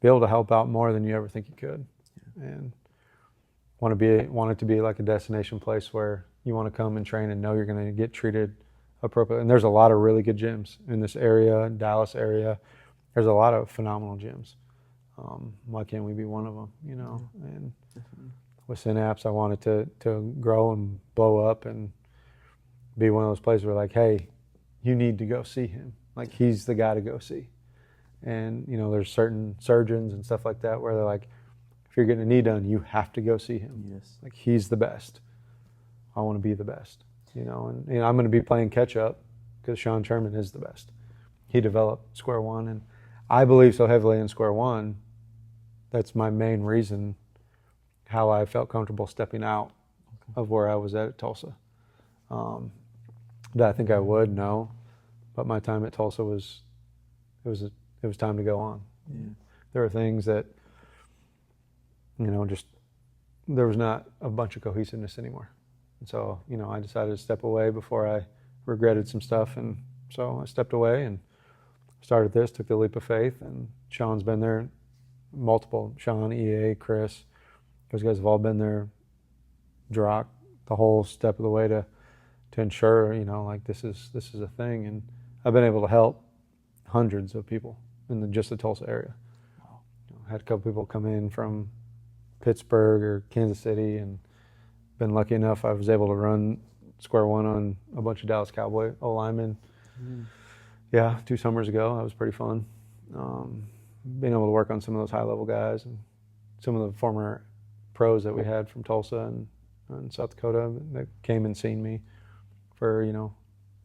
be able to help out more than you ever think you could. Yeah. And want it to be like a destination place where you want to come and train and know you're going to get treated appropriately. And there's a lot of really good gyms in this area, Dallas area. There's a lot of phenomenal gyms. Why can't we be one of them? And definitely. With Synapse, I wanted to grow and blow up and be one of those places where, like, hey, you need to go see him. Like, he's the guy to go see. And there's certain surgeons and stuff like that where they're like, if you're getting a knee done, you have to go see him. Yes. Like, he's the best. I want to be the best. And I'm going to be playing catch up because Sean Sherman is the best. He developed Square One, and I believe so heavily in Square One. That's my main reason how I felt comfortable stepping out of where I was at Tulsa. Did I think I would? No. But my time at Tulsa was time to go on. Yeah. There were things that, just there was not a bunch of cohesiveness anymore. And so, I decided to step away before I regretted some stuff. And so I stepped away and started this, took the leap of faith. And Sean's been there, Sean, EA, Chris, those guys have all been there, Drock, the whole step of the way to ensure, like this is a thing. And I've been able to help hundreds of people in just the Tulsa area. Wow. I had a couple people come in from Pittsburgh or Kansas City, and been lucky enough I was able to run Square One on a bunch of Dallas Cowboy O-linemen. Yeah, 2 summers ago. That was pretty fun. Being able to work on some of those high-level guys and some of the former pros that we had from Tulsa and South Dakota that came and seen me for,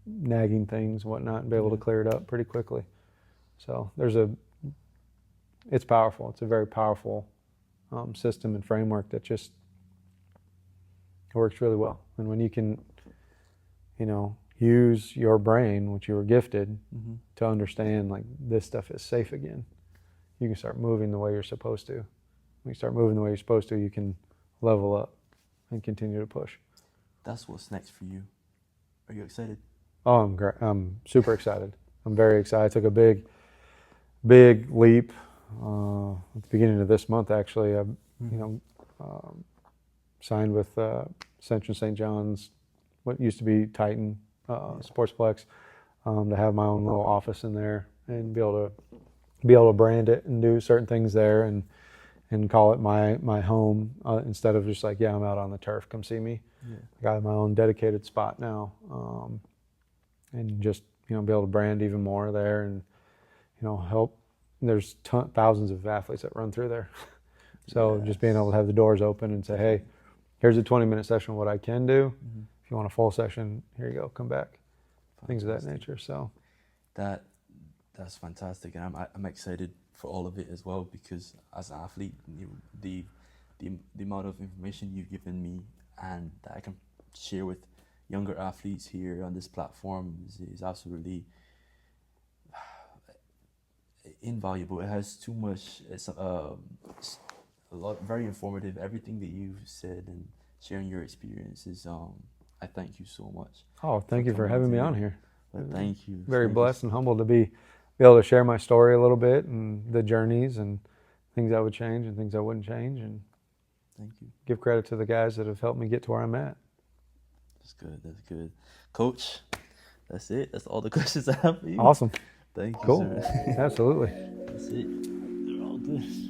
nagging things and whatnot, and be able to clear it up pretty quickly. So it's powerful. It's a very powerful system and framework that just works really well. And when you can, use your brain, which you were gifted, to understand, like, this stuff is safe again, you can start moving the way you're supposed to. When you start moving the way you're supposed to, you can level up and continue to push. That's what's next for you. Are you excited? Oh, I'm super excited. I'm very excited. I took a big leap at the beginning of this month. Actually, I signed with Central St. John's, what used to be Titan Sportsplex, to have my own little office in there and be able to brand it and do certain things there and call it my home instead of just like, I'm out on the turf, come see me. Yeah. I got my own dedicated spot now, and just be able to brand even more there and help. There's thousands of athletes that run through there, so just being able to have the doors open and say, hey, here's a 20-minute session of what I can do. If you want a full session, here you go, come back. Fantastic. Things of that nature. So that's fantastic, and I'm excited for all of it as well, because as an athlete, the amount of information you've given me and that share with younger athletes here on this platform is absolutely invaluable. It has too much. It's a lot, very informative. Everything that you've said and sharing your experiences. I thank you so much. Oh, thank you for having me on here. But thank you. Very Thank blessed you. and humbled to be able to share my story a little bit and the journeys and things I would change and things I wouldn't change, and Thank you. give credit to the guys that have helped me get to where I'm at. That's good. That's good. Coach, that's it. That's all the questions I have for you. Awesome. Thank you, Cool. sir. Absolutely. That's it. They're all good.